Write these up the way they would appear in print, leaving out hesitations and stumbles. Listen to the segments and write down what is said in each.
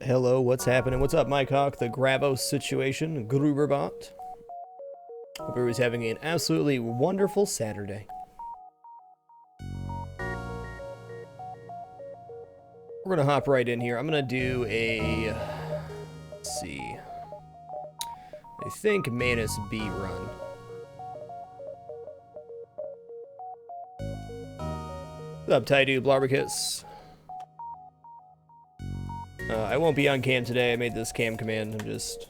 Hello, what's happening? What's up, Mike Hawk, the Gravos situation, Gruberbot? Hope everybody's having an absolutely wonderful Saturday. We're gonna hop right in here. I'm gonna do a, let's see, I think Manus B run. What's up, Taidu Blarberkits? I won't be on cam today. I made this cam command. I'm just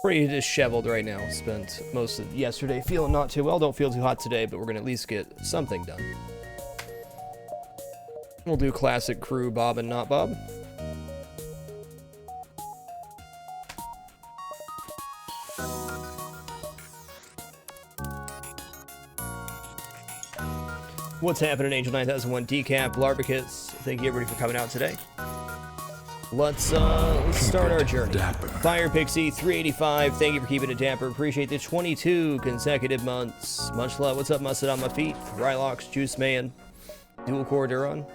pretty disheveled right now. Spent most of yesterday feeling not too well. Don't feel too hot today, but we're going to at least get something done. We'll do classic crew Bob and not Bob. What's happening, Angel 9001 Decap, Blarberkits? Thank you everybody for coming out today. Let's start our journey. Dapper. Fire Pixie 385, thank you for keeping it dapper. Appreciate the 22 consecutive months. Much love. What's up, Mustard on my feet? Rylox, Juice Man, Dual Core Duron.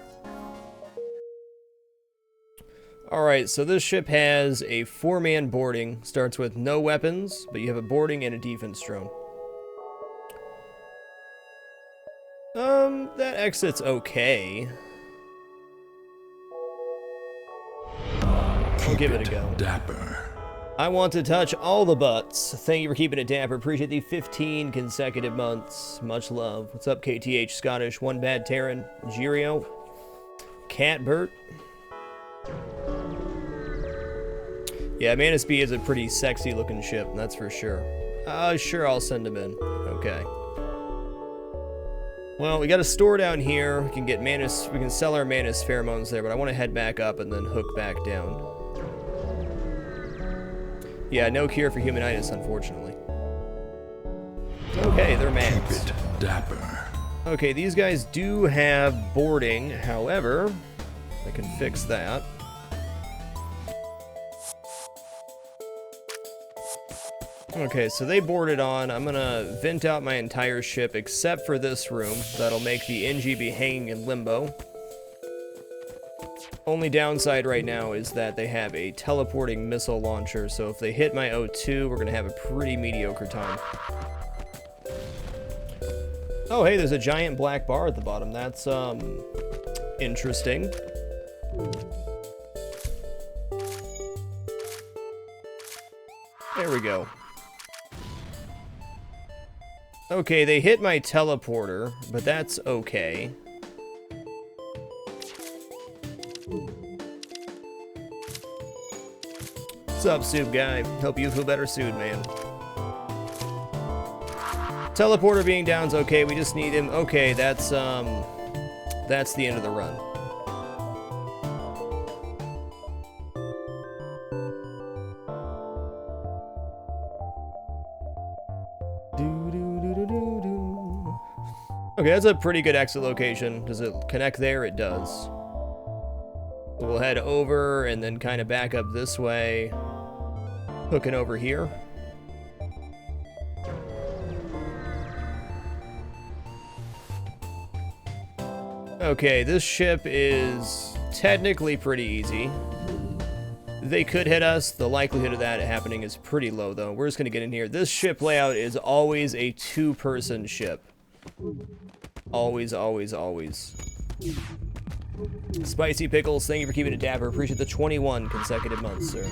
Alright, so this ship has a 4-man boarding. Starts with no weapons, but you have a boarding and a defense drone. That exit's okay. I'll give it a go. Dapper. I want to touch all the butts. Thank you for keeping it dapper. Appreciate the 15 consecutive months. Much love. What's up, KTH Scottish? One Bad Terran. Jirio. Catbert. Yeah, Manus B is a pretty sexy looking ship, that's for sure. Sure, I'll send him in. Okay. Well, we got a store down here. We can get Manus, we can sell our Manus pheromones there, but I want to head back up and then hook back down. Yeah, no cure for humanitis, unfortunately. Okay, they're mad. Keep it dapper. Okay, these guys do have boarding, however, I can fix that. Okay, so they boarded on. I'm gonna vent out my entire ship except for this room. That'll make the NG be hanging in limbo. Only downside right now is that they have a teleporting missile launcher, so if they hit my O2, we're gonna have a pretty mediocre time. Oh, hey, there's a giant black bar at the bottom. That's, interesting. There we go. Okay, they hit my teleporter, but that's okay. What's up, Soup Guy? Hope you feel better soon, man. Teleporter being down's okay, we just need him. Okay, that's the end of the run. Okay, that's a pretty good exit location. Does it connect there? It does. So we'll head over and then kind of back up this way. Hooking over here. Okay, this ship is technically pretty easy. They could hit us. The likelihood of that happening is pretty low, though. We're just going to get in here. This ship layout is always a 2-person ship. Always, always, always. Spicy Pickles, thank you for keeping it dapper. Appreciate the 21 consecutive months, sir.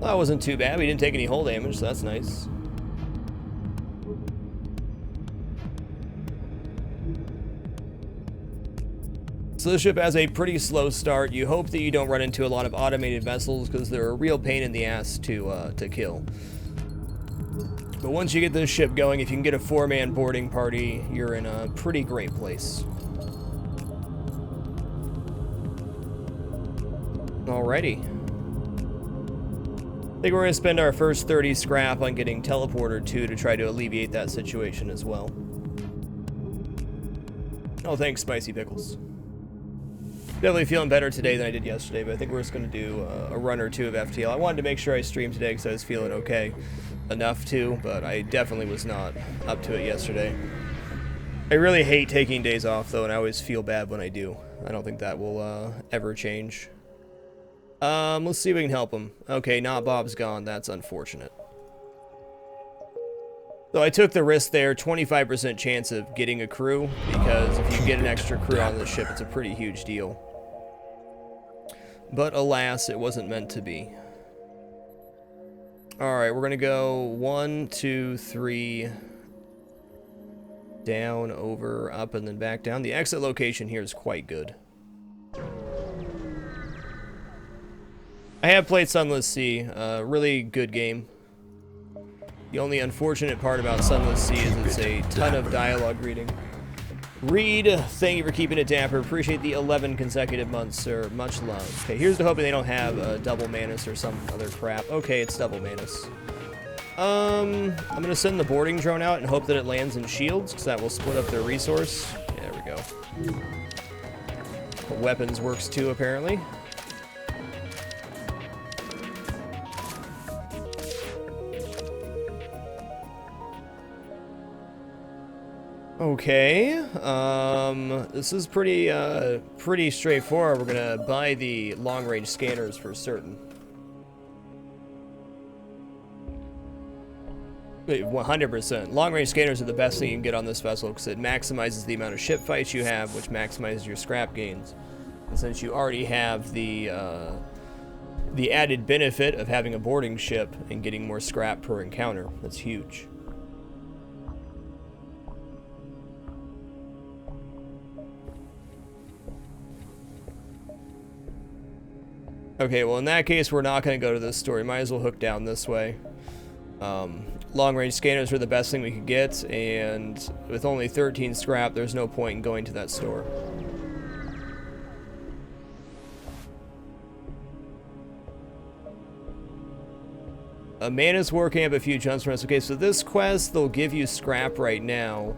Well, that wasn't too bad. We didn't take any hull damage, so that's nice. So this ship has a pretty slow start. You hope that you don't run into a lot of automated vessels because they're a real pain in the ass to kill. But once you get this ship going, if you can get a 4-man boarding party, you're in a pretty great place. Alrighty. I think we're going to spend our first 30 scrap on getting Teleporter 2 to try to alleviate that situation as well. Oh, thanks, Spicy Pickles. Definitely feeling better today than I did yesterday, but I think we're just going to do a run or two of FTL. I wanted to make sure I streamed today because I was feeling okay enough to, but I definitely was not up to it yesterday. I really hate taking days off, though, and I always feel bad when I do. I don't think that will ever change. Let's see if we can help him. Okay, not Bob's gone. That's unfortunate. So I took the risk there, 25% chance of getting a crew, because if you get an extra crew on the ship, it's a pretty huge deal. But alas, it wasn't meant to be. Alright, we're going to go 1, 2, 3, down, over, up, and then back down. The exit location here is quite good. I have played Sunless Sea, really good game. The only unfortunate part about Sunless Sea is it's a ton of dialogue reading. Reed, thank you for keeping it dapper. Appreciate the 11 consecutive months, sir. Much love. Okay, here's to hoping they don't have a double Manus or some other crap. Okay, it's double Manus. I'm gonna send the boarding drone out and hope that it lands in shields, because that will split up their resource. Yeah, there we go. The weapons works too, apparently. Okay, this is pretty straightforward. We're gonna buy the long-range scanners for certain. 100%. Long-range scanners are the best thing you can get on this vessel because it maximizes the amount of ship fights you have, which maximizes your scrap gains. And since you already have the added benefit of having a boarding ship and getting more scrap per encounter, that's huge. Okay, well in that case, we're not going to go to this store. We might as well hook down this way. Long-range scanners are the best thing we could get, and with only 13 scrap, there's no point in going to that store. A Manus War Camp, a few jumps from us. Okay, so this quest, they'll give you scrap right now.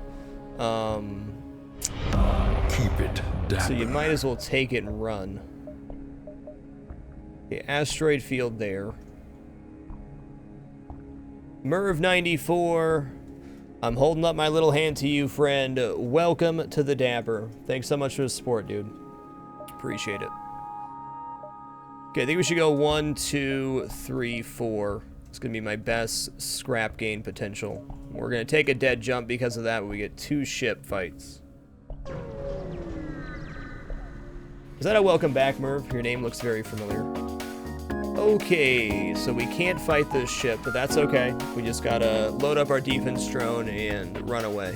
Keep it dapper. So you might as well take it and run. Okay, asteroid field there. Merv 94. I'm holding up my little hand to you, friend. Welcome to the Dapper. Thanks so much for the support, dude. Appreciate it. Okay, I think we should go 1, 2, 3, 4. It's gonna be my best scrap gain potential. We're gonna take a dead jump because of that, but we get 2 ship fights. Is that a welcome back, Merv? Your name looks very familiar. Okay, so we can't fight this ship, but that's okay. We just gotta load up our defense drone and run away.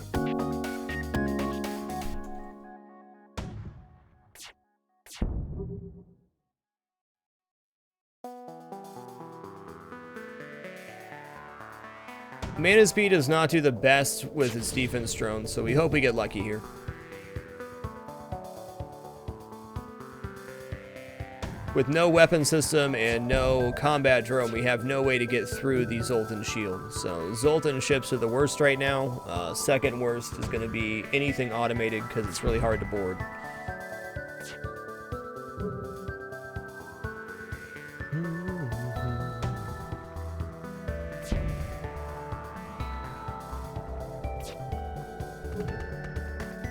Mana speed does not do the best with its defense drone, so we hope we get lucky here. With no weapon system and no combat drone, we have no way to get through the Zoltan shield. So Zoltan ships are the worst right now. Second worst is going to be anything automated because it's really hard to board.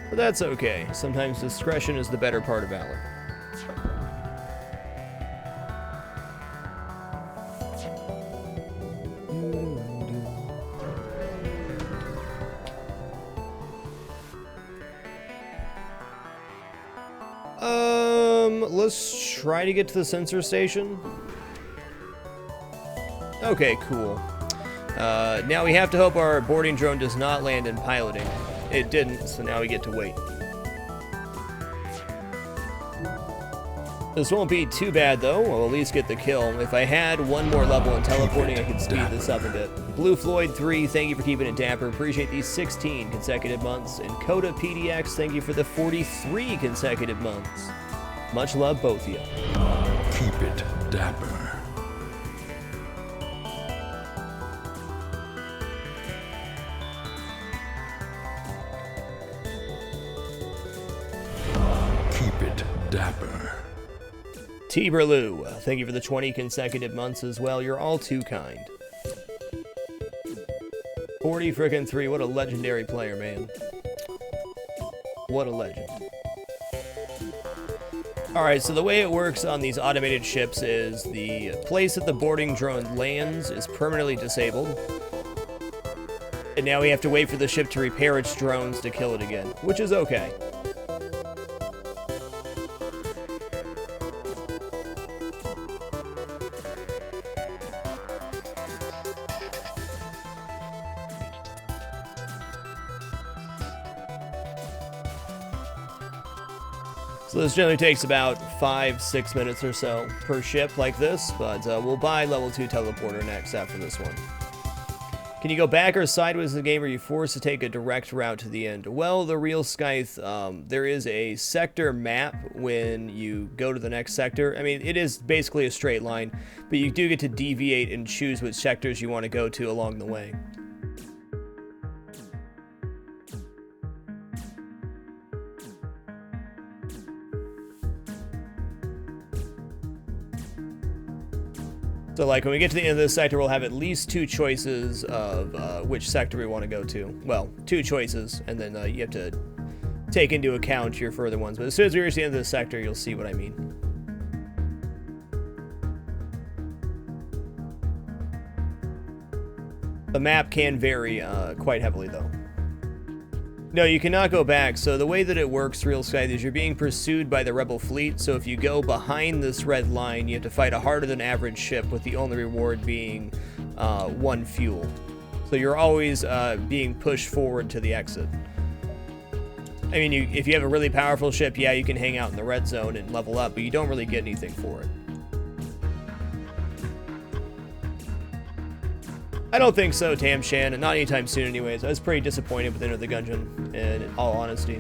But that's okay. Sometimes discretion is the better part of valor. Let's try to get to the sensor station. Okay, cool. Now we have to hope our boarding drone does not land in piloting. It didn't, so now we get to wait. This won't be too bad, though. We'll at least get the kill. If I had one more level in teleporting, I could speed this up a bit. Blue Floyd 3, thank you for keeping it dapper. Appreciate these 16 consecutive months. And Coda PDX, thank you for the 43 consecutive months. Much love, both of you. Keep it dapper. Keep it dapper. T-Berloo, thank you for the 20 consecutive months as well. You're all too kind. 40 frickin' 3. What a legendary player, man. What a legend. Alright, so the way it works on these automated ships is the place that the boarding drone lands is permanently disabled. And now we have to wait for the ship to repair its drones to kill it again, which is okay. So this generally takes about 5-6 minutes or so per ship like this, but we'll buy level 2 teleporter next after this one. Can you go back or sideways in the game, or are you forced to take a direct route to the end? Well, the real Scythe, there is a sector map when you go to the next sector. I mean, it is basically a straight line, but you do get to deviate and choose which sectors you want to go to along the way. So like when we get to the end of this sector, we'll have at least 2 choices of which sector we want to go to. Well, 2 choices, and then you have to take into account your further ones. But as soon as we reach the end of this sector, you'll see what I mean. The map can vary quite heavily, though. No, you cannot go back. So the way that it works, Real Scythe, is you're being pursued by the rebel fleet. So if you go behind this red line, you have to fight a harder than average ship, with the only reward being 1 fuel. So you're always being pushed forward to the exit. I mean, if you have a really powerful ship, yeah, you can hang out in the red zone and level up, but you don't really get anything for it. I don't think so, Tamshan, and not anytime soon anyways. I was pretty disappointed with Enter the Gungeon, in all honesty.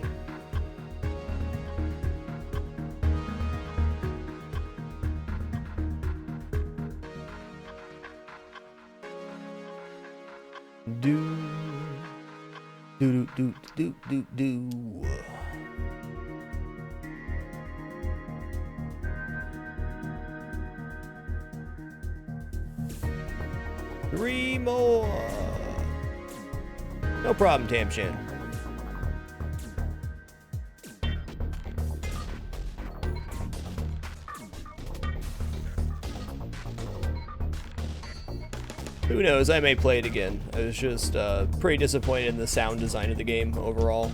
Do 3 more. No problem, Tamshan. Who knows, I may play it again. I was just pretty disappointed in the sound design of the game overall.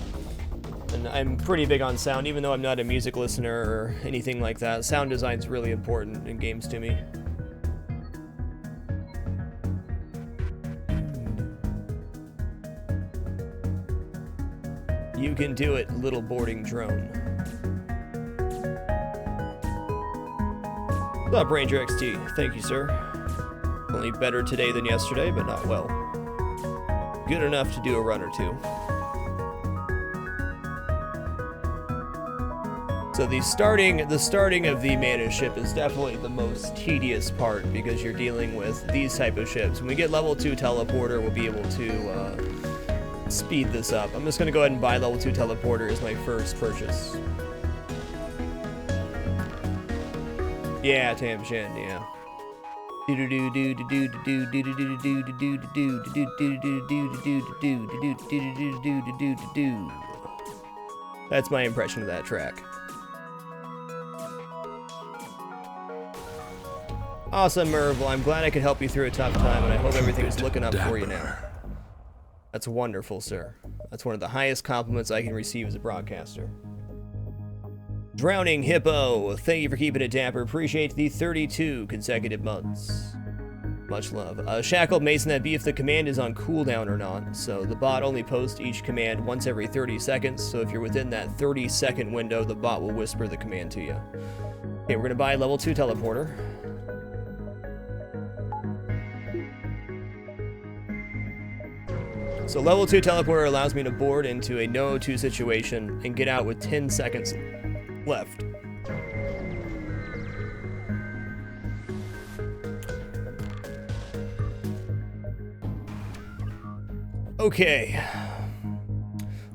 And I'm pretty big on sound, even though I'm not a music listener or anything like that. Sound design's really important in games to me. You can do it, little boarding drone. What's up, Ranger XT? Thank you, sir. Only better today than yesterday, but not well. Good enough to do a run or 2. So the starting of the mana ship is definitely the most tedious part, because you're dealing with these type of ships. When we get level 2 teleporter, we'll be able to speed this up. I'm just going to go ahead and buy level 2 teleporter as my first purchase. Yeah, Tamshan, yeah. That's my impression of that track. Awesome, Merv. Well, I'm glad I could help you through a tough time, and I hope everything's looking up for you now. That's wonderful, sir. That's one of the highest compliments I can receive as a broadcaster. Drowning Hippo, thank you for keeping it dapper. Appreciate the 32 consecutive months. Much love. Shackled Mason, that be if the command is on cooldown or not. So the bot only posts each command once every 30 seconds. So if you're within that 30-second window, the bot will whisper the command to you. Okay, we're going to buy level 2 teleporter. So level 2 teleporter allows me to board into a no 2 situation and get out with 10 seconds left. Okay.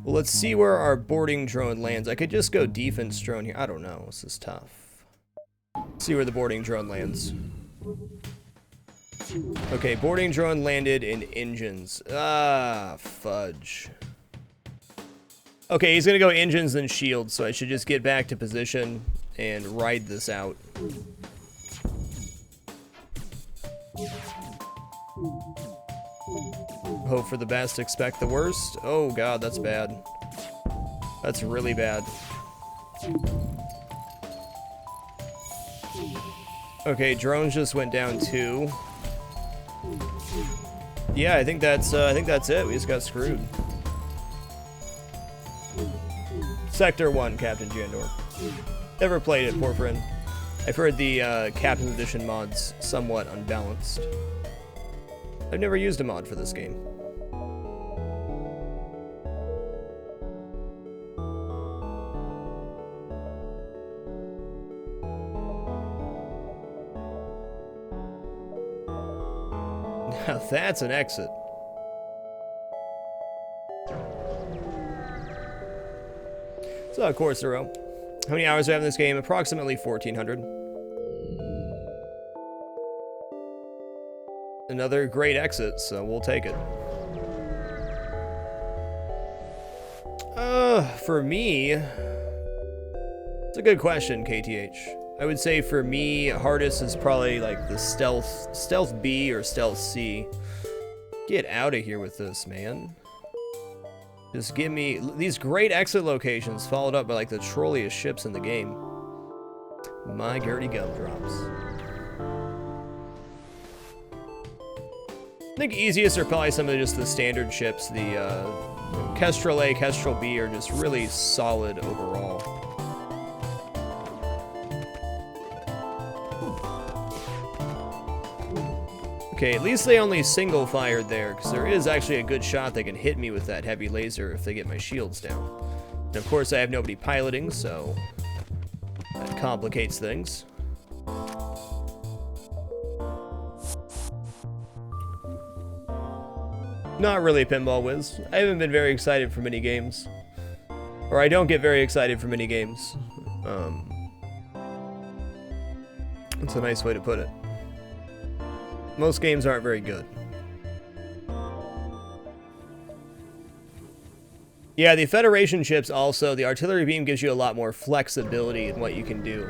Well, let's see where our boarding drone lands. I could just go defense drone here. I don't know. This is tough. See where the boarding drone lands. Okay, boarding drone landed in engines. Ah, fudge. Okay, he's gonna go engines and shields, so I should just get back to position and ride this out. Hope for the best, expect the worst. Oh god, that's bad. That's really bad. Okay, drones just went down 2. Yeah, I think that's it. We just got screwed. Sector 1, Captain Jandor. Never played it, poor friend. I've heard the Captain's Edition mod's somewhat unbalanced. I've never used a mod for this game. Now that's an exit. So, of course, How many hours do I have in this game? Approximately 1,400. Another great exit, so we'll take it. For me, it's a good question, KTH. I would say for me, hardest is probably like the stealth B or stealth C. Get out of here with this, man. Just give me these great exit locations followed up by like the trolliest ships in the game. My Gertie gumdrops. I think easiest are probably some of just the standard ships. The Kestrel A, Kestrel B are just really solid overall. Okay, at least they only single fired there, because there is actually a good shot they can hit me with that heavy laser if they get my shields down. And of course I have nobody piloting, so that complicates things. Not really, Pinball Wiz. I haven't been very excited for mini games. Or I don't get very excited for mini games. That's a nice way to put it. Most games aren't very good. Yeah, the Federation ships also, the artillery beam gives you a lot more flexibility in what you can do.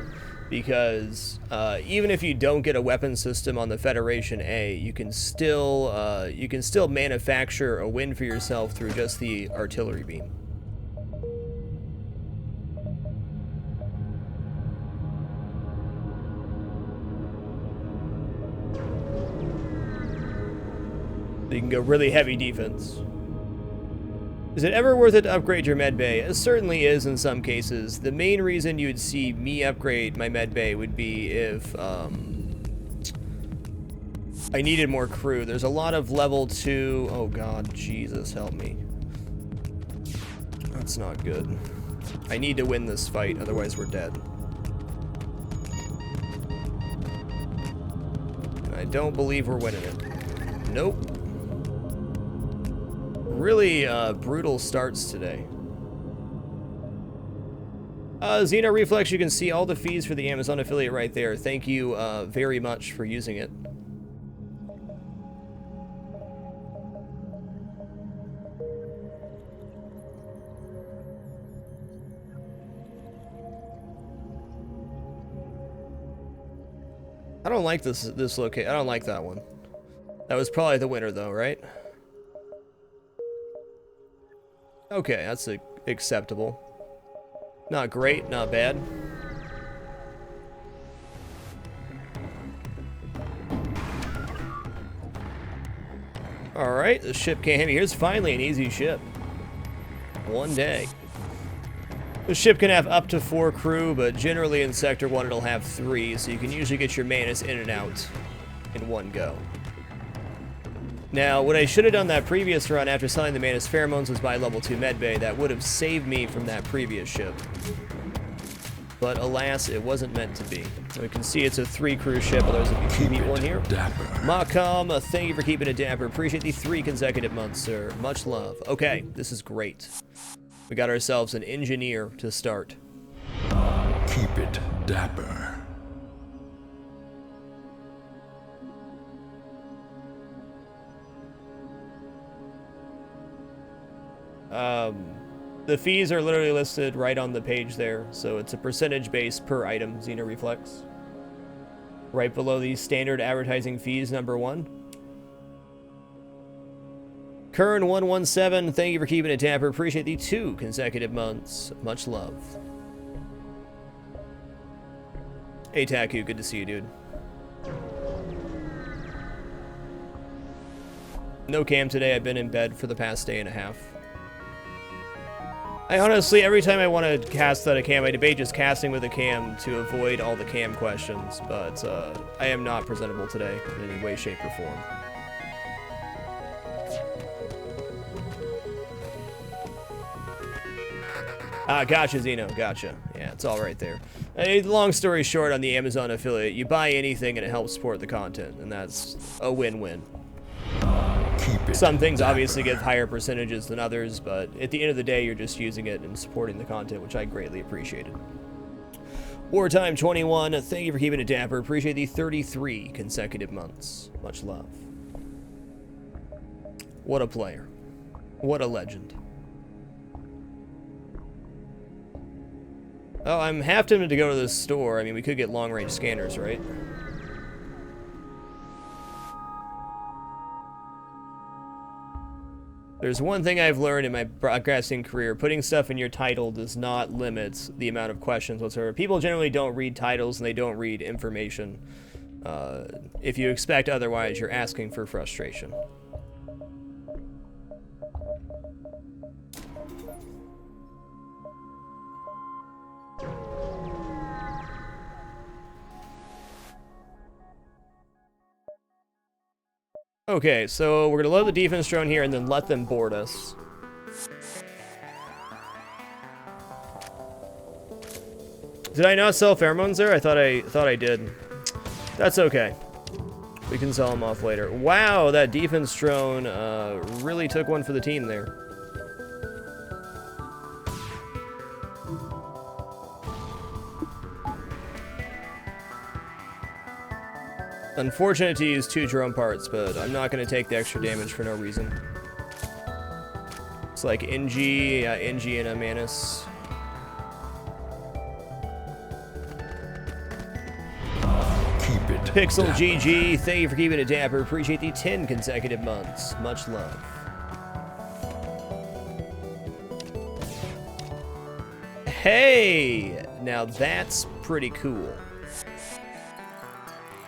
Because even if you don't get a weapon system on the Federation A, you can still manufacture a win for yourself through just the artillery beam. So you can go really heavy defense. Is it ever worth it to upgrade your med bay? It certainly is in some cases. The main reason you'd see me upgrade my med bay would be if I needed more crew. There's a lot of level 2... Oh god, Jesus, help me. That's not good. I need to win this fight, otherwise we're dead. And I don't believe we're winning it. Nope. Really brutal starts today. Xeno Reflex, you can see all the fees for the Amazon affiliate right there. Thank you very much for using it. I don't like this location. I don't like that one. That was probably the winner though, right? Okay, that's acceptable. Not great, not bad. Alright, the ship can't hit me. Here's finally an easy ship. One day. The ship can have up to 4 crew, but generally in Sector 1 it'll have 3, so you can usually get your Manus in and out in one go. Now, what I should have done that previous run after selling the Manus Pheromones was buy level 2 medbay. That would have saved me from that previous ship. But alas, it wasn't meant to be. So we can see it's a 3-crew ship, otherwise if you meet one here. Macom, thank you for keeping it dapper. Appreciate the 3 consecutive months, sir. Much love. Okay, this is great. We got ourselves an engineer to start. Keep it dapper. The fees are literally listed right on the page there, so it's a percentage base per item, Xeno Reflex. Right below the standard advertising fees, number 1. Kern117, thank you for keeping it dapper. Appreciate the 2 consecutive months. Much love. Hey, Taku, good to see you, dude. No cam today. I've been in bed for the past day and a half. I honestly, every time I want to cast without a cam, I debate just casting with a cam to avoid all the cam questions, but I am not presentable today in any way, shape, or form. Ah, gotcha, Xeno, gotcha. Yeah, it's all right there. Long story short, on the Amazon affiliate, you buy anything and it helps support the content, and that's a win-win. Some things obviously get higher percentages than others, but at the end of the day, you're just using it and supporting the content, which I greatly appreciated. Wartime 21, thank you for keeping it dapper. Appreciate the 33 consecutive months. Much love. What a player. What a legend. Oh, I'm half tempted to go to this store. I mean, we could get long-range scanners, right? There's one thing I've learned in my broadcasting career. Putting stuff in your title does not limit the amount of questions whatsoever. People generally don't read titles and they don't read information. If you expect otherwise, you're asking for frustration. Okay, so we're gonna load the defense drone here and then let them board us. Did I not sell pheromones there? I thought I did. That's okay. We can sell them off later. Wow, that defense drone really took one for the team there. Unfortunate to use 2 drone parts, but I'm not going to take the extra damage for no reason. It's like NG, NG and a Manus. Keep it Pixel dapper. GG, thank you for keeping it dapper. Appreciate the 10 consecutive months. Much love. Hey! Now that's pretty cool.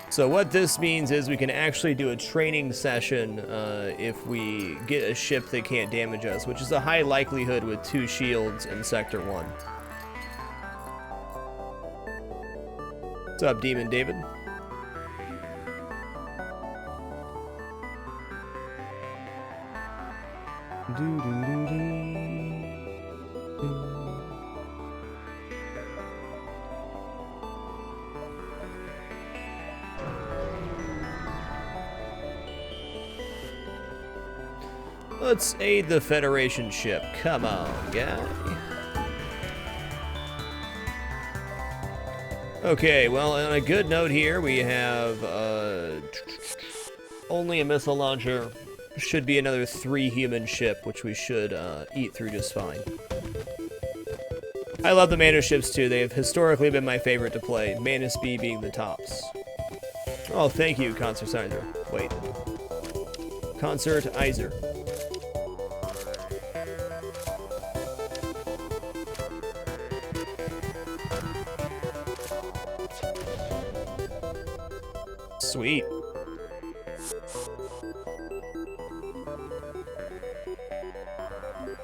So what this means is we can actually do a training session if we get a ship that can't damage us, which is a high likelihood with 2 shields in Sector 1. What's up, Demon David? Let's aid the Federation ship. Come on, guy. Okay, well, on a good note here, we have only a missile launcher. Should be another 3 human ship, which we should eat through just fine. I love the Manus ships too. They have historically been my favorite to play. Manus B being the tops. Oh, thank you, Concert Iser. Wait. Concert Iser. Sweet.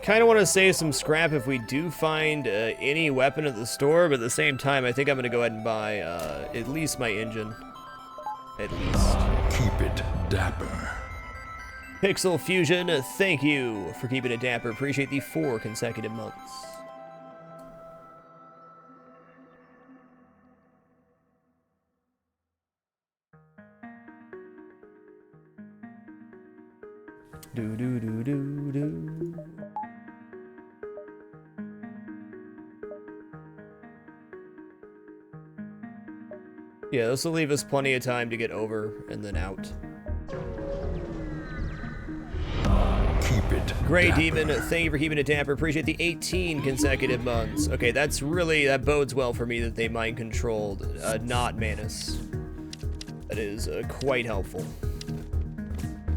Kind of want to save some scrap if we do find any weapon at the store, but at the same time, I think I'm going to go ahead and buy at least my engine. At least. Keep it dapper. Pixel Fusion, thank you for keeping it dapper. Appreciate the 4 consecutive months. Do do do do do. Yeah, this will leave us plenty of time to get over and then out. Keep it Gray Dapper. Demon, thank you for keeping it damper. Appreciate the 18 consecutive months. Okay, that's really, that bodes well for me that they mind controlled, not Manus. That is quite helpful.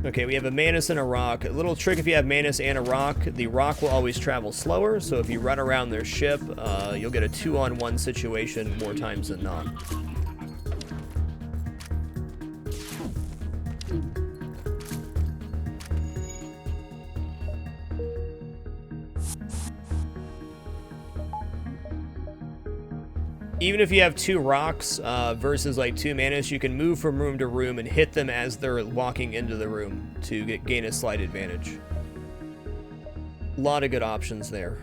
Okay, we have a Manus and a rock. A little trick: if you have Manus and a rock, the rock will always travel slower, so if you run around their ship, you'll get a 2-on-1 situation more times than not. Even if you have 2 rocks versus like 2 Manus, you can move from room to room and hit them as they're walking into the room to gain a slight advantage. A lot of good options there.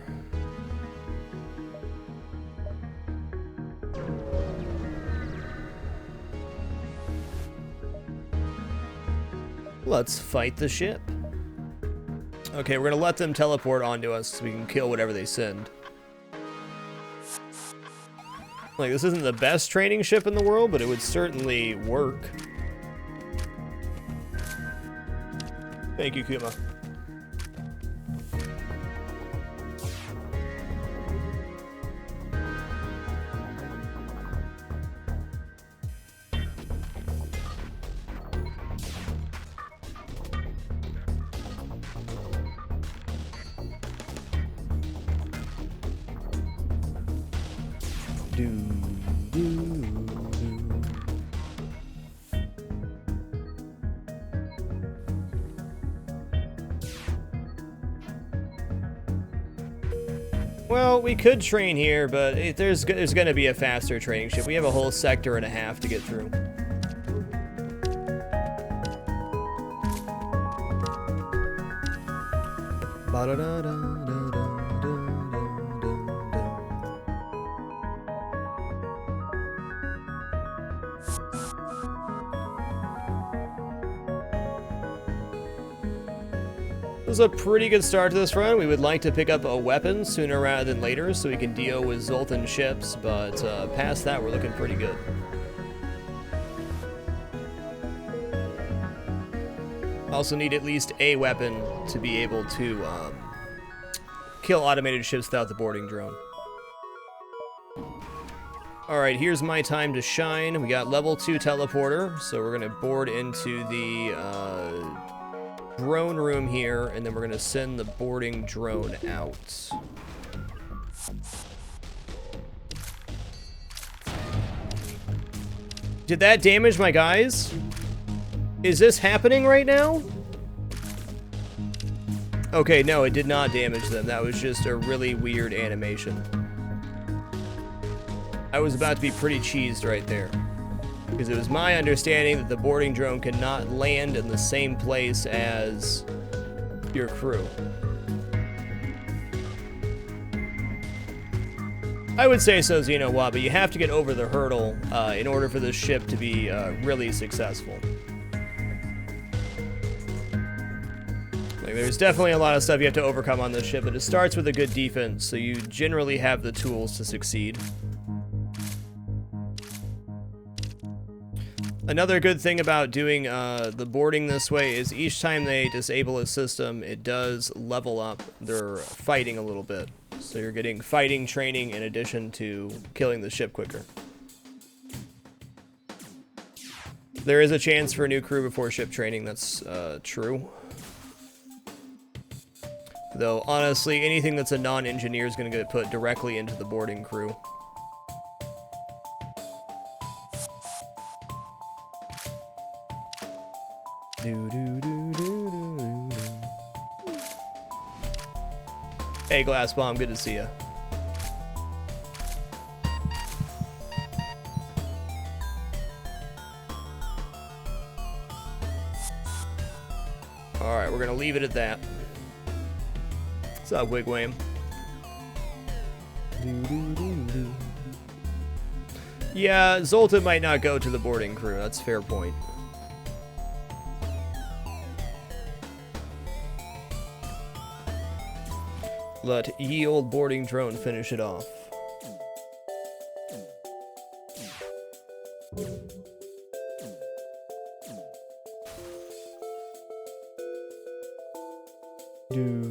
Let's fight the ship. Okay, we're gonna let them teleport onto us so we can kill whatever they send. Like, this isn't the best training ship in the world, but it would certainly work. Thank you, Kuma. Well, we could train here, but there's going to be a faster training ship. We have a whole sector and a half to get through. This is a pretty good start to this run. We would like to pick up a weapon sooner rather than later so we can deal with Zoltan ships, but past that, we're looking pretty good. Also need at least a weapon to be able to kill automated ships without the boarding drone. Alright, here's my time to shine. We got level 2 teleporter, so we're going to board into the drone room here, and then we're going to send the boarding drone out. Did that damage my guys? Is this happening right now? Okay, no, it did not damage them. That was just a really weird animation. I was about to be pretty cheesed right there. Because it was my understanding that the boarding drone cannot land in the same place as your crew. I would say so, Xenowa, but you have to get over the hurdle in order for this ship to be really successful. Like, there's definitely a lot of stuff you have to overcome on this ship, but it starts with a good defense, so you generally have the tools to succeed. Another good thing about doing the boarding this way is each time they disable a system, it does level up their fighting a little bit. So you're getting fighting training in addition to killing the ship quicker. There is a chance for a new crew before ship training, that's true. Though, honestly, anything that's a non-engineer is going to get put directly into the boarding crew. Hey, Glass Bomb, good to see ya. Alright, we're gonna leave it at that. What's up, Wigwam? Yeah, Zoltan might not go to the boarding crew, that's a fair point. Let ye old boarding drone finish it off. Do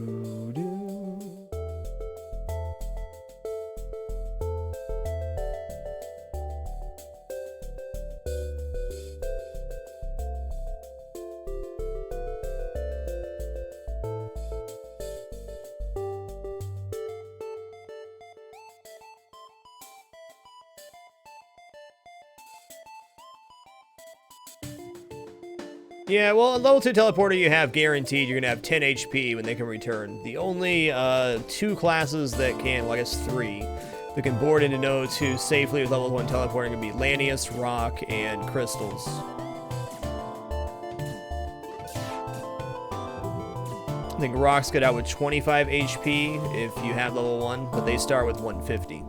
Yeah, well, a level 2 teleporter you have guaranteed you're going to have 10 HP when they can return. The only 2 classes that can, well, I guess 3, that can board into Node 2 safely with level 1 teleporting can be Lanius, Rock, and Crystals. I think Rocks get out with 25 HP if you have level 1, but they start with 150.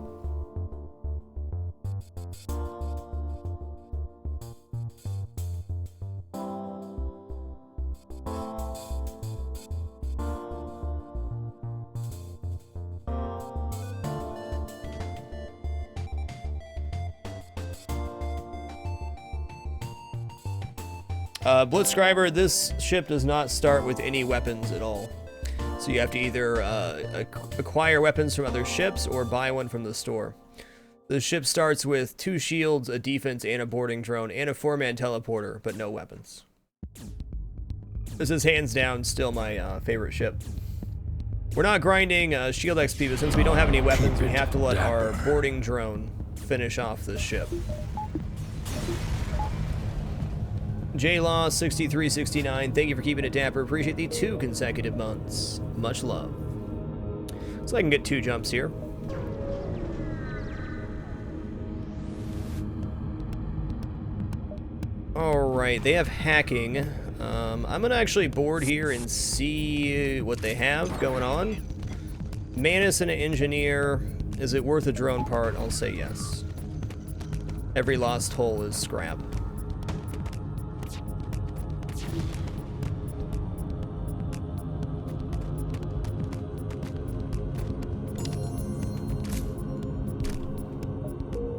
Blitzscriber, this ship does not start with any weapons at all. So you have to either acquire weapons from other ships or buy one from the store. The ship starts with 2 shields, a defense, and a boarding drone, and a 4-man teleporter, but no weapons. This is hands down still my favorite ship. We're not grinding shield XP, but since we don't have any weapons, we have to let our boarding drone finish off this ship. JLaw6369, thank you for keeping it dapper. Appreciate the 2 consecutive months. Much love. So I can get 2 jumps here. Alright, they have hacking. I'm gonna actually board here and see what they have going on. Manus and an engineer. Is it worth a drone part? I'll say yes. Every lost hole is scrap.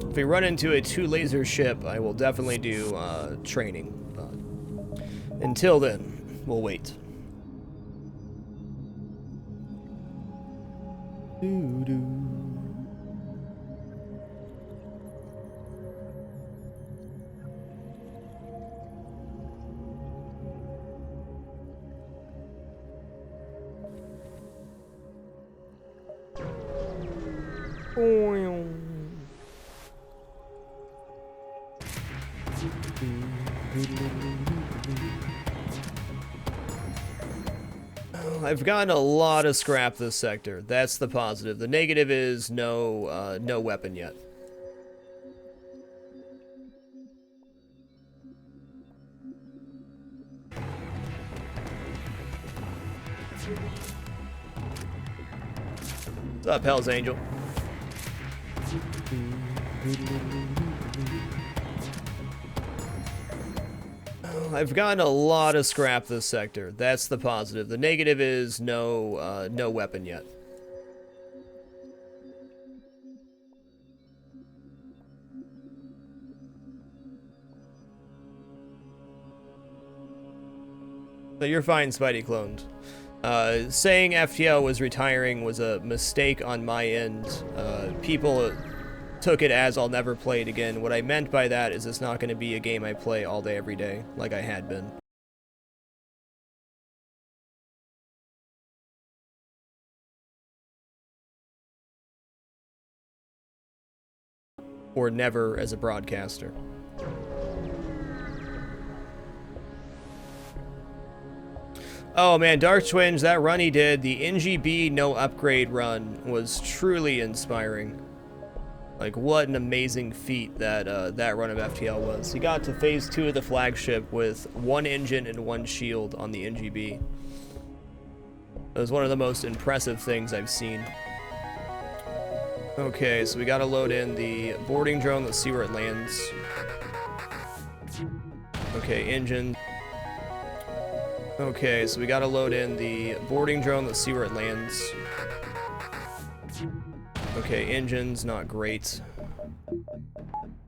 If we run into a 2-laser ship, I will definitely do training. But until then, we'll wait. I've gotten a lot of scrap this sector. That's the positive. The negative is no weapon yet. What's up, Hell's Angel? I've gotten a lot of scrap this sector. That's the positive. The negative is no weapon yet. So you're fine, Spidey cloned. Saying FTL was retiring was a mistake on my end. People took it as I'll never play it again. What I meant by that is it's not going to be a game I play all day, every day, like I had been. Or never as a broadcaster. Oh man, Dark Twinge, that run he did, the NGB no upgrade run was truly inspiring. Like, what an amazing feat that that run of FTL was. He got to phase 2 of the flagship with 1 engine and 1 shield on the NGB. It was one of the most impressive things I've seen. Okay, so we gotta load in the boarding drone. Let's see where it lands. Okay, engine. Okay, so we gotta load in the boarding drone. Let's see where it lands. Okay, engine's not great.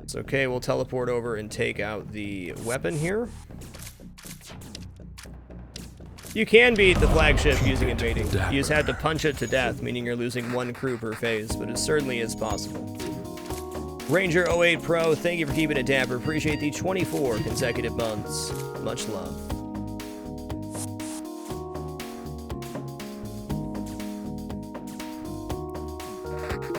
It's okay, we'll teleport over and take out the weapon here. You can beat the flagship using invading. You just have to punch it to death, meaning you're losing 1 crew per phase, but it certainly is possible. Ranger 08 Pro, thank you for keeping it dapper. Appreciate the 24 consecutive months. Much love.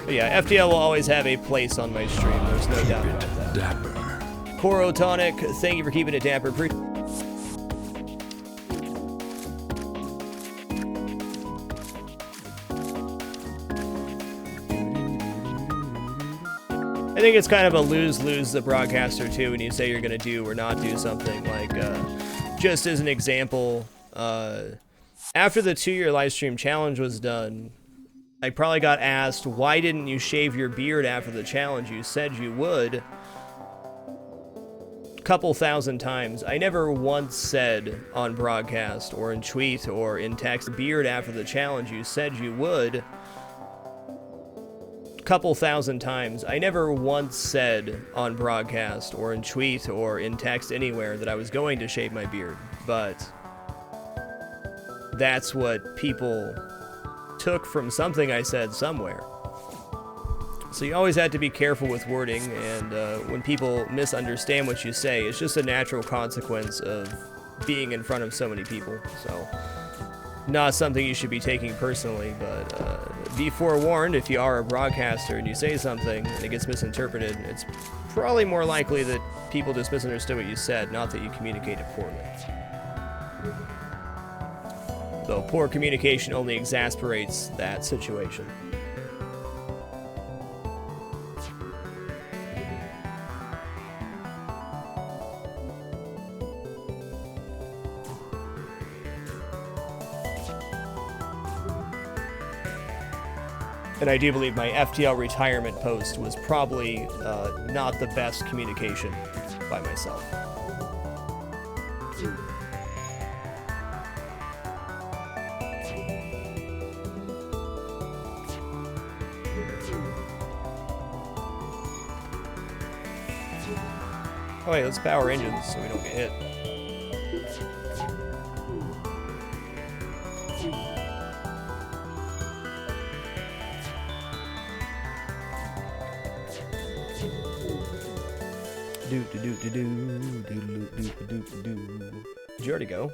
But yeah, FTL will always have a place on my stream. There's no doubt about that. Dapper. Corotonic, thank you for keeping it dapper. think it's kind of a lose-lose the broadcaster too when you say you're gonna do or not do something. Like, just as an example, after the 2-year livestream challenge was done, I probably got asked, why didn't you shave your beard after the challenge? You said you would. Couple thousand times. I never once said on broadcast or in tweet or in text, beard after the challenge. You said you would. Couple thousand times. I never once said on broadcast or in tweet or in text anywhere that I was going to shave my beard, but that's what people took from something I said somewhere. So you always have to be careful with wording, and when people misunderstand what you say, it's just a natural consequence of being in front of so many people. So not something you should be taking personally, but be forewarned if you are a broadcaster and you say something and it gets misinterpreted. It's probably more likely that people just misunderstood what you said, not that you communicated poorly. Though poor communication only exasperates that situation. And I do believe my FTL retirement post was probably not the best communication by myself. Oh wait, let's power engines so we don't get hit. Did you already go?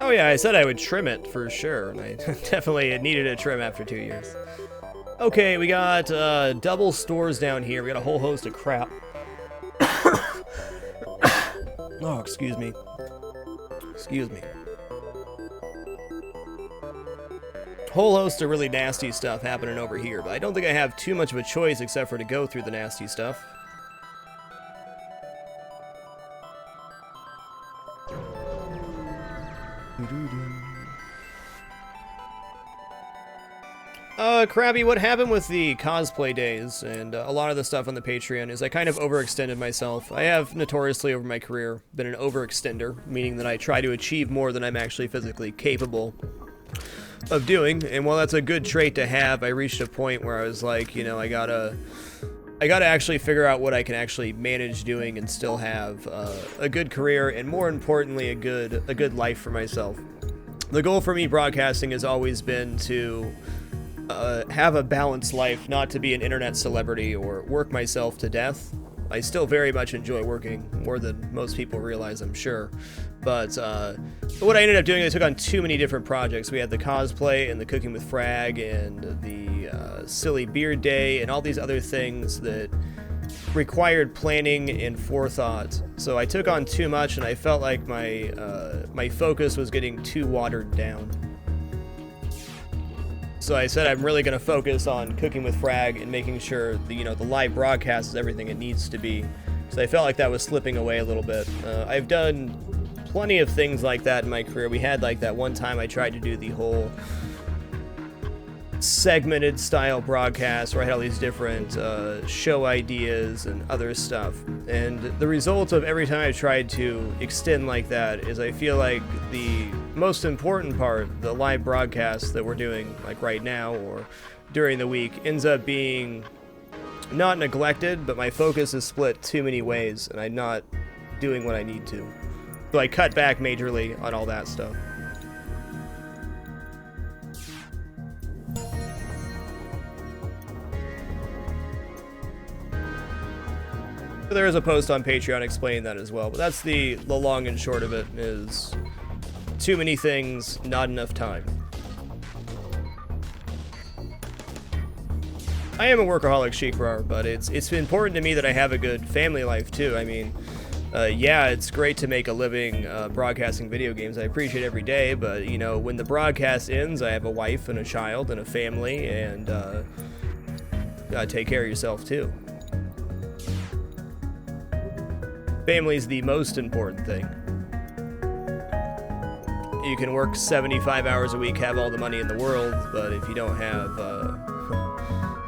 Oh yeah, I said I would trim it for sure, and I definitely needed a trim after 2 years. Okay, we got double stores down here. We got a whole host of crap. Oh, excuse me. Excuse me. Whole host of really nasty stuff happening over here, but I don't think I have too much of a choice except for to go through the nasty stuff. Krabby, what happened with the cosplay days and a lot of the stuff on the Patreon is I kind of overextended myself. I have notoriously over my career been an overextender, meaning that I try to achieve more than I'm actually physically capable of doing. And while that's a good trait to have, I reached a point where I was like, you know, I gotta actually figure out what I can actually manage doing and still have a good career and, more importantly, a good life for myself. The goal for me broadcasting has always been to have a balanced life, not to be an internet celebrity or work myself to death. I still very much enjoy working, more than most people realize, I'm sure. But what I ended up doing, I took on too many different projects. We had the cosplay and the cooking with Frag and the silly beard day and all these other things that required planning and forethought. So I took on too much, and I felt like my focus was getting too watered down. So I said I'm really going to focus on cooking with Frag and making sure the live broadcast is everything it needs to be. So I felt like that was slipping away a little bit. I've done plenty of things like that in my career. We had like that one time I tried to do the whole segmented style broadcast where I had all these different show ideas and other stuff. And the result of every time I've tried to extend like that is I feel like the most important part, the live broadcast that we're doing like right now or during the week, ends up being not neglected, but my focus is split too many ways and I'm not doing what I need to. So I cut back majorly on all that stuff. There is a post on Patreon explaining that as well, but that's the long and short of it, is too many things, not enough time. I am a workaholic sheikrar, but it's important to me that I have a good family life too. I mean, Yeah, it's great to make a living broadcasting video games. I appreciate it every day, but, you know, when the broadcast ends, I have a wife and a child and a family, and gotta take care of yourself, too. Family's the most important thing. You can work 75 hours a week, have all the money in the world, but if you don't have,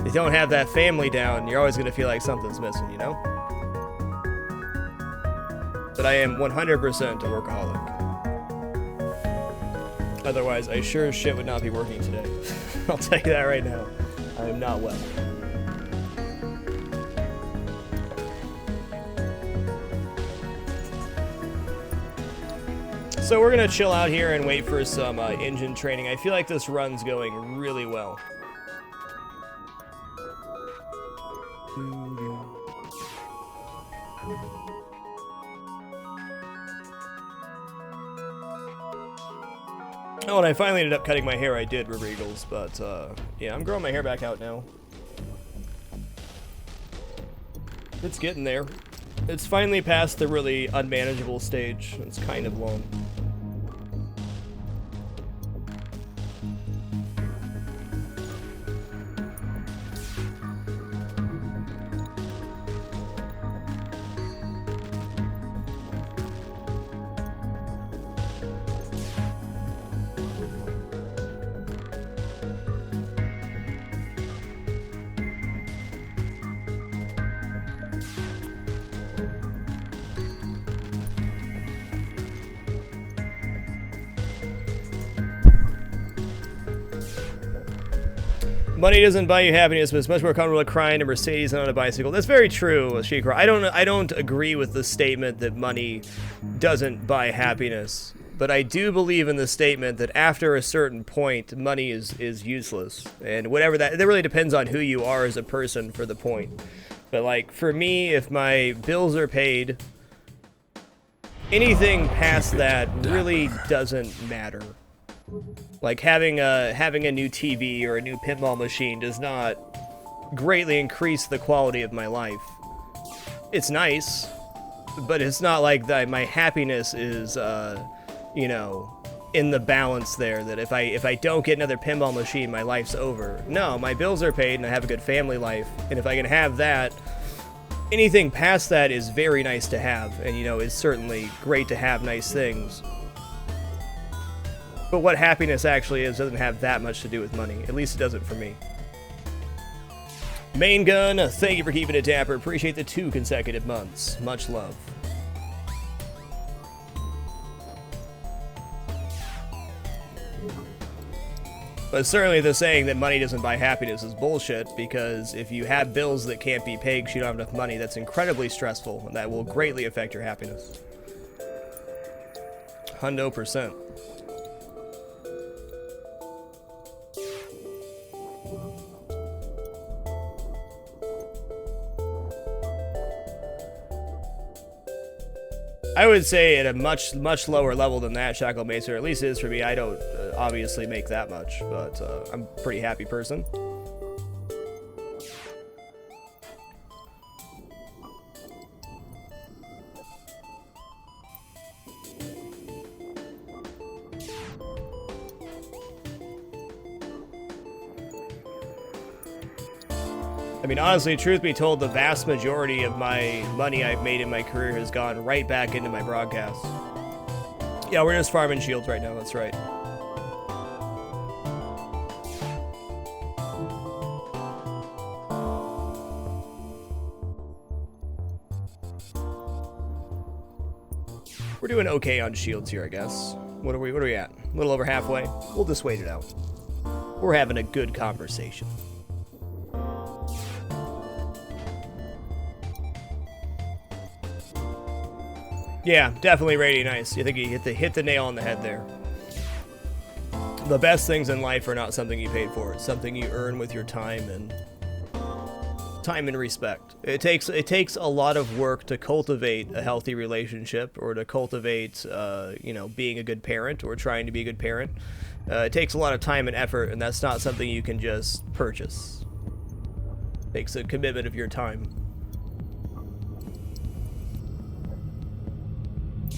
if you don't have that family down, you're always gonna feel like something's missing, you know? But I am 100% a workaholic. Otherwise, I sure as shit would not be working today. I'll tell you that right now. I am not well. So we're gonna chill out here and wait for some engine training. I feel like this run's going really well. Oh, and I finally ended up cutting my hair. I did, River Eagles, but yeah, I'm growing my hair back out now. It's getting there. It's finally past the really unmanageable stage. It's kind of long. Money doesn't buy you happiness, but it's much more comfortable to cry in a Mercedes than on a bicycle. That's very true, Shikra. I don't agree with the statement that money doesn't buy happiness, but I do believe in the statement that after a certain point, money is useless, and whatever that really depends on who you are as a person for the point. But like for me, if my bills are paid, anything past that really doesn't matter. Like having a new TV or a new pinball machine does not greatly increase the quality of my life. It's nice, but it's not like that my happiness is you know, in the balance there, that if I don't get another pinball machine, my life's over. No, my bills are paid and I have a good family life, and if I can have that, anything past that is very nice to have, and you know, it's certainly great to have nice things. But what happiness actually is doesn't have that much to do with money. At least it doesn't for me. Main Gun, thank you for keeping it dapper. Appreciate the 2 consecutive months. Much love. But certainly the saying that money doesn't buy happiness is bullshit, because if you have bills that can't be paid because you don't have enough money, that's incredibly stressful, and that will greatly affect your happiness. 100%. I would say at a much lower level than that, Shackle Macer, at least it is for me. I don't obviously make that much, but I'm a pretty happy person. I mean, honestly, truth be told, the vast majority of my money I've made in my career has gone right back into my broadcasts. Yeah, we're just farming shields right now, that's right. We're doing okay on shields here, I guess. What are we at? A little over halfway? We'll just wait it out. We're having a good conversation. Yeah, definitely really nice. You think you hit the nail on the head there. The best things in life are not something you paid for. It's something you earn with your time and respect. It takes a lot of work to cultivate a healthy relationship, or to cultivate you know, being a good parent or trying to be a good parent. It takes a lot of time and effort, and that's not something you can just purchase. It takes a commitment of your time.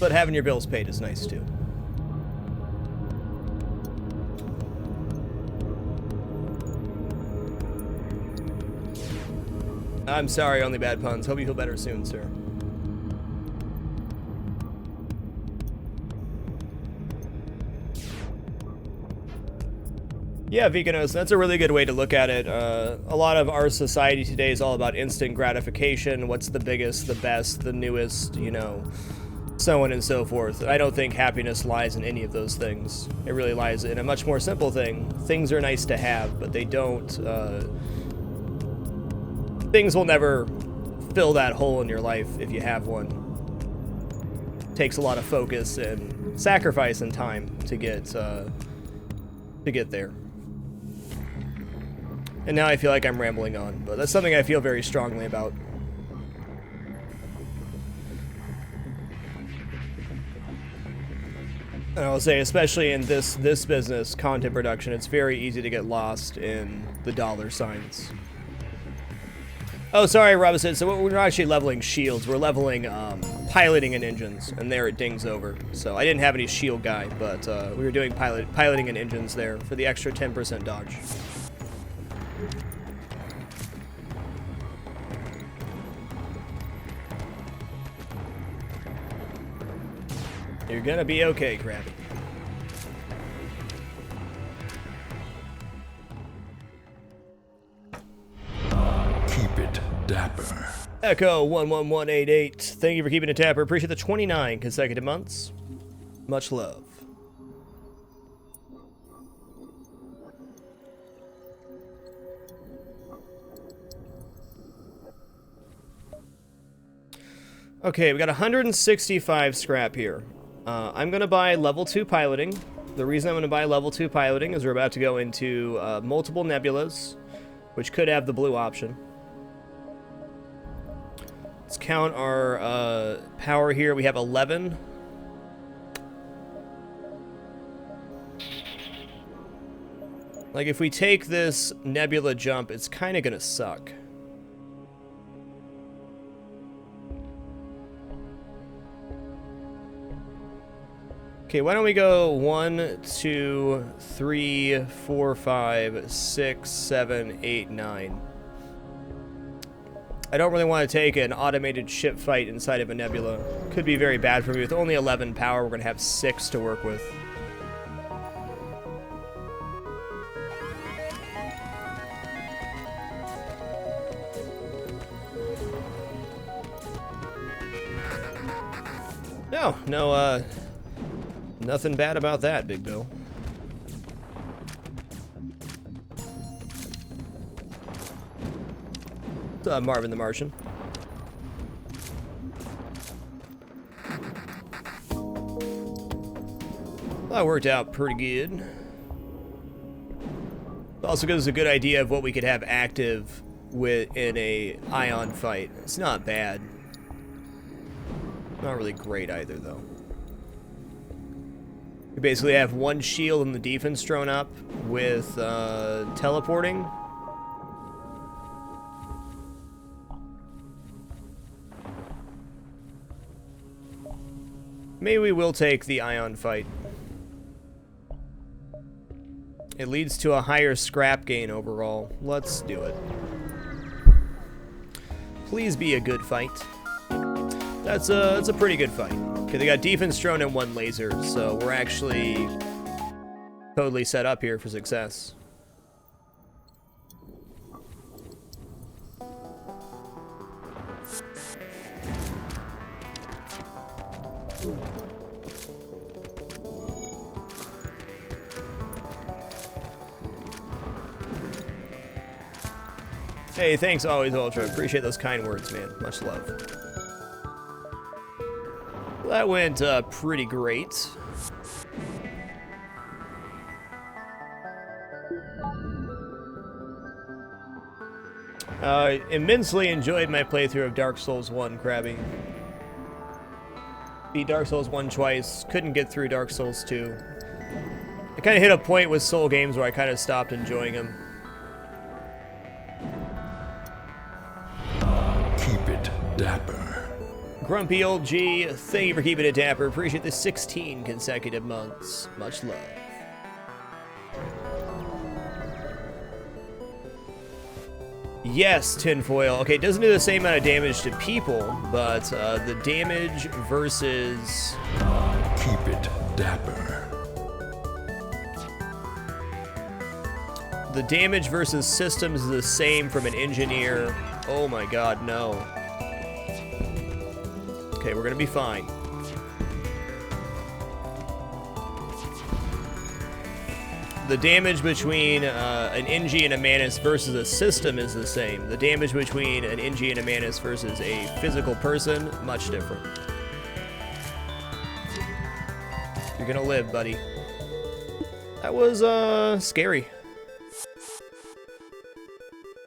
But having your bills paid is nice too. I'm sorry, only bad puns. Hope you feel better soon, sir. Yeah, Vikanos, that's a really good way to look at it. A lot of our society today is all about instant gratification. What's the biggest, the best, the newest, you know, so on and so forth. I don't think happiness lies in any of those things. It really lies in a much more simple thing. Things are nice to have, but they don't, things will never fill that hole in your life if you have one. It takes a lot of focus and sacrifice and time to get there. And now I feel like I'm rambling on, but that's something I feel very strongly about. And I'll say, especially in this business, content production, it's very easy to get lost in the dollar signs. Oh, sorry, Robinson. So we're not actually leveling shields. We're leveling piloting and engines, and there it dings over. So I didn't have any shield guy, but we were doing piloting and engines there for the extra 10% dodge. You're gonna be okay, Krabby. Keep it dapper. Echo 11188. Thank you for keeping it tapper. Appreciate the 29 consecutive months. Much love. Okay, we got 165 scrap here. I'm going to buy level 2 piloting. The reason I'm going to buy level 2 piloting is we're about to go into multiple nebulas, which could have the blue option. Let's count our power here. We have 11. Like, if we take this nebula jump, it's kind of going to suck. Okay, why don't we go 1, 2, 3, 4, 5, 6, 7, 8, 9. I don't really want to take an automated ship fight inside of a nebula. Could be very bad for me. With only 11 power, we're going to have 6 to work with. No, nothing bad about that, Big Bill. Marvin the Martian. That worked out pretty good. Also gives us a good idea of what we could have active in a ion fight. It's not bad. Not really great either, though. We basically have one shield and the defense thrown up with teleporting. Maybe we will take the ion fight. It leads to a higher scrap gain overall. Let's do it. Please be a good fight. That's a pretty good fight. Okay, they got defense drone and 1 laser, so we're actually totally set up here for success. Hey, thanks always, Ultra. Appreciate those kind words, man. Much love. That went pretty great. Immensely enjoyed my playthrough of Dark Souls 1, Krabby. Beat Dark Souls 1 twice, couldn't get through Dark Souls 2. I kind of hit a point with Soul games where I kind of stopped enjoying them. Keep it dapper. Grumpy Old G, thank you for keeping it dapper. Appreciate the 16 consecutive months. Much love. Yes, tinfoil. Okay, it doesn't do the same amount of damage to people, but the damage versus... Keep it dapper. The damage versus systems is the same from an engineer. Oh my god, no. Okay, we're gonna be fine. The damage between an NG and a Manus versus a system is the same. The damage between an NG and a Manus versus a physical person, much different. You're gonna live, buddy. That was, scary.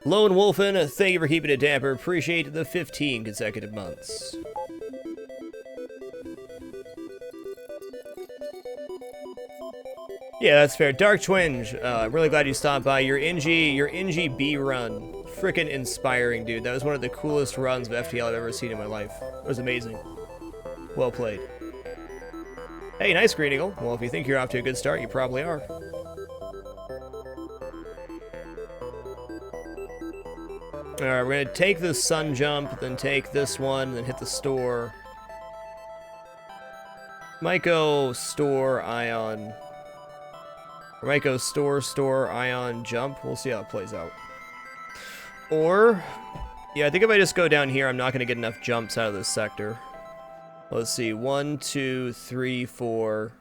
Lone Wolfen, thank you for keeping it dapper. Appreciate the 15 consecutive months. Yeah, that's fair. Dark Twinge, really glad you stopped by. Your NG B run, frickin' inspiring, dude. That was one of the coolest runs of FTL I've ever seen in my life. It was amazing. Well played. Hey, nice, Green Eagle. Well, if you think you're off to a good start, you probably are. Alright, we're gonna take this sun jump, then take this one, then hit the store. Might go store, ion. Or might go store, ion, jump. We'll see how it plays out. Or, yeah, I think if I just go down here, I'm not gonna get enough jumps out of this sector. Let's see, 1, 2, 3, 4,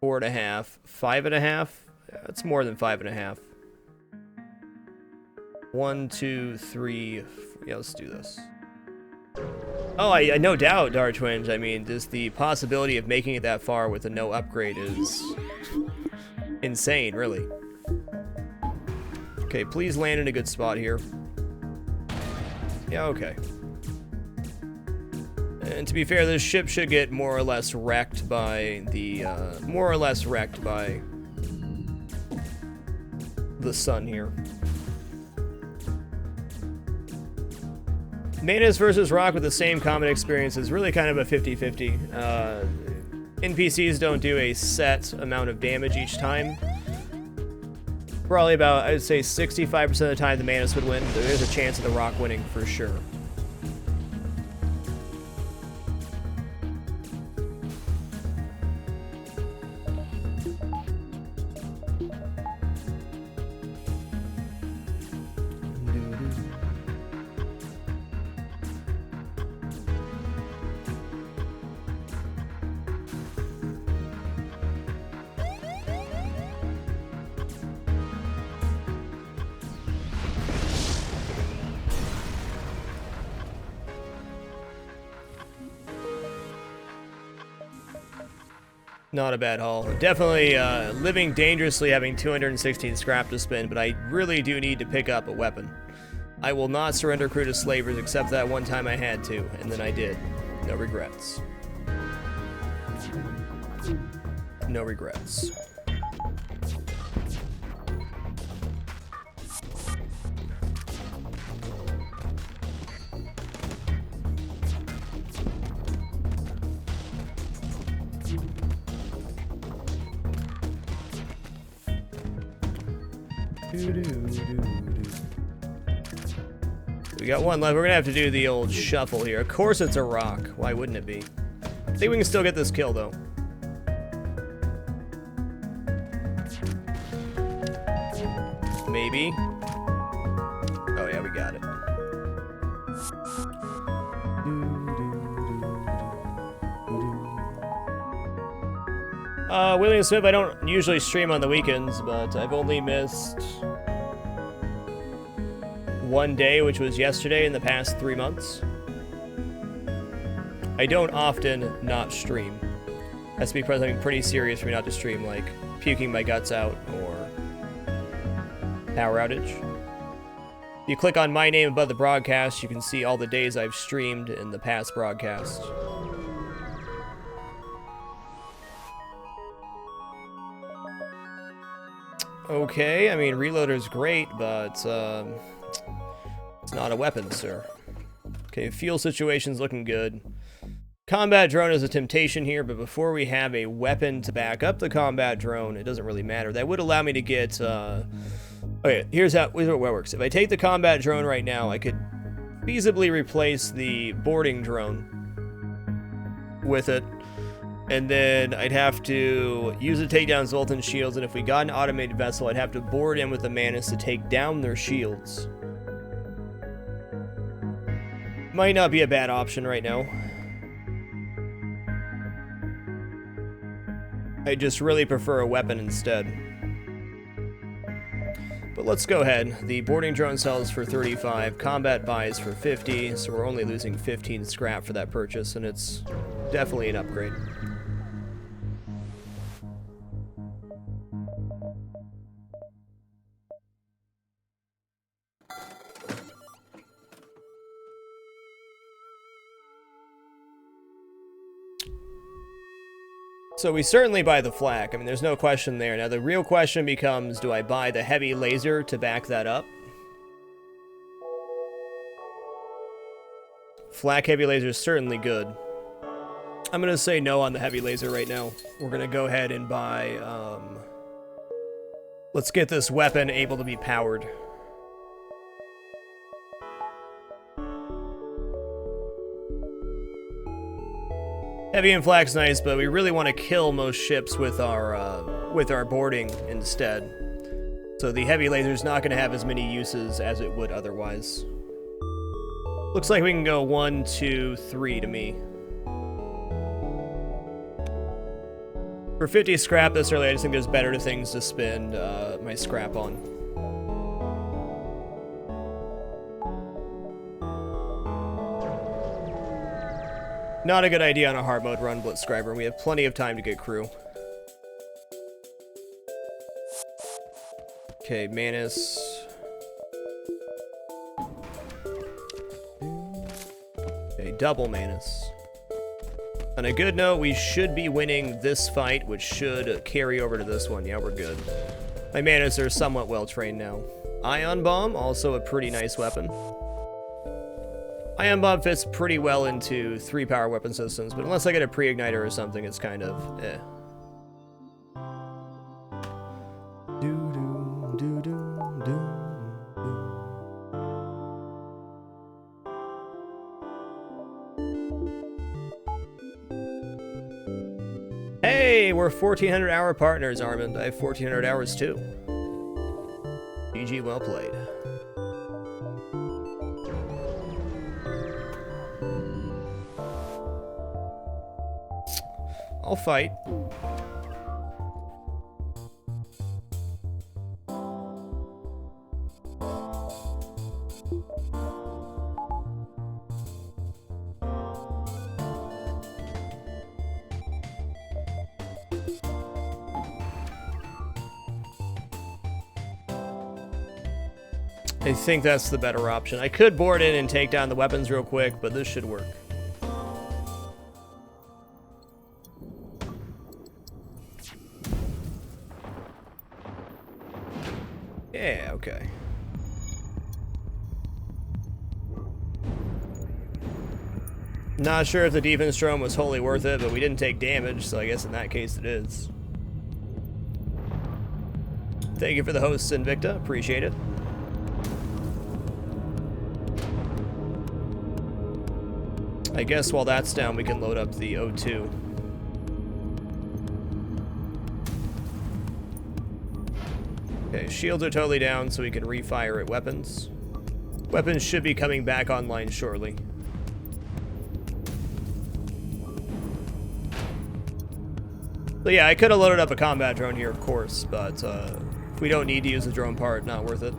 4.5, 5.5. Yeah, that's more than 5.5. 1, 2, 3. Yeah, let's do this. Oh, I no doubt, Dark Twinge. I mean, just the possibility of making it that far with a no upgrade is insane, really. Okay, please land in a good spot here. Yeah, okay. And to be fair, this ship should get more or less wrecked by the sun here. Manus versus Rock with the same combat experience is really kind of a 50-50. NPCs don't do a set amount of damage each time. Probably about, I would say, 65% of the time the Manus would win. There's a chance of the Rock winning for sure. Not a bad haul. Definitely living dangerously, having 216 scrap to spend, but I really do need to pick up a weapon. I will not surrender crew to slavers except that one time I had to, and then I did. No regrets. No regrets. We got one left. We're gonna have to do the old shuffle here. Of course it's a rock. Why wouldn't it be? I think we can still get this kill, though. Maybe. Oh, yeah, we got it. William Smith, I don't usually stream on the weekends, but I've only missed one day, which was yesterday, in the past 3 months. I don't often not stream. Has to be something pretty serious for me not to stream, like puking my guts out or power outage. If you click on my name above the broadcast, you can see all the days I've streamed in the past broadcast. Okay, I mean, reloader's great, but it's not a weapon, sir. Okay, fuel situation's looking good. Combat drone is a temptation here, but before we have a weapon to back up the combat drone, it doesn't really matter. That would allow me to get, okay, here's how it works. If I take the combat drone right now, I could feasibly replace the boarding drone with it, and then I'd have to use it to take down Zoltan's shields, and if we got an automated vessel, I'd have to board in with the Manus to take down their shields. Might not be a bad option right now. I just really prefer a weapon instead. But let's go ahead. The boarding drone sells for 35, combat buys for 50, so we're only losing 15 scrap for that purchase, and it's definitely an upgrade. So we certainly buy the flak. I mean, there's no question there. Now, the real question becomes, do I buy the heavy laser to back that up? Flak heavy laser is certainly good. I'm going to say no on the heavy laser right now. We're going to go ahead and buy... let's get this weapon able to be powered. Heavy and flak's nice, but we really want to kill most ships with our boarding instead. So the heavy laser's not going to have as many uses as it would otherwise. Looks like we can go 1, 2, 3 to me. For 50 scrap this early, I just think there's better things to spend my scrap on. Not a good idea on a hard mode run, Blitzscriber. We have plenty of time to get crew. Okay, Manus. Okay, double Manus. On a good note, we should be winning this fight, which should carry over to this one. Yeah, we're good. My Manus are somewhat well trained now. Ion Bomb, also a pretty nice weapon. Ion Bomb fits pretty well into 3-power weapon systems, but unless I get a pre-igniter or something, it's kind of eh. Hey, we're 1,400-hour partners, Armand. I have 1,400 hours too. GG, well played. I'll fight. I think that's the better option. I could board in and take down the weapons real quick, but this should work. Yeah, okay. Not sure if the defense drone was wholly worth it, but we didn't take damage, so I guess in that case it is. Thank you for the hosts, Invicta. Appreciate it. I guess while that's down, we can load up the O2. Okay, shields are totally down, so we can refire at weapons. Weapons should be coming back online shortly. So yeah, I could have loaded up a combat drone here, of course, but if we don't need to use the drone part, not worth it.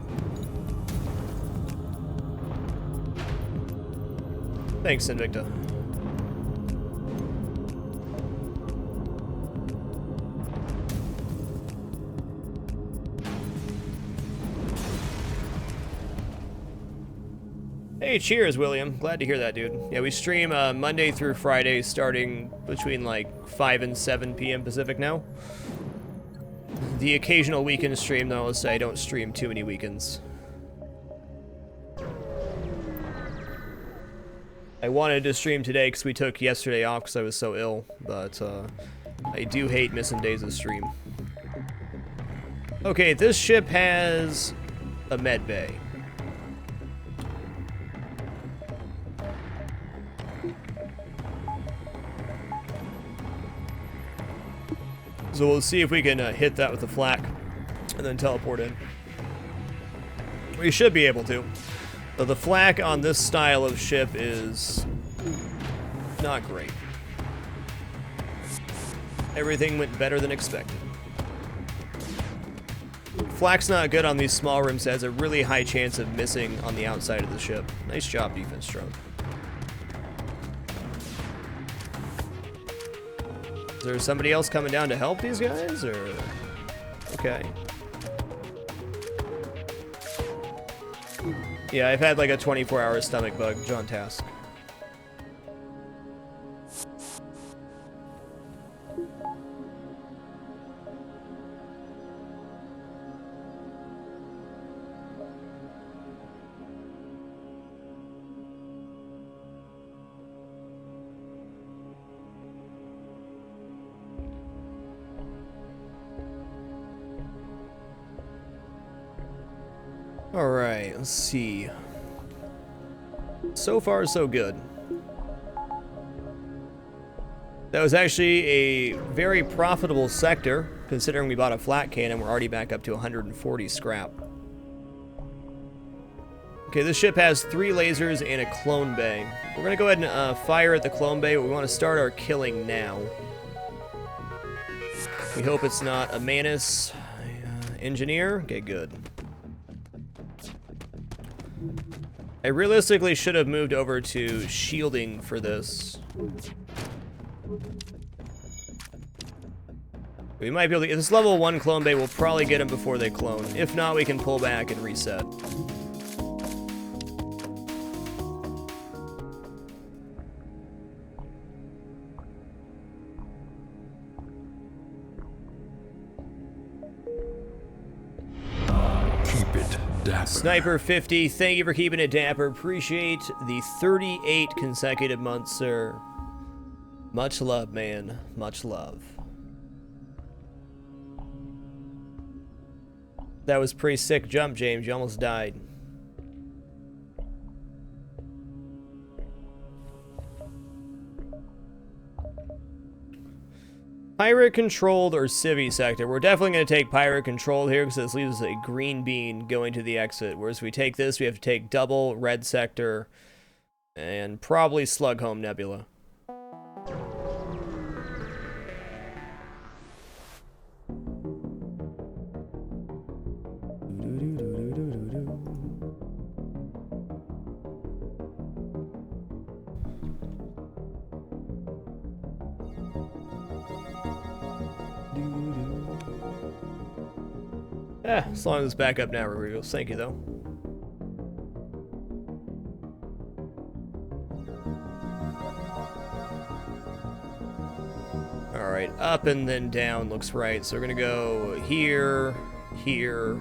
Thanks, Invicta. Hey, cheers, William. Glad to hear that, dude. Yeah, we stream Monday through Friday, starting between like 5 and 7 p.m. Pacific now. The occasional weekend stream, though, so I don't stream too many weekends. I wanted to stream today because we took yesterday off because I was so ill, but I do hate missing days of stream. Okay, this ship has a med bay. So we'll see if we can hit that with the flak and then teleport in. We should be able to. But the flak on this style of ship is not great. Everything went better than expected. Flak's not good on these small rims. It has a really high chance of missing on the outside of the ship. Nice job, defense drone. Is there somebody else coming down to help these guys, or? Okay. Yeah, I've had like a 24-hour stomach bug. John Task. Alright, let's see. So far, so good. That was actually a very profitable sector, considering we bought a flat cannon. We're already back up to 140 scrap. Okay, this ship has 3 lasers and a clone bay. We're going to go ahead and fire at the clone bay, but we want to start our killing now. We hope it's not a Manus engineer. Okay, good. I realistically should have moved over to shielding for this. We might be able to get this level 1 clone bay. Will probably get them before they clone. If not, we can pull back and reset. Keep it dapper. Sniper 50, thank you for keeping it dapper. Appreciate the 38 consecutive months, sir. Much love, man. Much love. That was pretty sick jump, James. You almost died. Pirate controlled or civvy sector. We're definitely going to take pirate controlled here because this leaves us a green bean going to the exit. Whereas if we take this, we have to take double red sector and probably slug home nebula. As long as it's back up now, Rodriguez. Thank you, though. Alright, up and then down looks right. So we're going to go here, here,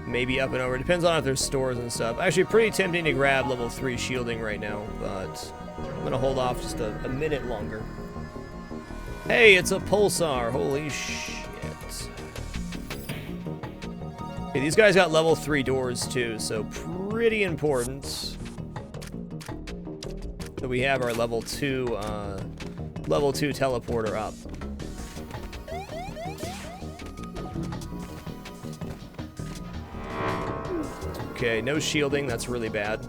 maybe up and over. Depends on if there's stores and stuff. Actually, pretty tempting to grab level 3 shielding right now, but I'm going to hold off just a minute longer. Hey, it's a pulsar. Holy shit. Okay, these guys got level 3 doors too, so pretty important that we have our level 2 teleporter up. Okay, no shielding, that's really bad.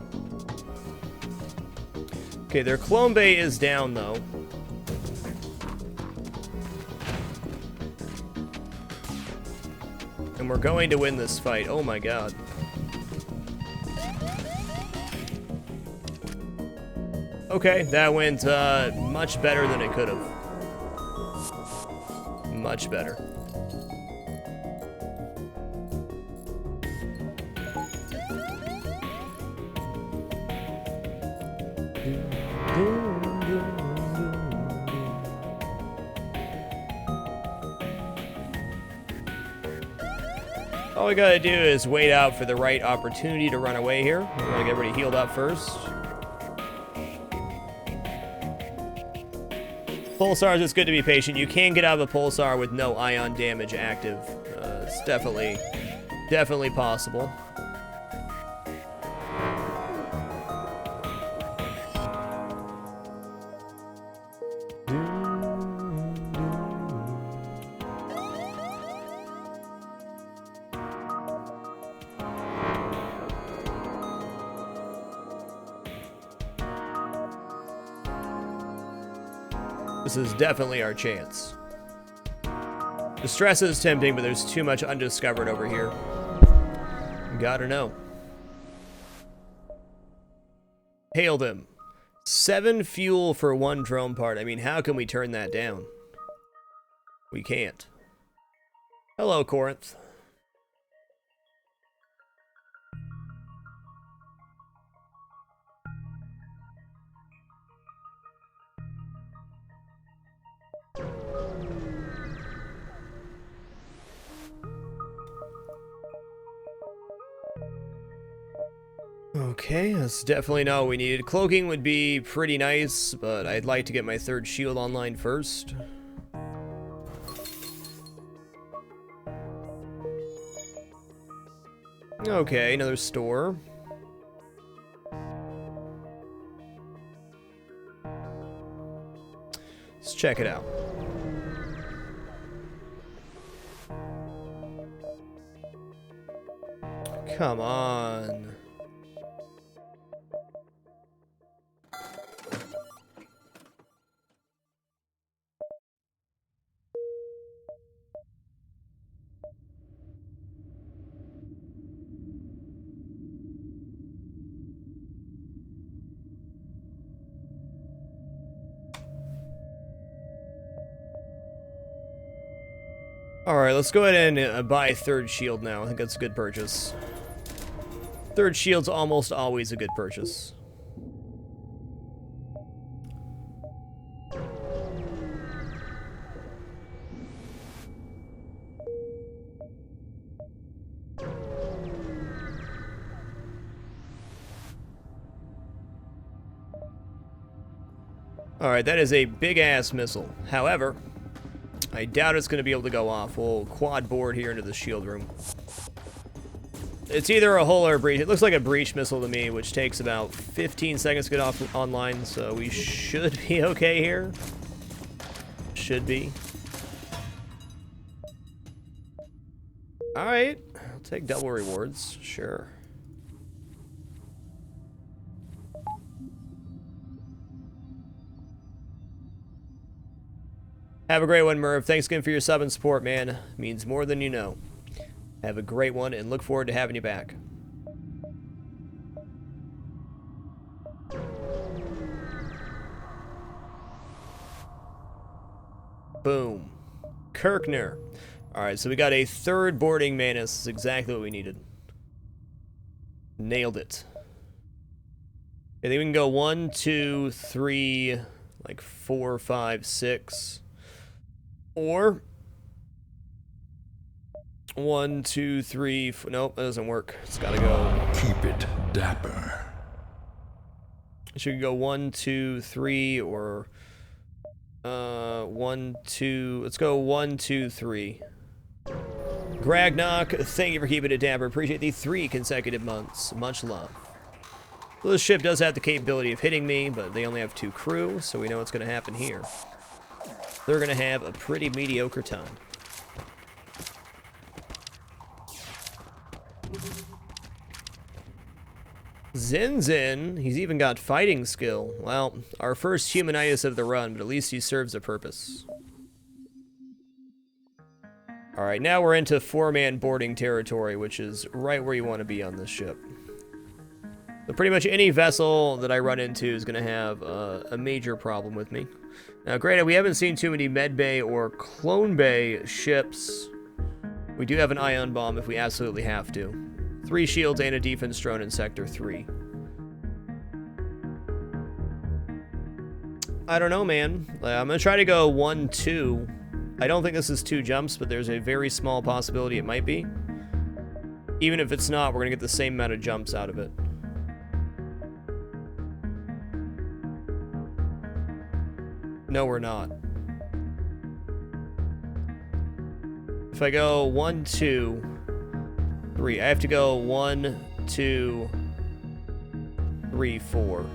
Okay, their clone bay is down though. And we're going to win this fight. Oh my god. Okay, that went much better than it could have. Much better. All we gotta do is wait out for the right opportunity to run away here. We're gonna get everybody healed up first. Pulsars, it's good to be patient. You can get out of a pulsar with no ion damage active. It's definitely possible. This is definitely our chance. The stress is tempting, but there's too much undiscovered over here. Gotta know. Hailed him. 7 fuel for 1 drone part. I mean, how can we turn that down? We can't. Hello, Corinth. Okay, that's definitely not what we needed. Cloaking would be pretty nice, but I'd like to get my 3rd shield online first. Okay, another store. Let's check it out. Come on. Alright, let's go ahead and buy 3rd shield now. I think that's a good purchase. 3rd shield's almost always a good purchase. Alright, that is a big-ass missile. However, I doubt it's going to be able to go off. We'll quad board here into the shield room. It's either a hull or a breach. It looks like a breach missile to me, which takes about 15 seconds to get off online, so we should be okay here. Should be. Alright, I'll take double rewards, sure. Have a great one, Merv. Thanks again for your sub and support, man. Means more than you know. Have a great one, and look forward to having you back. Boom. Kirkner. Alright, so we got a 3rd boarding Manus. This is exactly what we needed. Nailed it. I think we can go 1, 2, 3, like 4, 5, 6. Or 1, 2, 3. Nope, that doesn't work. It's gotta go. Keep it dapper. Should go 1, 2, 3, or 1, 2. Let's go 1, 2, 3. Gragnok, thank you for keeping it dapper. Appreciate the 3 consecutive months. Much love. Well, this ship does have the capability of hitting me, but they only have 2 crew, so we know what's going to happen here. They're going to have a pretty mediocre time. Zinzin, he's even got fighting skill. Well, our first humanitis of the run, but at least he serves a purpose. Alright, now we're into 4-man boarding territory, which is right where you want to be on this ship. So pretty much any vessel that I run into is going to have a major problem with me. Now, granted, we haven't seen too many med bay or clone bay ships. We do have an ion bomb if we absolutely have to. 3 shields and a defense drone in Sector 3. I don't know, man. I'm going to try to go 1, 2. I don't think this is 2 jumps, but there's a very small possibility it might be. Even if it's not, we're going to get the same amount of jumps out of it. No, we're not. If I go 1, 2, 3, I have to go 1, 2, 3, 4.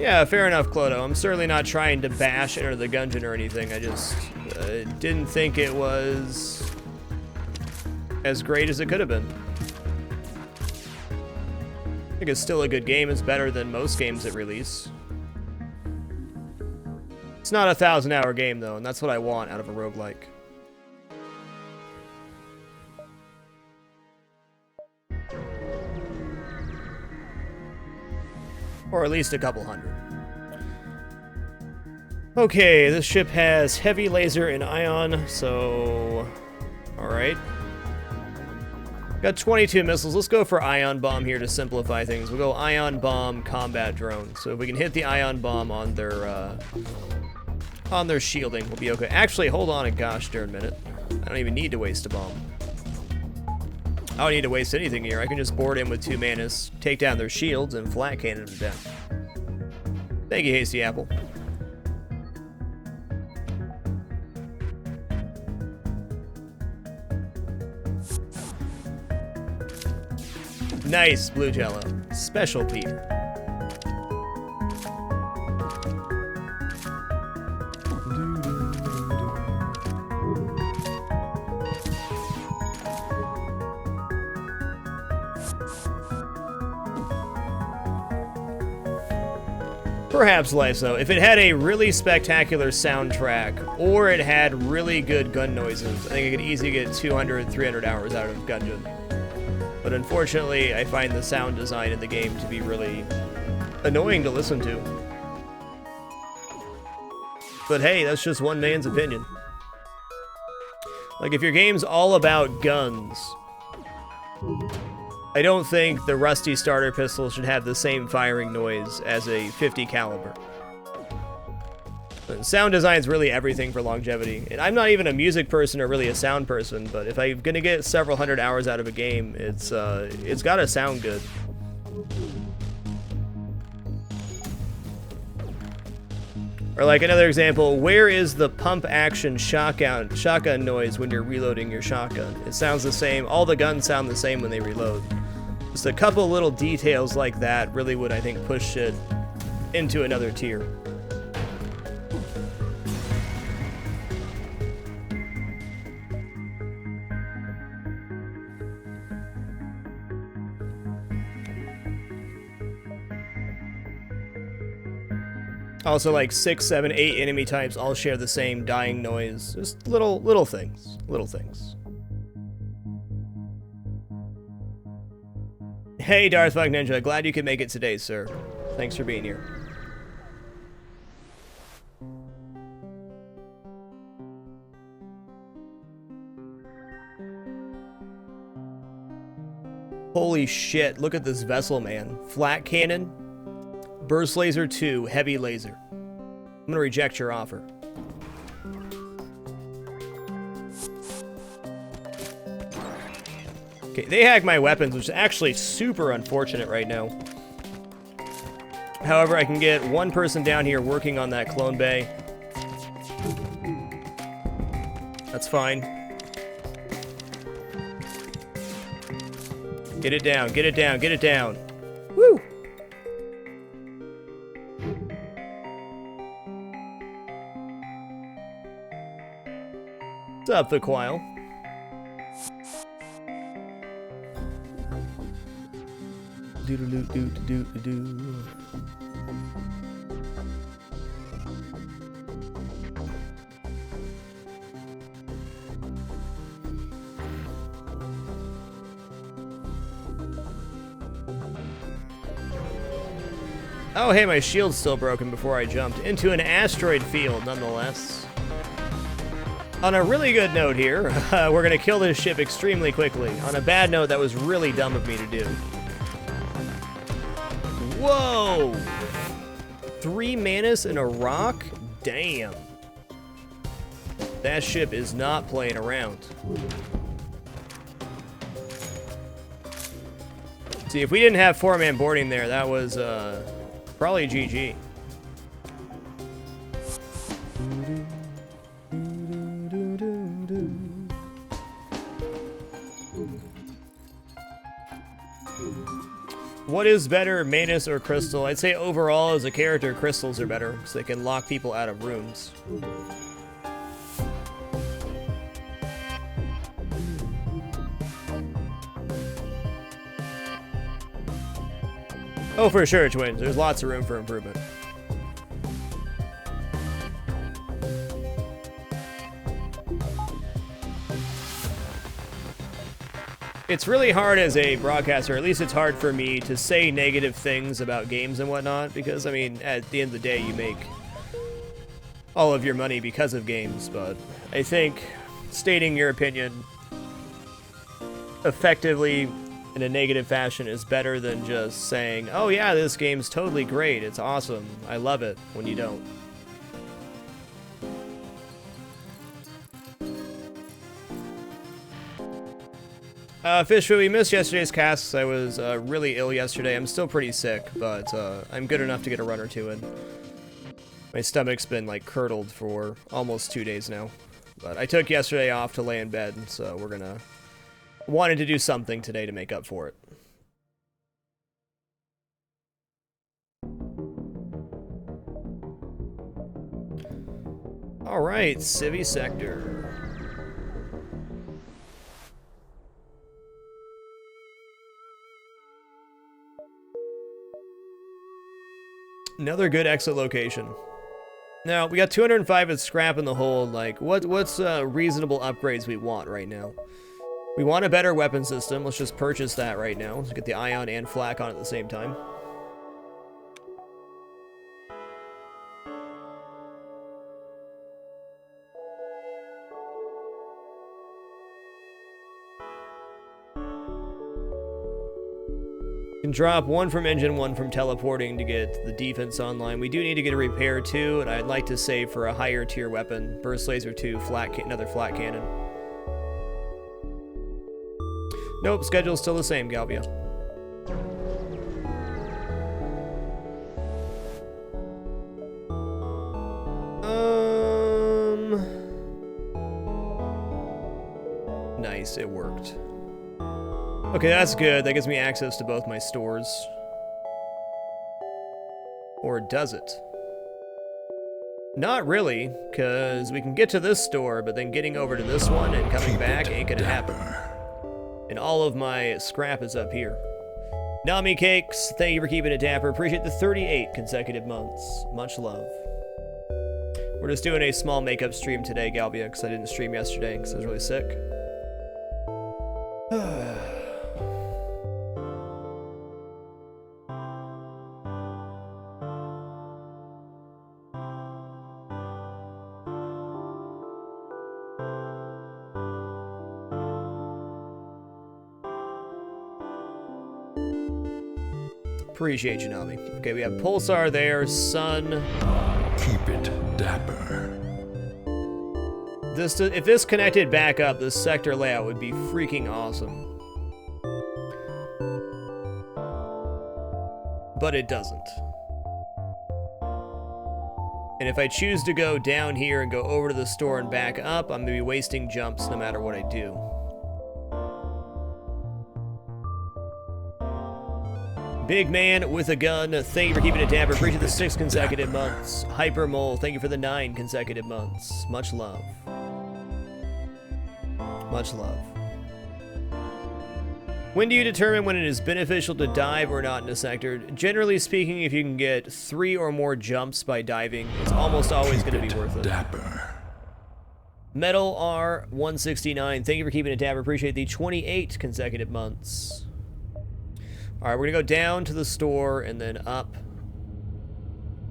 Yeah, fair enough, Clodo. I'm certainly not trying to bash Enter the Gungeon or anything. I just didn't think it was as great as it could have been. I think it's still a good game. It's better than most games at release. It's not a 1,000-hour game, though, and that's what I want out of a roguelike. Or at least a couple hundred. Okay, this ship has heavy laser and ion, so... Alright. Got 22 missiles. Let's go for ion bomb here to simplify things. We'll go ion bomb, combat drone. So if we can hit the ion bomb on their shielding, we'll be okay. Actually, hold on a gosh darn minute. I don't even need to waste a bomb. I don't need to waste anything here. I can just board in with 2 manas, take down their shields, and flat cannon them down. Thank you, Hasty Apple. Nice, blue jello. Special Peter. Perhaps less, though. If it had a really spectacular soundtrack, or it had really good gun noises, I think it could easily get 200, 300 hours out of Gungeon. But unfortunately, I find the sound design in the game to be really annoying to listen to. But hey, that's just one man's opinion. Like, if your game's all about guns, I don't think the rusty starter pistol should have the same firing noise as a 50 caliber. But sound design's really everything for longevity. And I'm not even a music person or really a sound person, but if I'm gonna get several hundred hours out of a game, it's gotta sound good. Or like another example, where is the pump action shotgun noise when you're reloading your shotgun? It sounds the same. All the guns sound the same when they reload. Just a couple little details like that really would, I think, push it into another tier. Also, like 6, 7, 8 enemy types all share the same dying noise. Just little things. Little things. Hey, LethalFrag Ninja. Glad you could make it today, sir. Thanks for being here. Holy shit, look at this vessel, man. Flat cannon. Burst laser 2, heavy laser. I'm gonna reject your offer. Okay, they hacked my weapons, which is actually super unfortunate right now. However, I can get one person down here working on that clone bay. That's fine. Get it down, get it down, get it down. Woo! What's up, the Quile? Do-do-do-do-do-do-do. Oh, hey, my shield's still broken before I jumped into an asteroid field, nonetheless. On a really good note here, we're gonna kill this ship extremely quickly. On a bad note, that was really dumb of me to do. Whoa! 3 manas and a rock? Damn. That ship is not playing around. See, if we didn't have 4-man boarding there, that was probably GG. What is better, Manus or Crystal? I'd say overall, as a character, Crystals are better, because they can lock people out of rooms. Oh, for sure, Twins. There's lots of room for improvement. It's really hard as a broadcaster, or at least it's hard for me, to say negative things about games and whatnot, because, I mean, at the end of the day, you make all of your money because of games, but I think stating your opinion effectively in a negative fashion is better than just saying, oh yeah, this game's totally great, it's awesome, I love it, when you don't. Fishfoot, we missed yesterday's casts. I was really ill yesterday. I'm still pretty sick, but I'm good enough to get a run or two in. My stomach's been like curdled for almost 2 days now. But I took yesterday off to lay in bed, so we're gonna... wanted to do something today to make up for it. Alright, Civvy Sector. Another good exit location. Now, we got 205 at scrap in the hold. Like, what's reasonable upgrades we want right now? We want a better weapon system. Let's just purchase that right now. Let's get the ion and flak on at the same time. Can drop one from engine, one from teleporting to get the defense online. We do need to get a repair too, and I'd like to save for a higher tier weapon. Burst laser 2, another flat cannon. Nope, schedule's still the same, Galvia. Nice, it worked. Okay, that's good. That gives me access to both my stores. Or does it? Not really, because we can get to this store, but then getting over to this one and coming back ain't gonna happen. And all of my scrap is up here. Nami Cakes, thank you for keeping it dapper. Appreciate the 38 consecutive months. Much love. We're just doing a small makeup stream today, Galvia, because I didn't stream yesterday because I was really sick. Appreciate you, Nami. Okay, we have Pulsar there, Sun. Keep it dapper. If this connected back up, this sector layout would be freaking awesome. But it doesn't. And if I choose to go down here and go over to the store and back up, I'm going to be wasting jumps no matter what I do. Big man with a gun, thank you for keeping it dapper. Appreciate the 6 consecutive months. Hyper Mole, thank you for the 9 consecutive months. Much love. Much love. When do you determine when it is beneficial to dive or not in a sector? Generally speaking, if you can get 3 or more jumps by diving, it's almost always going to be worth it. Dapper. Metal R169, thank you for keeping it dapper. Appreciate the 28 consecutive months. Alright, we're gonna go down to the store and then up.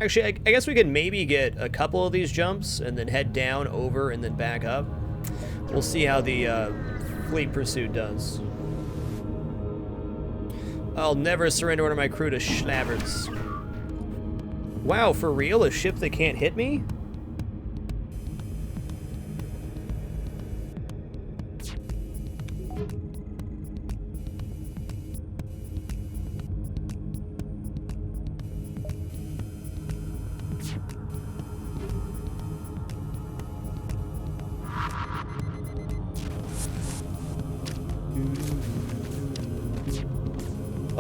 Actually, I guess we could maybe get a couple of these jumps and then head down, over, and then back up. We'll see how the fleet pursuit does. I'll never surrender one of my crew to schlabberts. Wow, for real? A ship that can't hit me?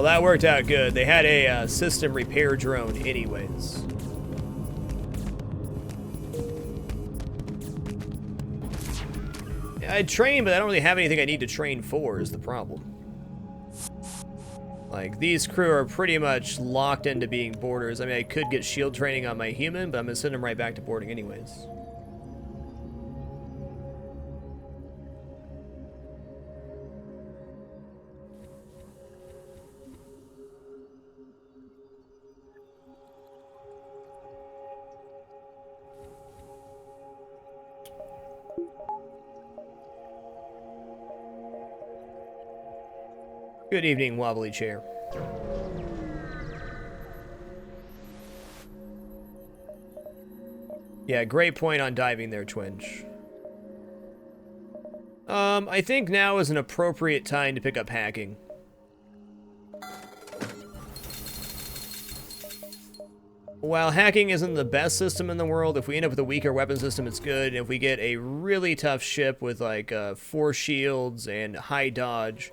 that worked out good. They had a system repair drone anyways. I train, but I don't really have anything I need to train for is the problem. Like, these crew are pretty much locked into being boarders. I mean, I could get shield training on my human, but I'm gonna send them right back to boarding anyways. Good evening, wobbly chair. Yeah, great point on diving there, Twinge. I think now is an appropriate time to pick up hacking. While hacking isn't the best system in the world, if we end up with a weaker weapon system, it's good. And if we get a really tough ship with like 4 shields and high dodge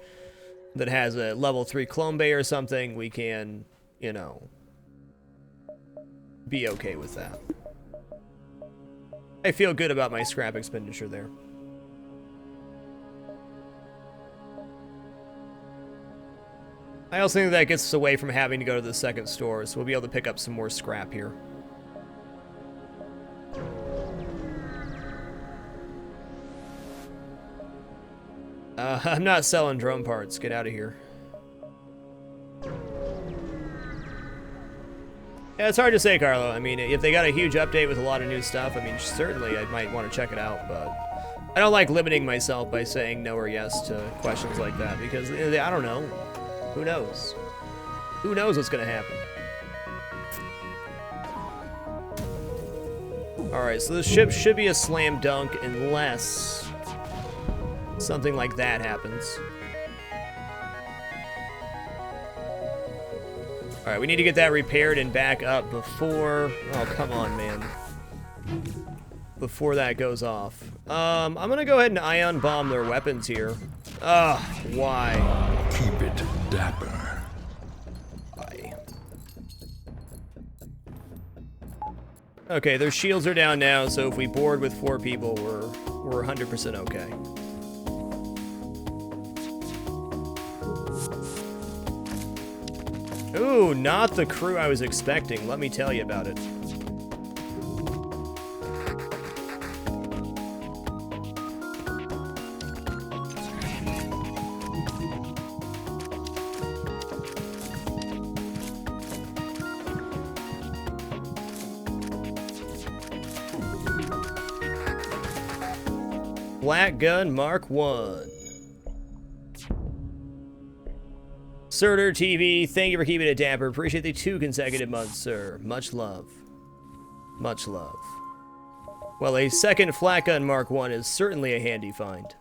that has a level 3 clone bay or something, we can, you know, be okay with that. I feel good about my scrap expenditure there. I also think that gets us away from having to go to the second store, so we'll be able to pick up some more scrap here. I'm not selling drone parts. Get out of here. Yeah, it's hard to say, Carlo. I mean, if they got a huge update with a lot of new stuff, I mean, certainly I might want to check it out, but I don't like limiting myself by saying no or yes to questions like that, because I don't know. Who knows? Who knows what's going to happen? Alright, so this ship should be a slam dunk unless something like that happens. Alright, we need to get that repaired and back up before... Oh, come on, man. Before that goes off. I'm gonna go ahead and ion bomb their weapons here. Ugh, why? Keep it dapper. Why? Okay, their shields are down now, so if we board with 4 people, we're 100% okay. Ooh, not the crew I was expecting. Let me tell you about it. Black Gun Mark 1. Surtur TV, thank you for keeping it dapper. Appreciate the 2 consecutive months, sir. Much love. Much love. Well, a second Flat Gun Mark 1 is certainly a handy find.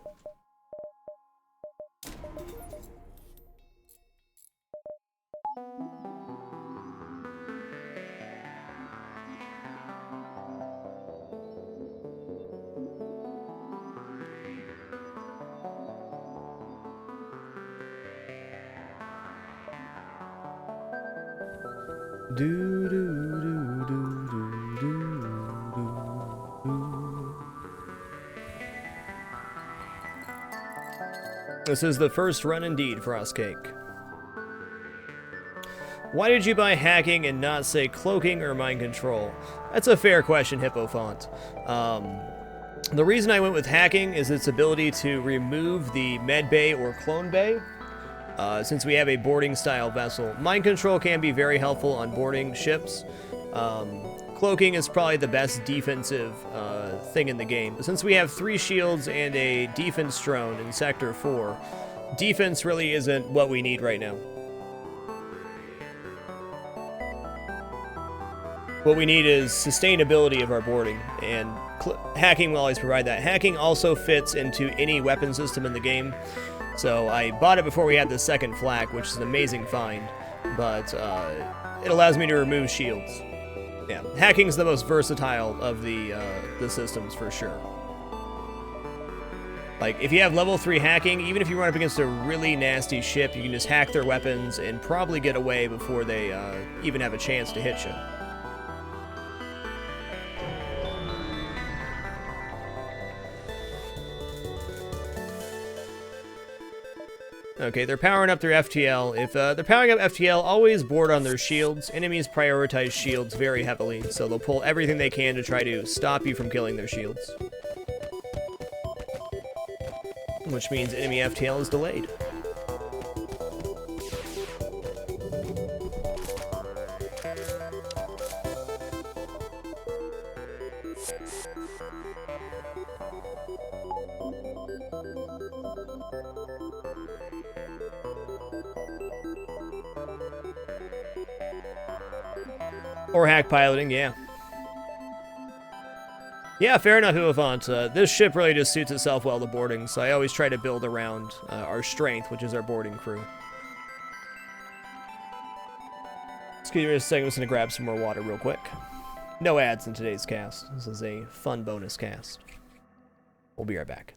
This is the first run indeed, Frostcake. Why did you buy hacking and not say cloaking or mind control? That's a fair question, Hippofont. The reason I went with hacking is its ability to remove the med bay or clone bay. Since we have a boarding style vessel. Mind control can be very helpful on boarding ships. Cloaking is probably the best defensive thing in the game. Since we have 3 shields and a defense drone in Sector 4, defense really isn't what we need right now. What we need is sustainability of our boarding, and hacking will always provide that. Hacking also fits into any weapon system in the game. So I bought it before we had the second flak, which is an amazing find, but it allows me to remove shields. Yeah, hacking's the most versatile of the systems for sure. Like, if you have level 3 hacking, even if you run up against a really nasty ship, you can just hack their weapons and probably get away before they even have a chance to hit you. Okay, they're powering up their FTL. If they're powering up FTL, always board on their shields. Enemies prioritize shields very heavily, so they'll pull everything they can to try to stop you from killing their shields. Which means enemy FTL is delayed. Or hack piloting, yeah. Yeah, fair enough, Huavant. This ship really just suits itself well to boarding, so I always try to build around our strength, which is our boarding crew. Excuse me just a second, I'm just going to grab some more water real quick. No ads in today's cast. This is a fun bonus cast. We'll be right back.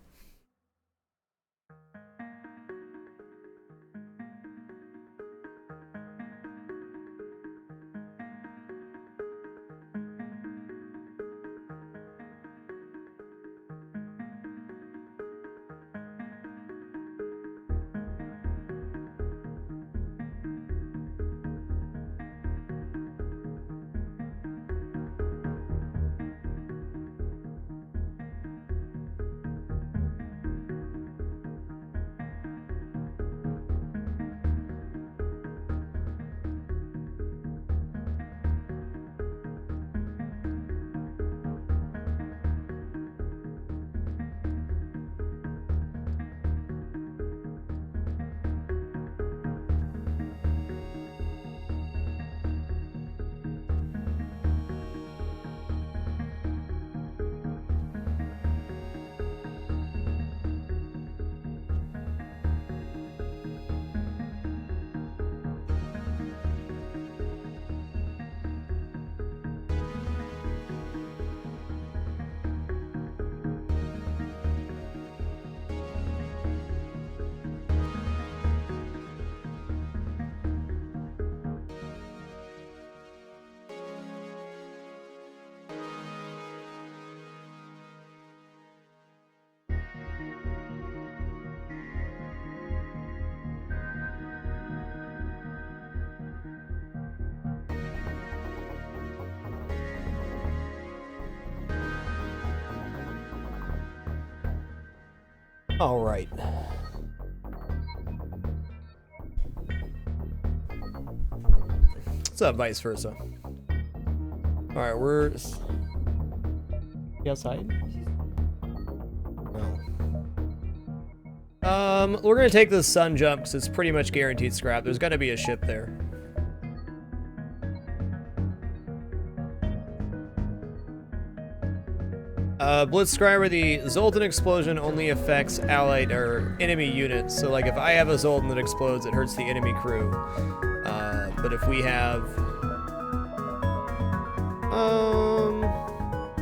All right. What's up, vice versa? All right, we're outside. Oh. We're gonna take the sun jump because it's pretty much guaranteed scrap. There's got to be a ship there. Blitzscriber, the Zoltan explosion only affects allied or enemy units. So, like, if I have a Zoltan that explodes, it hurts the enemy crew. But if we have...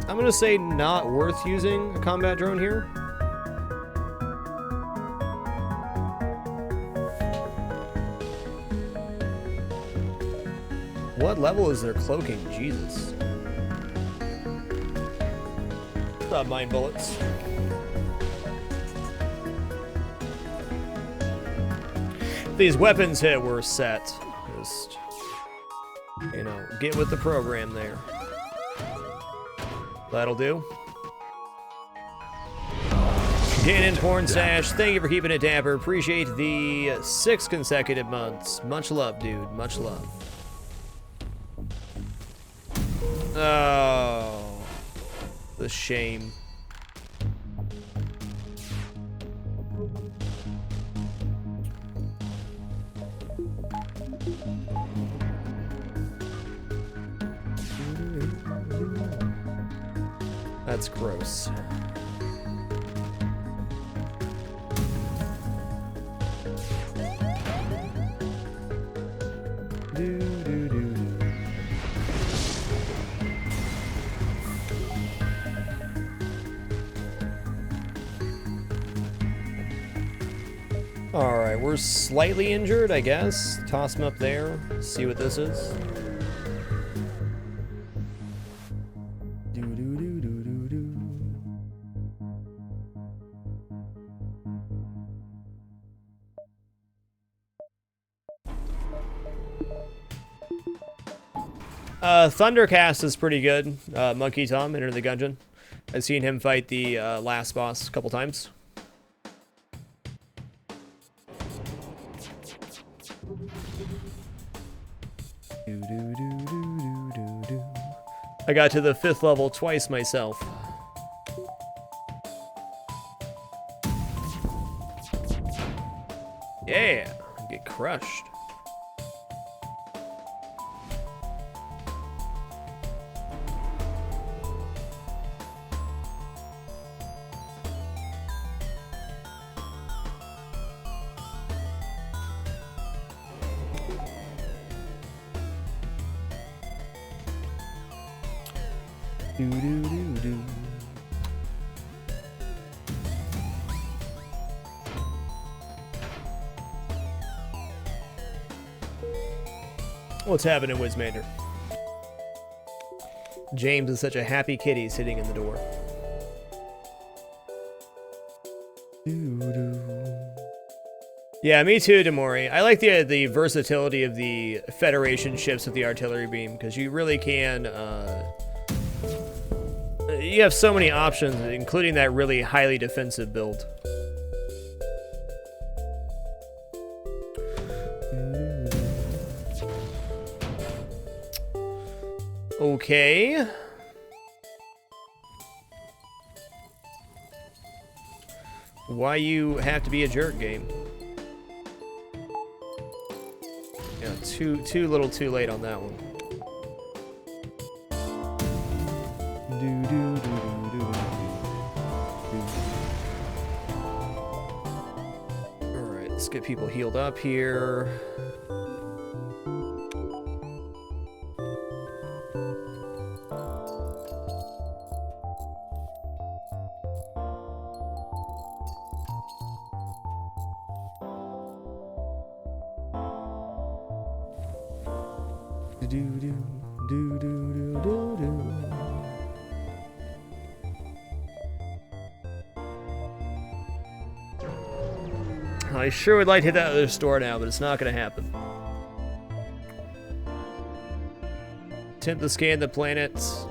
I'm gonna say not worth using a combat drone here. What level is their cloaking? Jesus. Mine bullets. These weapons hit, we're set. Just, you know, get with the program there. That'll do. Ganon Porn Sash, thank you for keeping it dapper. Appreciate the 6 consecutive months. Much love, dude. Much love. Oh. The shame. That's gross. Alright, we're slightly injured, I guess. Toss him up there. See what this is. Thundercast is pretty good. Monkey Tom, Enter the Gungeon. I've seen him fight the last boss a couple times. I got to the 5th level twice myself. Yeah, get crushed. What's happening, Wizmander? James is such a happy kitty sitting in the door. Yeah, me too, Demori. I like the versatility of the Federation ships with the artillery beam, because you really can, you have so many options, including that really highly defensive build. Okay. Why you have to be a jerk, game? Yeah, too little too late on that one. Alright, let's get people healed up here. I sure would like to hit that other store now, but it's not going to happen. Attempt to scan the planets.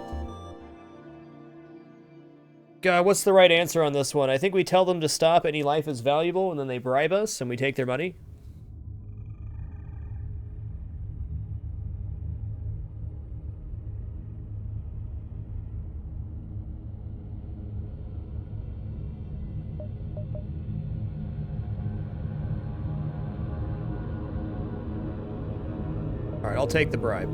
God, what's the right answer on this one? I think we tell them to stop. Any life is valuable, and then they bribe us, and we take their money. Alright, I'll take the bribe.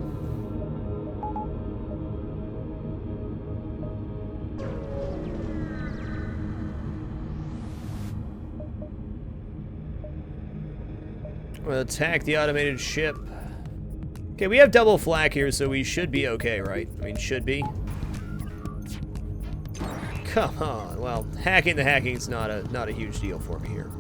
We'll attack the automated ship. Okay, we have double flak here, so we should be okay, right? I mean, should be. Come on. Well, hacking the hacking's not a huge deal for me here.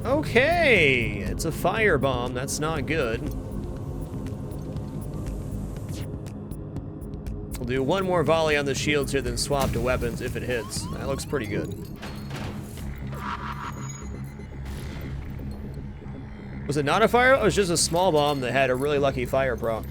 Okay, it's a firebomb. That's not good. We'll do one more volley on the shields here, then swap to weapons if it hits. That looks pretty good. Was it not a fire? It was just a small bomb that had a really lucky fire proc.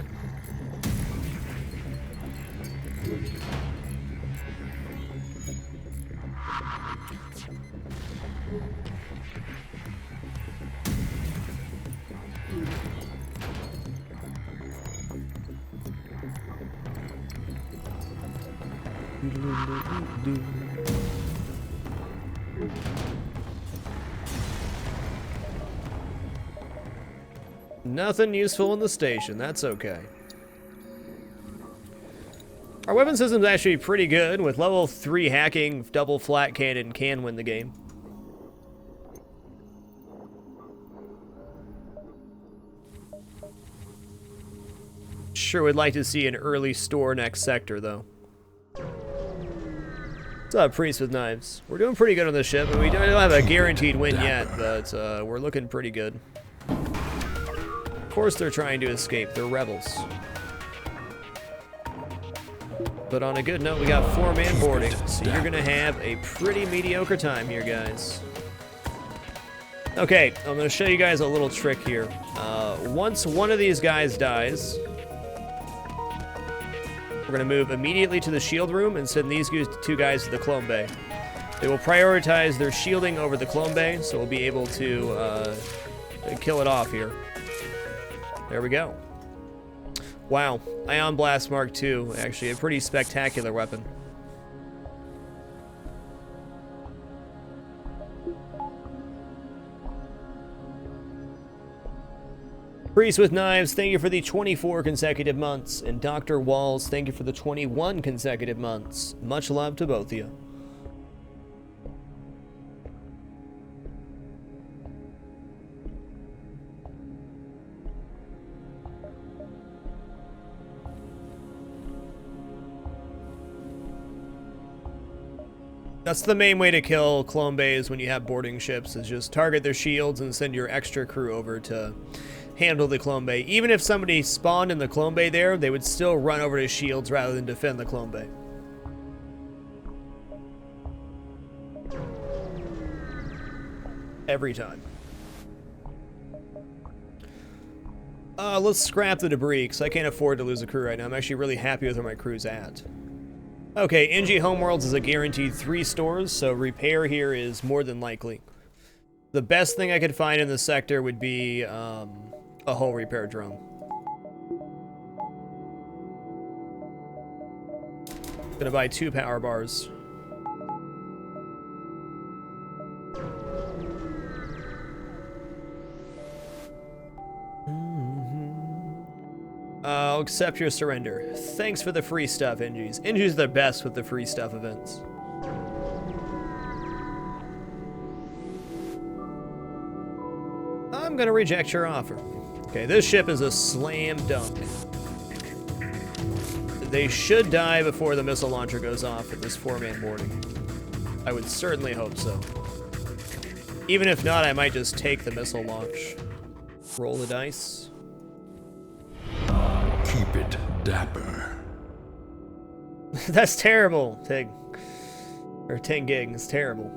Nothing useful in the station, that's okay. Our weapon system's actually pretty good. With level 3 hacking, double flat cannon can win the game. Sure would like to see an early store next sector, though. What's up, Priest with Knives? We're doing pretty good on this ship, and we don't have a guaranteed win yet, but we're looking pretty good. Of course they're trying to escape. They're rebels. But on a good note, we got 4-man boarding, so you're going to have a pretty mediocre time here, guys. Okay, I'm going to show you guys a little trick here. Once one of these guys dies, we're going to move immediately to the shield room and send these two guys to the clone bay. They will prioritize their shielding over the clone bay, so we'll be able to kill it off here. There we go. Wow, Ion Blast Mark II, actually a pretty spectacular weapon. Priest with Knives, thank you for the 24 consecutive months. And Dr. Walls, thank you for the 21 consecutive months. Much love to both of you. That's the main way to kill clone bays when you have boarding ships, is just target their shields and send your extra crew over to handle the clone bay. Even if somebody spawned in the clone bay there, they would still run over to shields rather than defend the clone bay. Every time. Let's scrap the debris, because I can't afford to lose a crew right now. I'm actually really happy with where my crew's at. Okay, NG Homeworlds is a guaranteed 3 stores, so repair here is more than likely. The best thing I could find in the sector would be a hull repair drone. Gonna buy 2 power bars. I'll accept your surrender. Thanks for the free stuff, NGs. NGs are the best with the free stuff events. I'm gonna reject your offer. Okay, this ship is a slam dunk. They should die before the missile launcher goes off at this 4-man boarding. I would certainly hope so. Even if not, I might just take the missile launch. Roll the dice. Keep it dapper. That's terrible, Tig. Or 10 gig, it's terrible.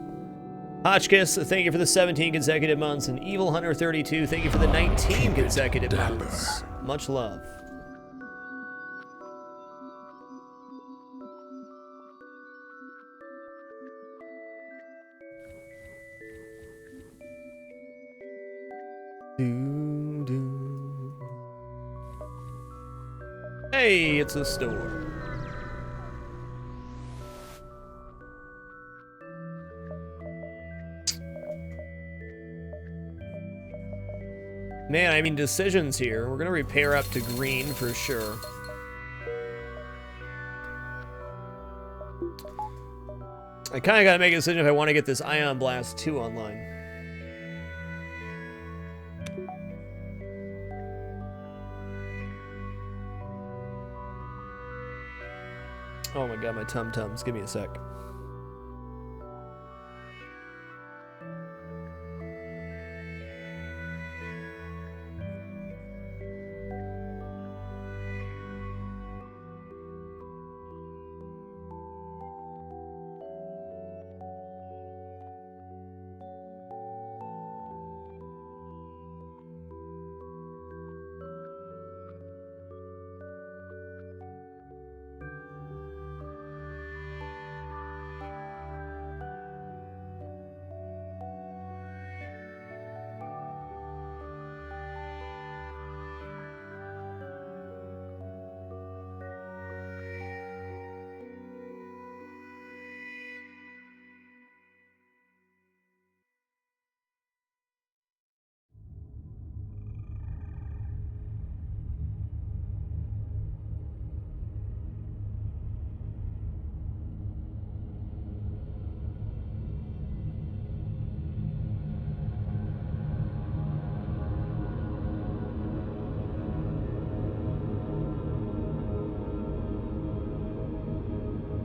Hotchkiss, thank you for the 17 consecutive months. And Evil Hunter 32, thank you for the 19 consecutive months. Much love. Hey, it's a store. Man, I mean, decisions here. We're gonna repair up to green for sure. I kinda gotta make a decision if I want to get this Ion Blast 2 online. Oh my god, my tum-tums. Give me a sec.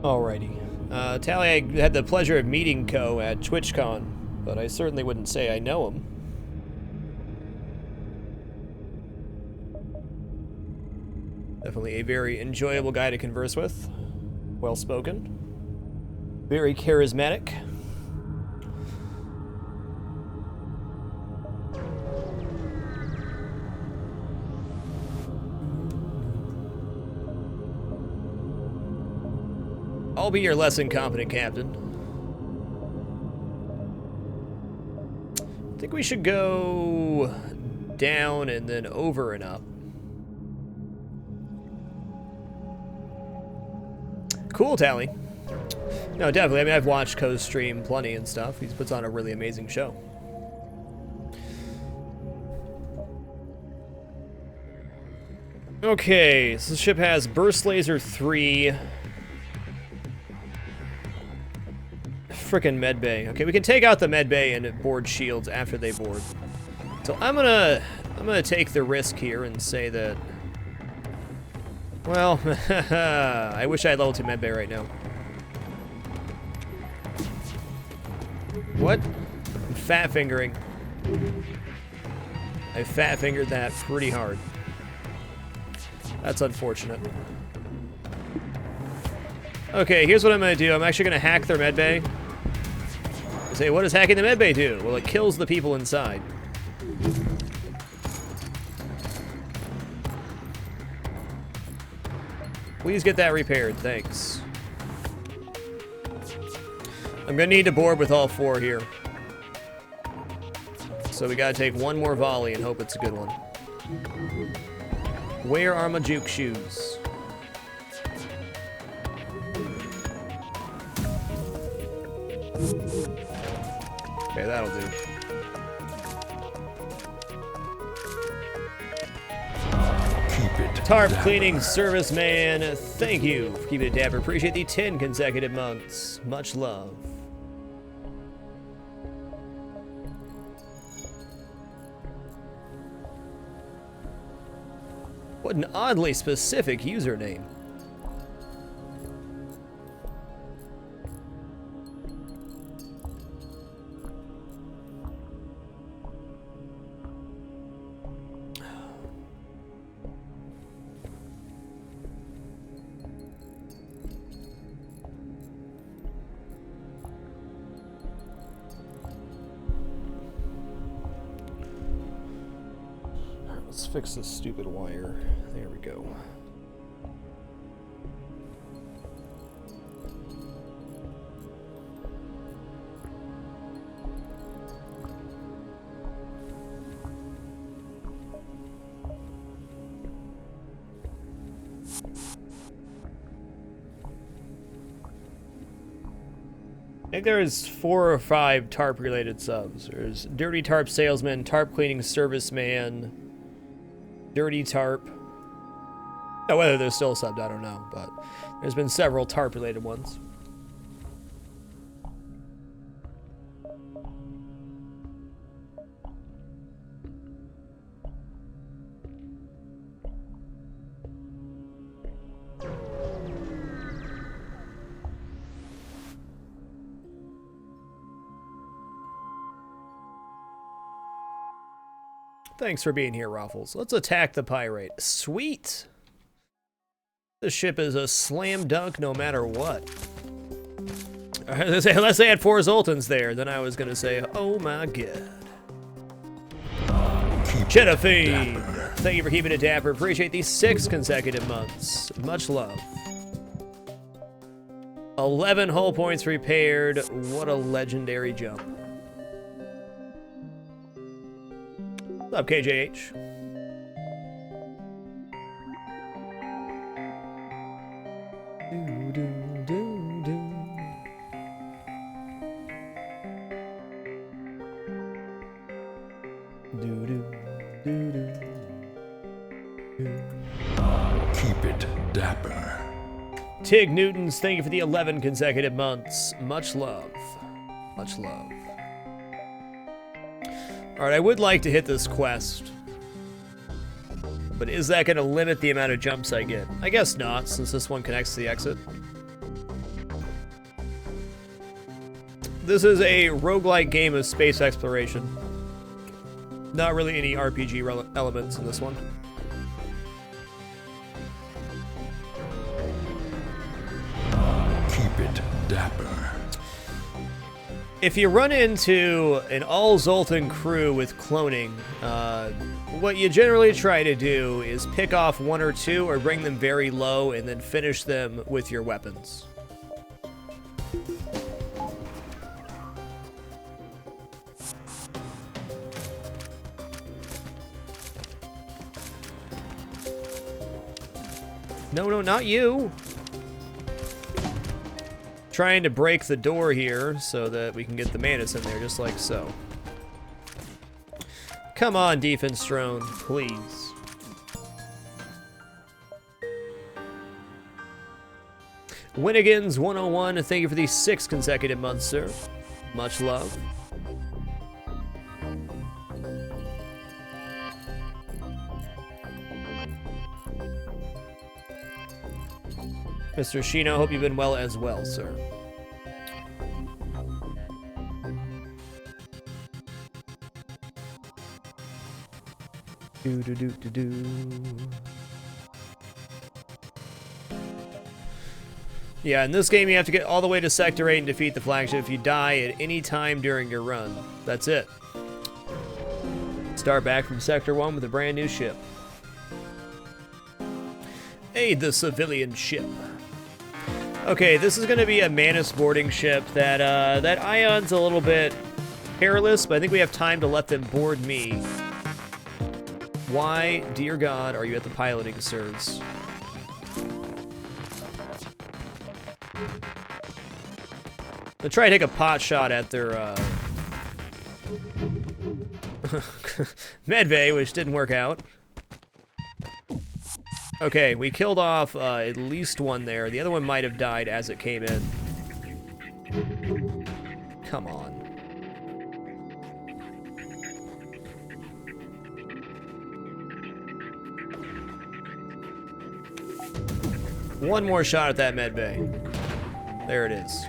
Alrighty. Tally, I had the pleasure of meeting Ko at TwitchCon, but I certainly wouldn't say I know him. Definitely a very enjoyable guy to converse with. Well-spoken. Very charismatic. I'll be your less incompetent captain. I think we should go down and then over and up. Cool, Tally. No, definitely. I mean, I've watched Ko's stream plenty and stuff. He puts on a really amazing show. Okay, so the ship has Burst Laser 3. Frickin' medbay. Okay, we can take out the medbay and board shields after they board. So I'm gonna take the risk here and say that. Well, I wish I had level 2 medbay right now. What? I'm fat fingering. I fat fingered that pretty hard. That's unfortunate. Okay, here's what I'm gonna do. I'm actually gonna hack their medbay. Say, what does hacking the medbay do? Well, it kills the people inside. Please get that repaired, thanks. I'm gonna need to board with all 4 here. So we gotta take one more volley and hope it's a good one. Where are my juke shoes? Okay, that'll do. Keep it Tarp dapper. cleaning serviceman, thank you for keeping it dapper. Appreciate the 10 consecutive months. Much love. What an oddly specific username. Let's fix this stupid wire. There we go. I think there's 4 or 5 tarp-related subs. There's Dirty Tarp Salesman, Tarp Cleaning Serviceman, Dirty Tarp. Now, whether they're still subbed, I don't know, but there's been several tarp-related ones. Thanks for being here, Ruffles. Let's attack the pirate. Sweet! This ship is a slam dunk no matter what. Unless they had 4 Zoltans there, then I was gonna say, oh my god. Cheddar-Fiend, thank you for keeping it dapper. Appreciate these 6 consecutive months. Much love. 11 hull points repaired. What a legendary jump. What's up, KJH? Keep it dapper. Tig Newtons, thank you for the 11 consecutive months. Much love. Much love. Alright, I would like to hit this quest. But is that going to limit the amount of jumps I get? I guess not, since this one connects to the exit. This is a roguelike game of space exploration. Not really any RPG elements in this one. Keep it dapper. If you run into an all-Zoltan crew with cloning, what you generally try to do is pick off one or two or bring them very low and then finish them with your weapons. No, not you! Trying to break the door here so that we can get the Mantis in there, just like so. Come on, defense drone, please. Winnigans 101, thank you for these 6 consecutive months, sir. Much love. Mr. Shino, hope you've been well as well, sir. Do. Yeah, in this game you have to get all the way to Sector 8 and defeat the flagship. If you die at any time during your run, that's it. Start back from Sector 1 with a brand new ship. Aid the civilian ship. Okay, this is going to be a Mantis boarding ship. That Ion's a little bit perilous, but I think we have time to let them board me. Why, dear God, are you at the piloting, sirs? I'll try to take a pot shot at their medbay, which didn't work out. Okay, we killed off at least one there. The other one might have died as it came in. Come on. One more shot at that medbay. There it is.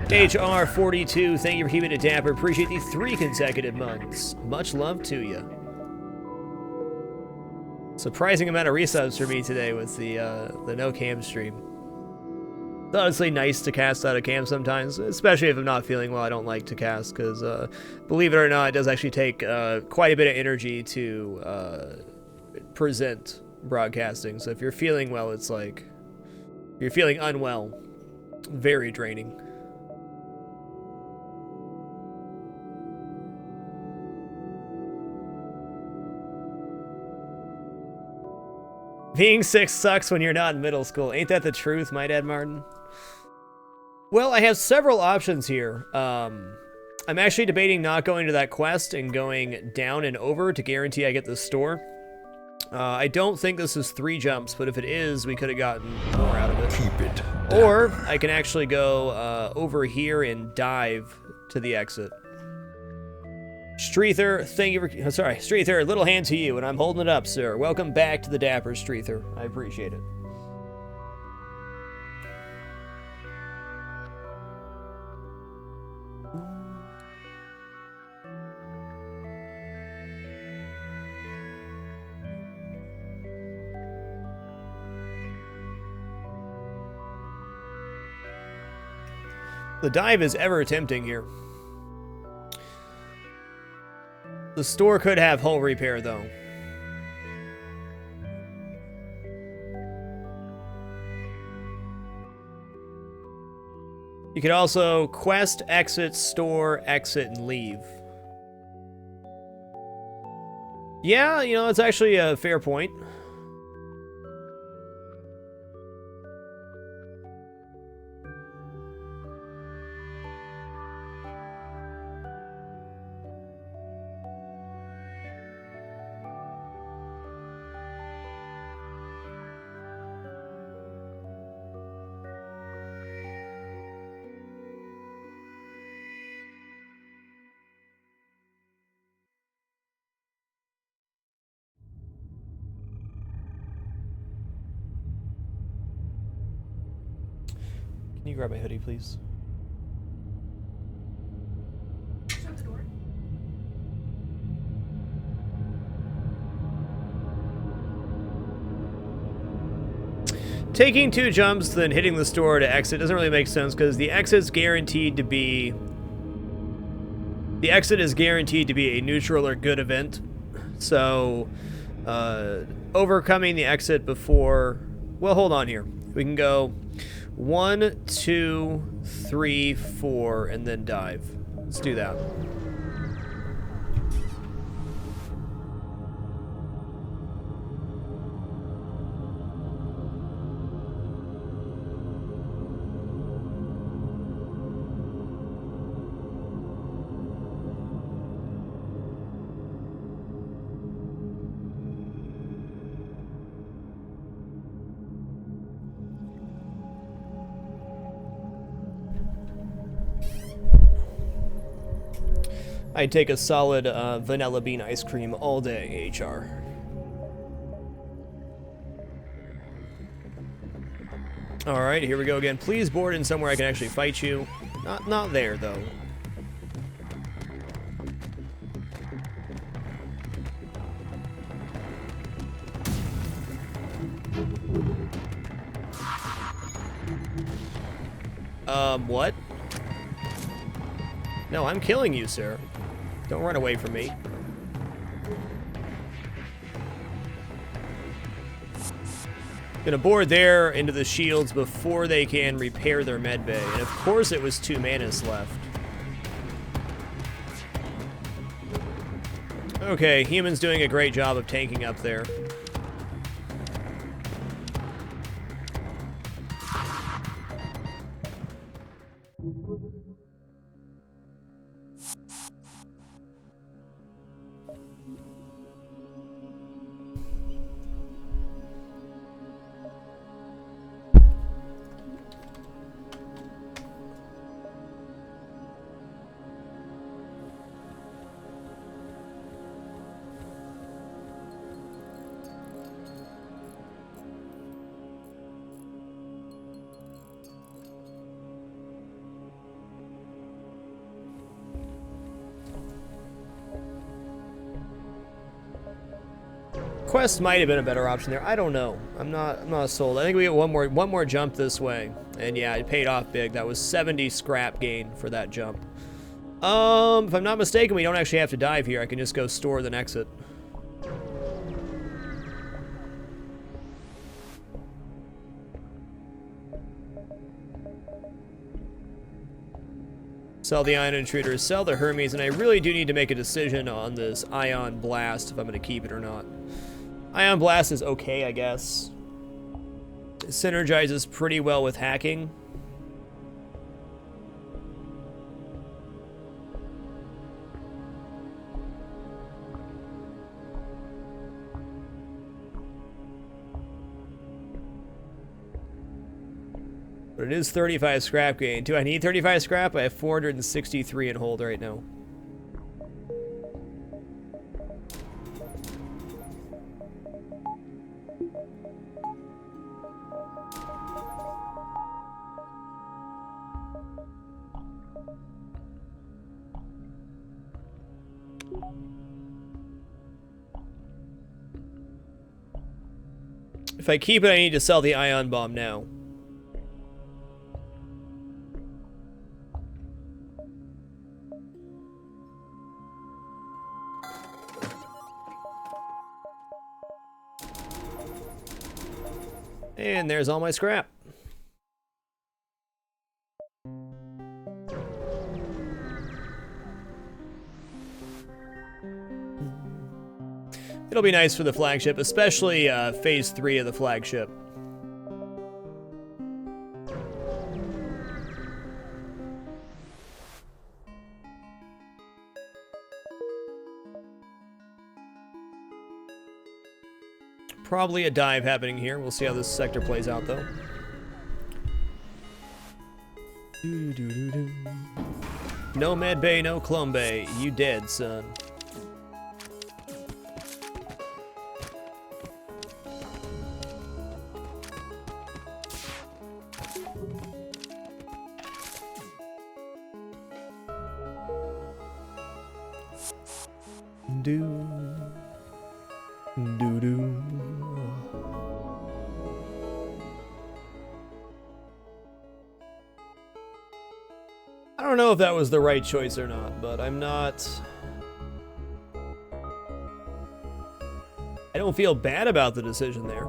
HR42, thank you for keeping it dapper. Appreciate the 3 consecutive months. Much love to you. Surprising amount of resubs for me today with the no cam stream. It's honestly nice to cast out of cam sometimes, especially if I'm not feeling well. I don't like to cast because, believe it or not, it does actually take quite a bit of energy to present broadcasting. So if you're feeling well, it's like if you're feeling unwell, very draining. Being sick sucks when you're not in middle school. Ain't that the truth, my dad Martin? Well, I have several options here. I'm actually debating not going to that quest and going down and over to guarantee I get the store. I don't think this is 3 jumps, but if it is, we could have gotten more out of it. Keep it. Or I can actually go over here and dive to the exit. Streether, thank you for... Sorry, Streether, little hand to you, and I'm holding it up, sir. Welcome back to the Dapper, Streether. I appreciate it. The dive is ever tempting here. The store could have hull repair, though. You could also quest, exit, store, exit, and leave. Yeah, you know, it's actually a fair point. Can you grab my hoodie, please? Shut the door. Taking 2 jumps, then hitting the store to exit doesn't really make sense because the exit's guaranteed to be... The exit is guaranteed to be a neutral or good event. So, overcoming the exit before... Well, hold on here. We can go 1, 2, 3, 4, and then dive. Let's do that. I'd take a solid vanilla bean ice cream all day, HR. Alright, here we go again. Please board in somewhere I can actually fight you. Not there, though. What? No, I'm killing you, sir. Don't run away from me. Gonna board there into the shields before they can repair their med bay. And of course it was 2 manas left. Okay, Human's doing a great job of tanking up there. Quest might have been a better option there. I don't know. I'm not sold. I think we get one more jump this way. And yeah, it paid off big. That was 70 scrap gain for that jump. If I'm not mistaken, we don't actually have to dive here. I can just go store then exit. Sell the Ion Intruder, sell the Hermes, and I really do need to make a decision on this Ion Blast if I'm going to keep it or not. Ion Blast is okay, I guess. It synergizes pretty well with hacking. But it is 35 scrap gain. Do I need 35 scrap? I have 463 in hold right now. If I keep it, I need to sell the Ion Bomb now. And there's all my scrap. It'll be nice for the flagship, especially phase 3 of the flagship. Probably a dive happening here. We'll see how this sector plays out, though. No med bay, no clone bay. You dead, son. Do. Do do. I don't know if that was the right choice or not, but I'm not... I don't feel bad about the decision there.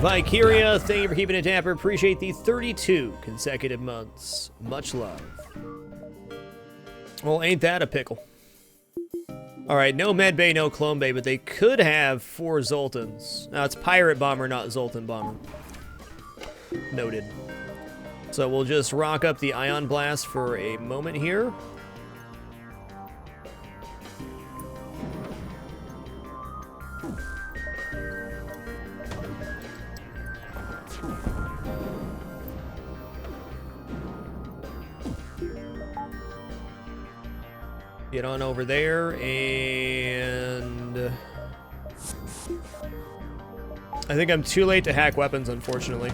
Vicaria, thank you for keeping it dapper. Appreciate the 32 consecutive months. Much love. Well, ain't that a pickle? Alright, no Medbay, no Clone Bay, but they could have 4 Zoltans. Now, it's Pirate Bomber, not Zoltan Bomber. Noted. So we'll just rock up the Ion Blast for a moment here. Get on over there, and I think I'm too late to hack weapons, unfortunately.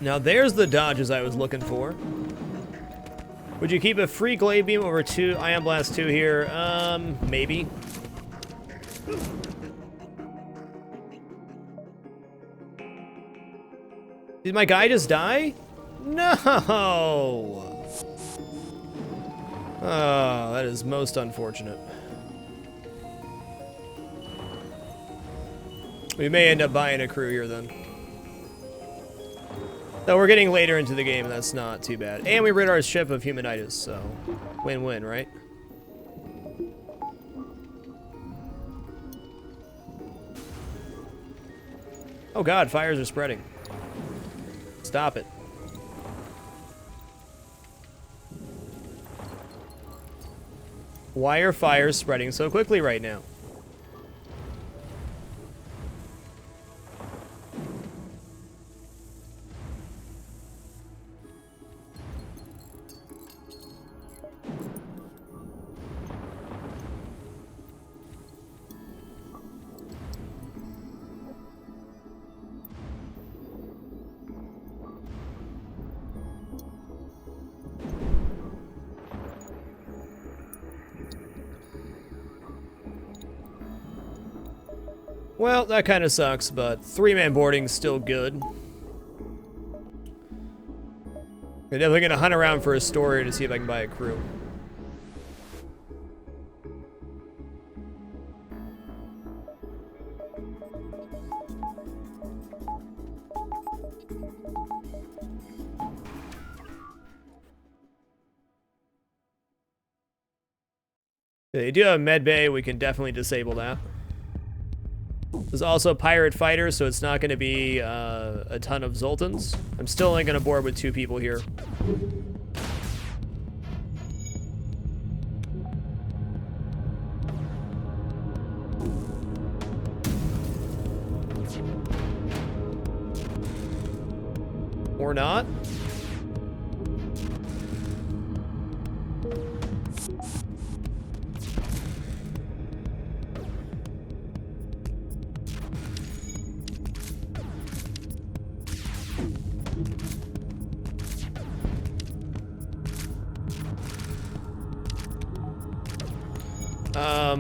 Now there's the dodges I was looking for. Would you keep a free Glade Beam over 2 Ion Blast 2 here? Maybe. Did my guy just die? No! Oh, that is most unfortunate. We may end up buying a crew here then. Though we're getting later into the game, that's not too bad. And we rid our ship of Humanitis, so win-win, right? Oh god, fires are spreading. Stop it. Why are fires spreading so quickly right now? Well, that kind of sucks, but 3-man boarding's still good. I'm definitely gonna hunt around for a story to see if I can buy a crew. They do have a med bay, we can definitely disable that. There's also Pirate Fighter, so it's not going to be a ton of Zoltans. I'm still only going to board with 2 people here. Or not.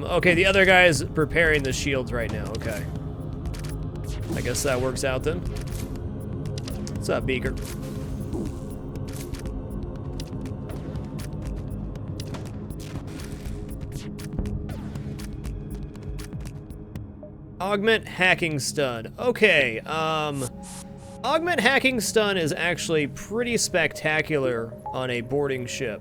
Okay, the other guy's preparing the shields right now. Okay. I guess that works out then. What's up, Beaker? Augment Hacking Stun. Okay, Augment Hacking Stun is actually pretty spectacular on a boarding ship.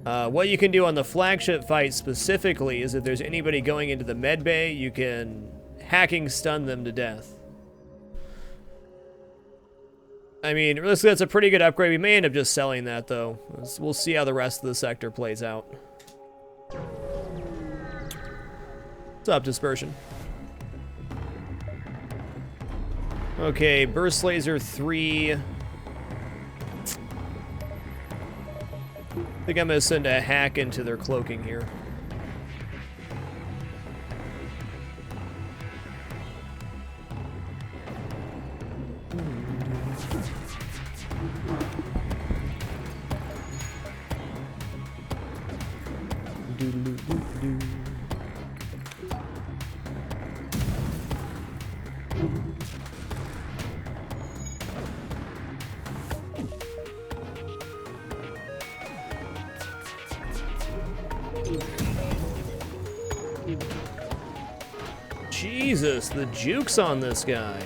What you can do on the flagship fight specifically is if there's anybody going into the med bay, you can hacking stun them to death. I mean, realistically, that's a pretty good upgrade. We may end up just selling that, though. We'll see how the rest of the sector plays out. What's up, Dispersion? Okay, Burst Laser 3... I think I'm gonna send a hack into their cloaking here. Jesus, the juke's on this guy.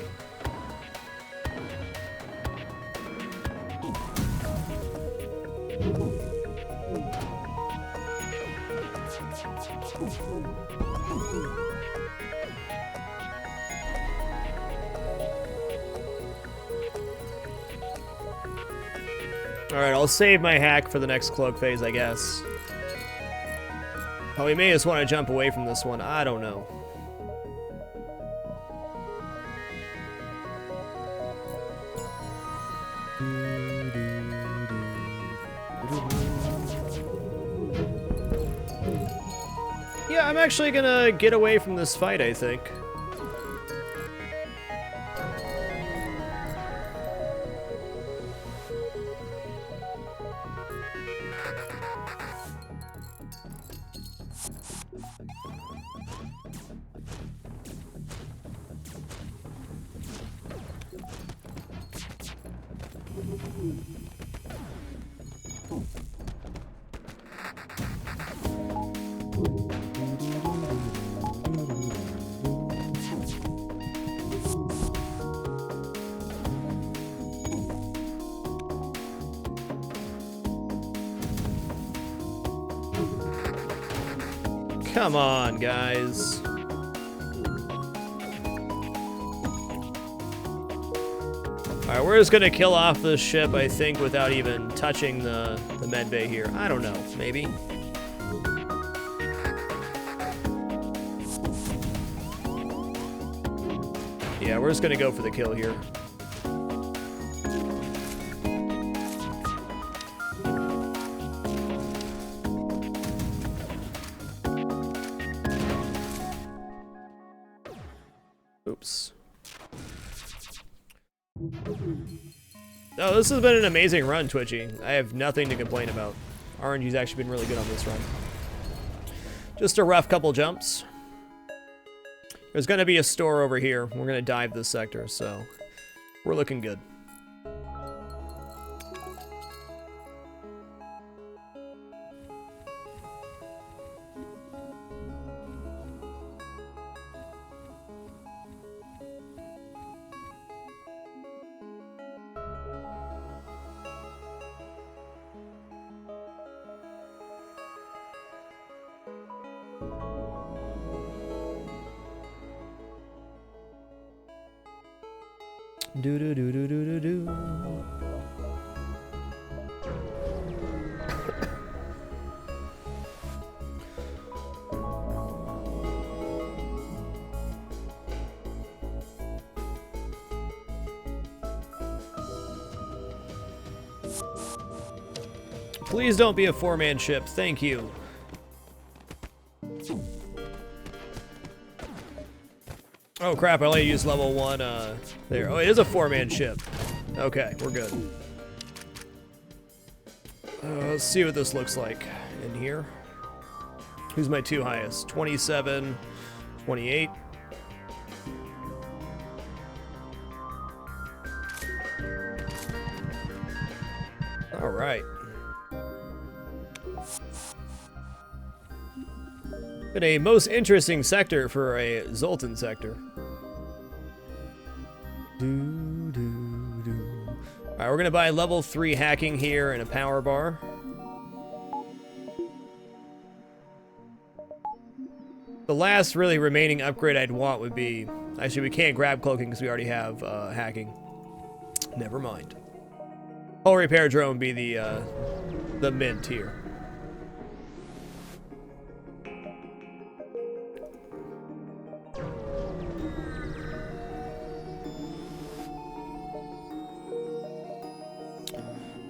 Alright, I'll save my hack for the next cloak phase, I guess. Oh, we may just want to jump away from this one. I don't know. Yeah, I'm actually gonna get away from this fight, I think. Come on, guys. Alright, we're just gonna kill off this ship, I think, without even touching the med bay here. I don't know, maybe. Yeah, we're just gonna go for the kill here. Oops. Oh, this has been an amazing run, Twitchy. I have nothing to complain about. RNG's actually been really good on this run. Just a rough couple jumps. There's gonna be a store over here. We're gonna dive this sector, so we're looking good. Do do do do do do do. Please don't be a four-man ship. Thank you. Oh crap, I only used level 1 there. Oh, it is a four-man ship. Okay, we're good. Let's see what this looks like in here. Who's my two highest? 27, 28. All right. Been a most interesting sector for a Zoltan sector. Alright, we're gonna buy level 3 hacking here and a power bar. The last really remaining upgrade I'd want would be... Actually, we can't grab cloaking because we already have hacking. Never mind. Hull repair drone would be the mint here.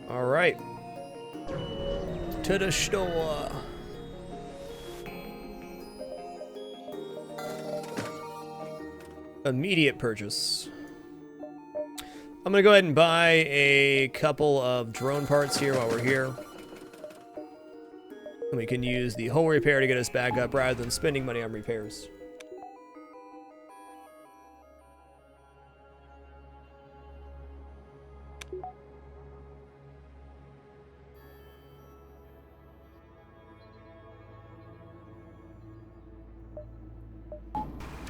All right, to the store. Immediate purchase. I'm gonna go ahead and buy a couple of drone parts here while we're here. And we can use the hull repair to get us back up rather than spending money on repairs.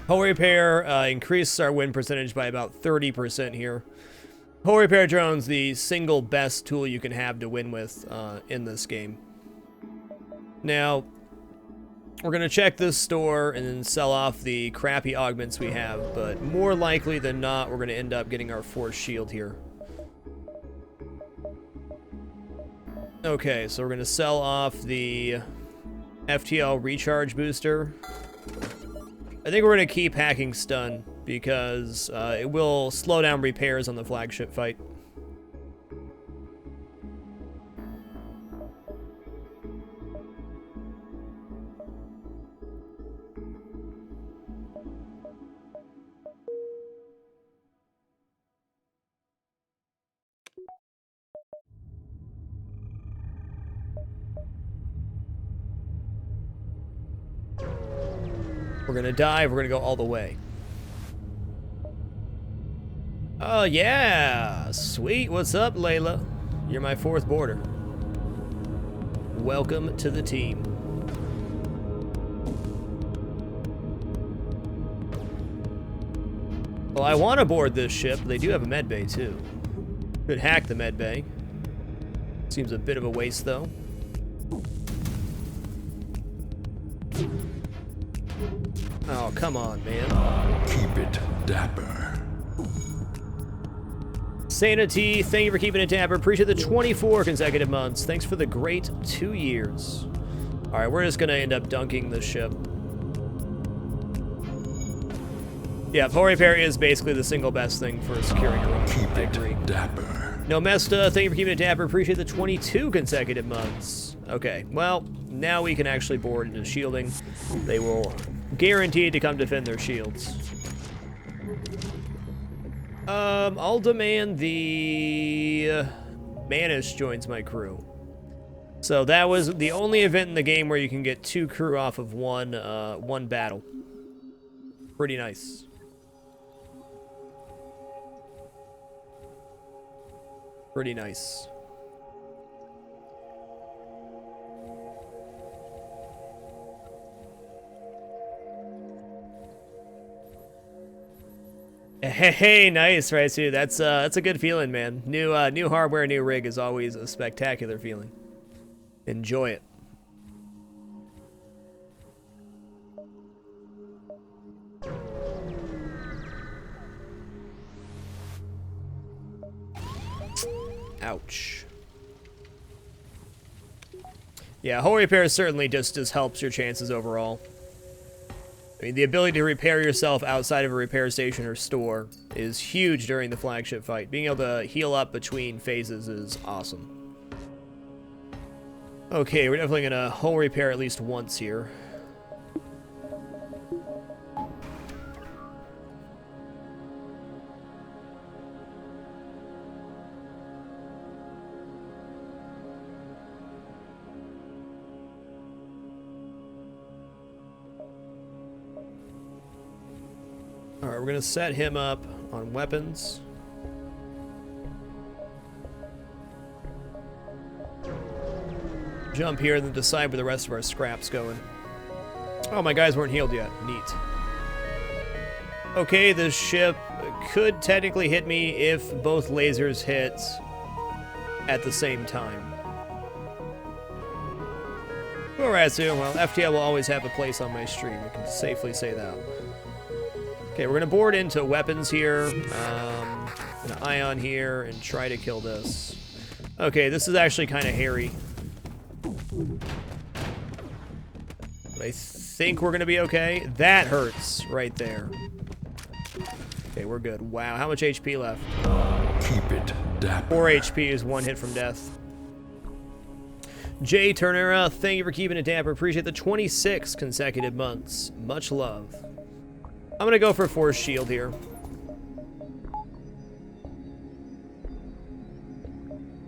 Hull repair increases our win percentage by about 30% here. Hull repair drone's the single best tool you can have to win with in this game. Now, we're going to check this store and then sell off the crappy augments we have, but more likely than not, we're going to end up getting our force shield here. Okay, so we're going to sell off the FTL recharge booster. I think we're going to keep hacking stun because it will slow down repairs on the flagship fight. We're gonna dive, we're gonna go all the way. Oh yeah, sweet, what's up, Layla? You're my 4th boarder. Welcome to the team. Well, I want to board this ship. They do have a med bay too. Could hack the med bay. Seems a bit of a waste though. Oh, come on, man. Keep it dapper. Sanity, thank you for keeping it dapper. Appreciate the 24 consecutive months. Thanks for the great 2 years. All right, we're just going to end up dunking this ship. Yeah, hull repair is basically the single best thing for securing a run. Keep I it agree. dapper. No Mesta, thank you for keeping it dapper. Appreciate the 22 consecutive months. Okay, well, now we can actually board into shielding. They will guaranteed to come defend their shields. I'll demand the Manish joins my crew. So that was the only event in the game where you can get 2 crew off of one battle. Pretty nice. Pretty nice. Hey, nice, right, too. That's a good feeling, man. New hardware, new rig is always a spectacular feeling. Enjoy it. Ouch. Yeah, hull repair certainly just helps your chances overall. I mean, the ability to repair yourself outside of a repair station or store is huge during the flagship fight. Being able to heal up between phases is awesome. Okay, we're definitely going to hull repair at least once here. Alright, we're gonna set him up on weapons. Jump here and then decide where the rest of our scrap's going. Oh, my guys weren't healed yet. Neat. Okay, this ship could technically hit me if both lasers hit at the same time. Alright, so, well, FTL will always have a place on my stream. We can safely say that. Okay, we're gonna board into weapons here. Gonna ion here and try to kill this. Okay, this is actually kind of hairy. But I think we're gonna be okay. That hurts right there. Okay, we're good. Wow, how much HP left? Keep it dapper. 4 HP is 1 hit from death. Jay Turner, thank you for keeping it dapper. Appreciate the 26 consecutive months. Much love. I'm gonna go for force shield here.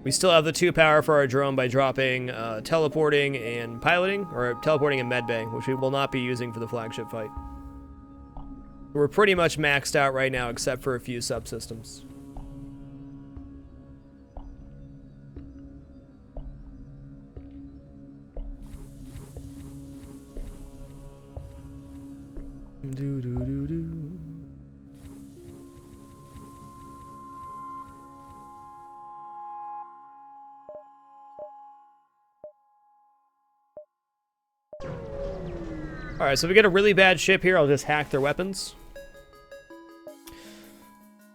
We still have the 2 power for our drone by dropping teleporting and piloting, or teleporting and medbay, which we will not be using for the flagship fight. We're pretty much maxed out right now, except for a few subsystems. Do do do do. All right, so if we get a really bad ship here, I'll just hack their weapons.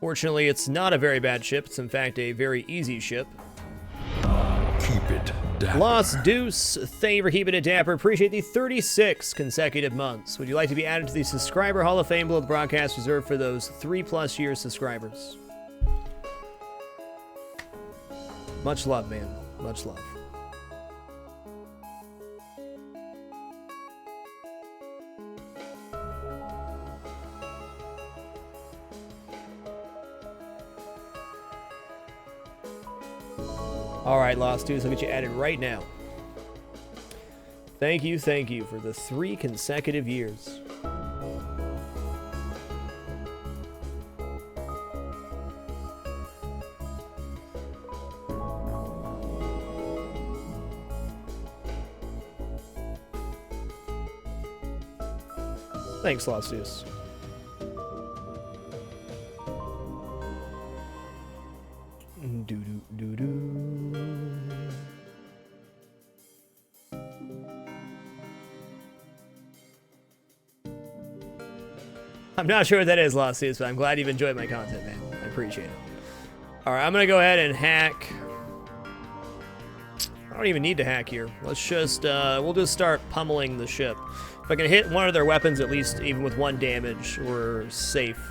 Fortunately, it's not a very bad ship. It's in fact a very easy ship. Keep it dapper. Lost Deuce, thank you for keeping it dapper. Appreciate the 36 consecutive months. Would you like to be added to the subscriber Hall of Fame below the broadcast reserved for those 3+ year subscribers? Much love, man. Much love. All right, Lost Dudes, I'll get you added right now. Thank you for the 3 consecutive years. Thanks, Lost Dudes. I'm not sure what that is, Lost Dudes, but I'm glad you've enjoyed my content, man. I appreciate it. All right, I'm gonna go ahead and hack. I don't even need to hack here. Let's just, we'll just start pummeling the ship. If I can hit one of their weapons, at least even with 1 damage, we're safe.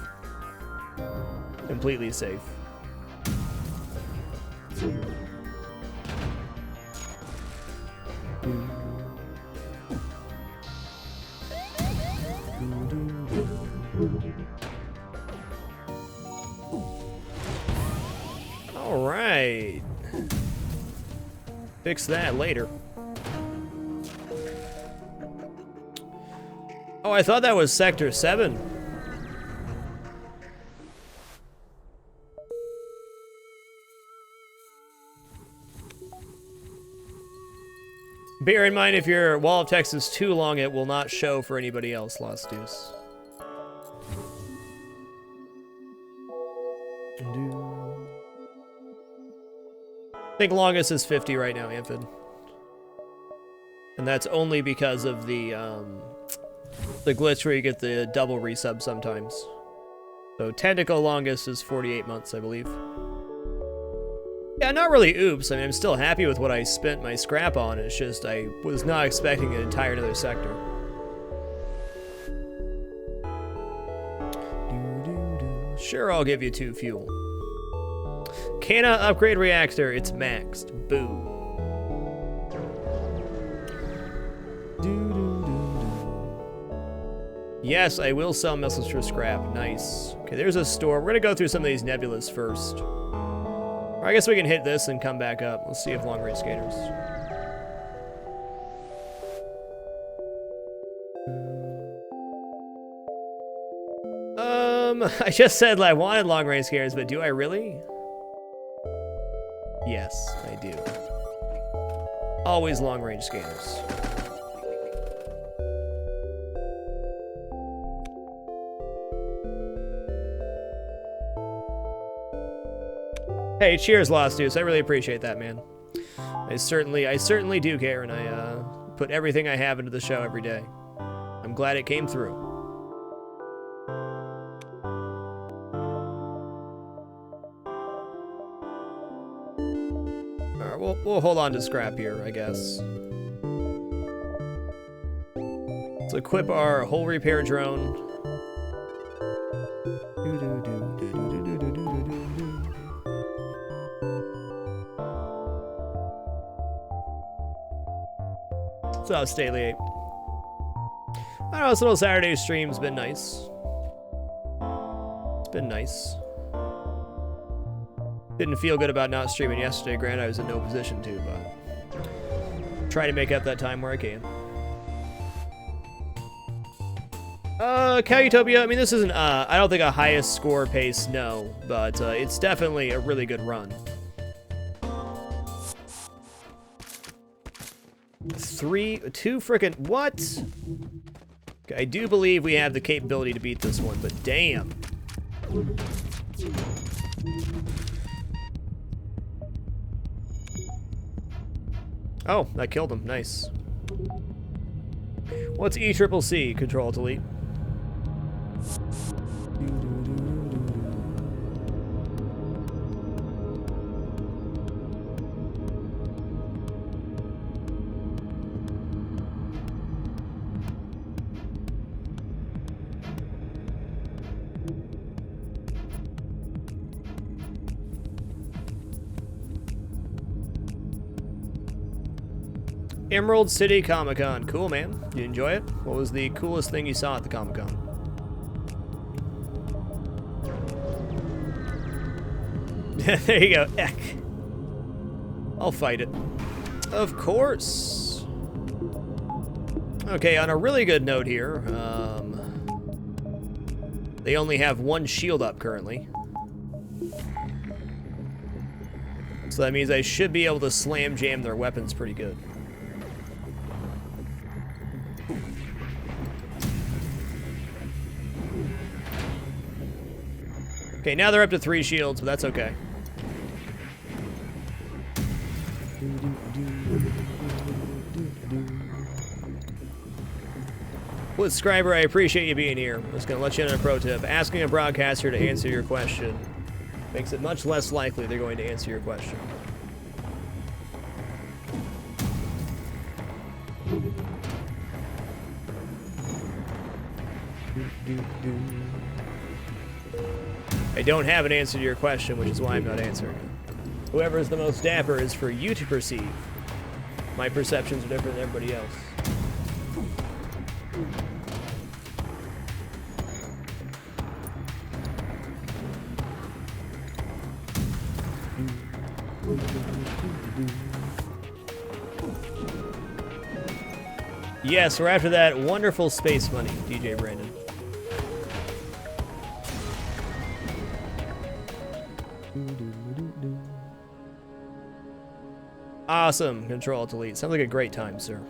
Completely safe. All right. Fix that later. Oh, I thought that was Sector 7. Bear in mind, if your wall of text is too long, it will not show for anybody else, Lost Deuce. I think longest is 50 right now, Amphid. And that's only because of the glitch where you get the double resub sometimes. So technical longest is 48 months, I believe. Yeah, not really oops. I mean, I'm still happy with what I spent my scrap on. It's just I was not expecting an entire another sector. Sure, I'll give you 2 fuel. Cannot upgrade reactor. It's maxed. Boo. Yes, I will sell missiles for scrap. Nice. Okay, there's a store. We're gonna go through some of these nebulas first. Or I guess we can hit this and come back up. Let's see if long-range skaters. I just said I wanted long-range skaters, but do I really? Yes, I do. Always long-range skaters. Hey, cheers, Lost Deuce. I really appreciate that, man. I certainly do care, and I put everything I have into the show every day. I'm glad it came through. All right, we'll hold on to scrap here, I guess. Let's equip our hull repair drone. What's up, Staley 8? I don't know, this little Saturday stream's been nice. It's been nice. Didn't feel good about not streaming yesterday. Granted, I was in no position to, but try to make up that time where I can. Calutopia, I mean, this isn't, I don't think a highest score pace, no, but it's definitely a really good run. 2 frickin' what? Okay, I do believe we have the capability to beat this one, but damn. Oh, that killed him. Nice. What's E-triple-C? Control-Delete. Emerald City Comic-Con. Cool, man. Did you enjoy it? What was the coolest thing you saw at the Comic-Con? There you go. Eck. I'll fight it. Of course. Okay, on a really good note here, they only have 1 shield up currently. So that means I should be able to slam jam their weapons pretty good. Okay, now they're up to 3 shields, but that's okay. Well, subscriber, I appreciate you being here. I'm just going to let you in on a pro tip. Asking a broadcaster to answer your question makes it much less likely they're going to answer your question. I don't have an answer to your question, which is why I'm not answering. Whoever is the most dapper is for you to perceive. My perceptions are different than everybody else. Yes, we're after that wonderful space money, DJ Brandon. Awesome. Control-Delete. Sounds like a great time, sir.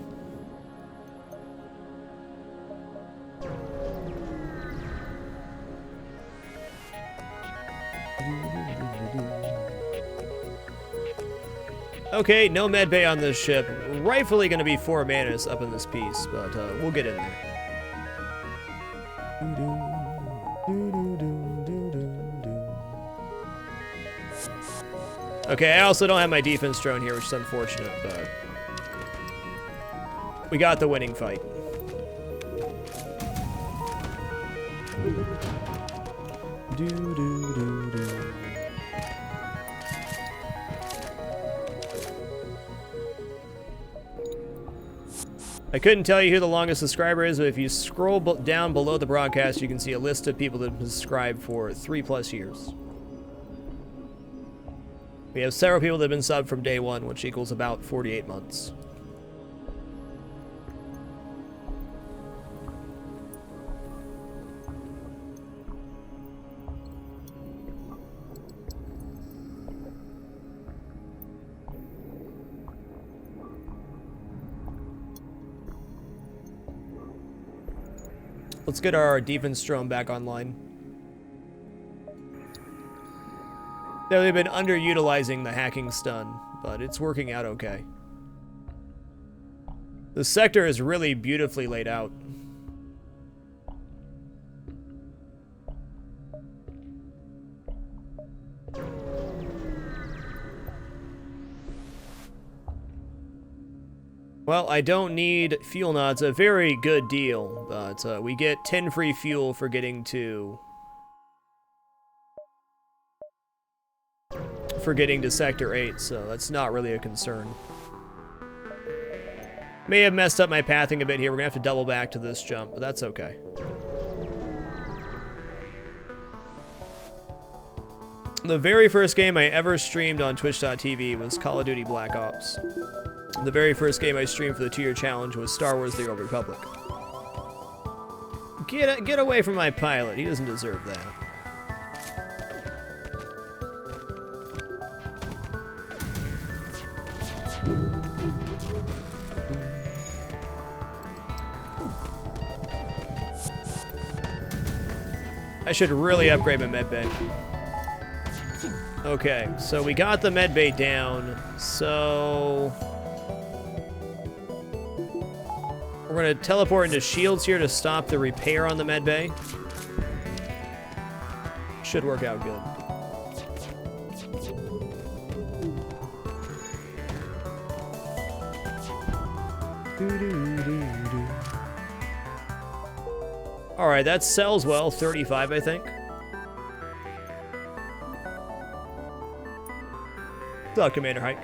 Okay, no med bay on this ship. Rightfully going to be 4 manas up in this piece, but we'll get in there. Okay, I also don't have my defense drone here, which is unfortunate, but we got the winning fight. I couldn't tell you who the longest subscriber is, but if you scroll down below the broadcast, you can see a list of people that have subscribed for 3+ years. We have several people that have been subbed from day 1, which equals about 48 months. Let's get our defense drone back online. Yeah, they've been underutilizing the hacking stun, but it's working out okay. The sector is really beautifully laid out. Well, I don't need fuel nods, a very good deal, but we get 10 free fuel for getting to Sector 8, so that's not really a concern. May have messed up my pathing a bit here. We're going to have to double back to this jump, but that's okay. The very first game I ever streamed on Twitch.tv was Call of Duty Black Ops. The very first game I streamed for the 2-year challenge was Star Wars The Old Republic. Get away from my pilot. He doesn't deserve that. I should really upgrade my medbay. Okay, so we got the medbay down, so... we're gonna teleport into shields here to stop the repair on the medbay. Should work out good. Alright, that sells well, 35 I think. Good luck, Commander Hike.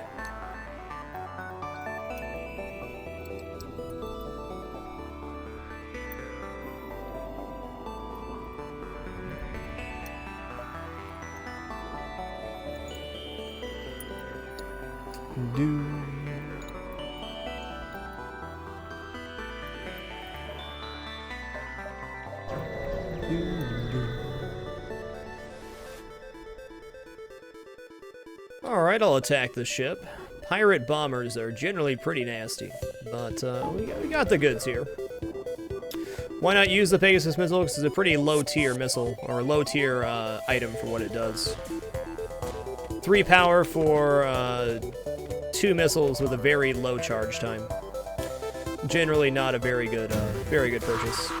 Alright, I'll attack the ship. Pirate bombers are generally pretty nasty, but we got the goods here. Why not use the Pegasus missile? Because it's a pretty low-tier missile, or low-tier item for what it does. 3 power for 2 missiles with a very low charge time. Generally not a very good purchase.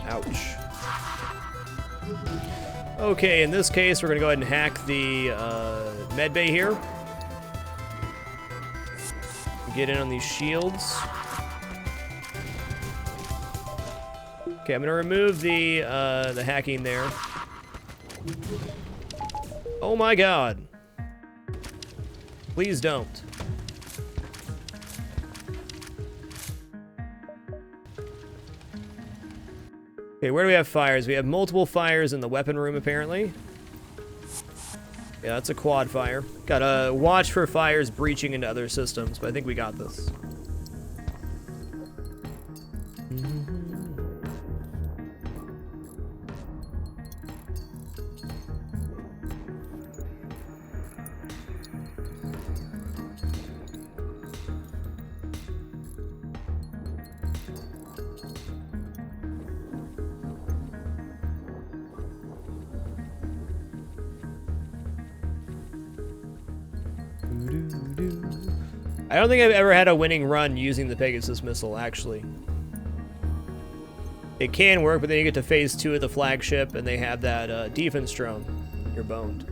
Ouch. Okay, in this case, we're gonna go ahead and hack the medbay here. Get in on these shields. Okay, I'm gonna remove the hacking there. Oh my god. Please don't. Okay, where do we have fires? We have multiple fires in the weapon room, apparently. Yeah, that's a quad fire. Gotta watch for fires breaching into other systems, but I think we got this. I don't think I've ever had a winning run using the Pegasus missile, actually. It can work, but then you get to phase 2 of the flagship, and they have that defense drone. You're boned.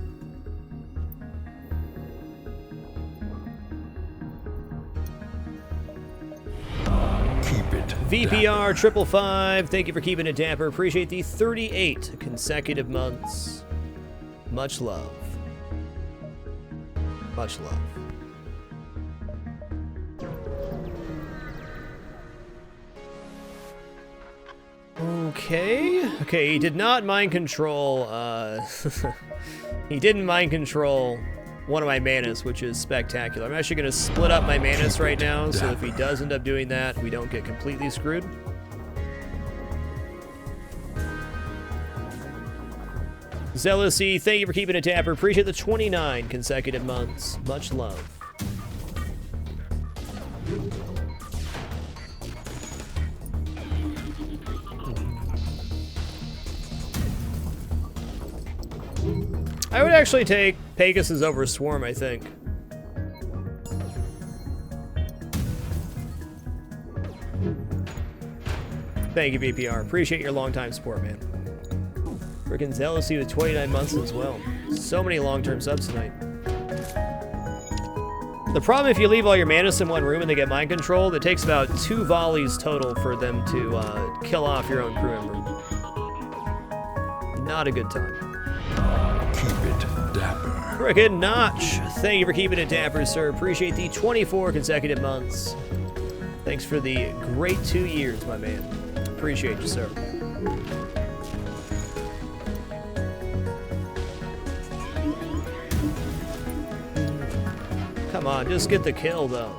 Keep it. VPR 555, thank you for keeping it dapper. Appreciate the 38 consecutive months. Much love. Much love. Okay, he did not mind control, he didn't mind control one of my Manus, which is spectacular. I'm actually going to split up my Manus right now, so if he does end up doing that, we don't get completely screwed. Zealousy, thank you for keeping it dapper. Appreciate the 29 consecutive months. Much love. I would actually take Pegasus over Swarm, I think. Thank you, VPR. Appreciate your long-time support, man. Freaking Zealousy with 29 months as well. So many long-term subs tonight. The problem if you leave all your Manus in one room and they get mind controlled, it takes about 2 volleys total for them to kill off your own crew member. Not a good time. Keep it dapper. Cricket Notch, thank you for keeping it dapper, sir. Appreciate the 24 consecutive months. Thanks for the great 2 years, my man. Appreciate you, sir. Come on, just get the kill, though.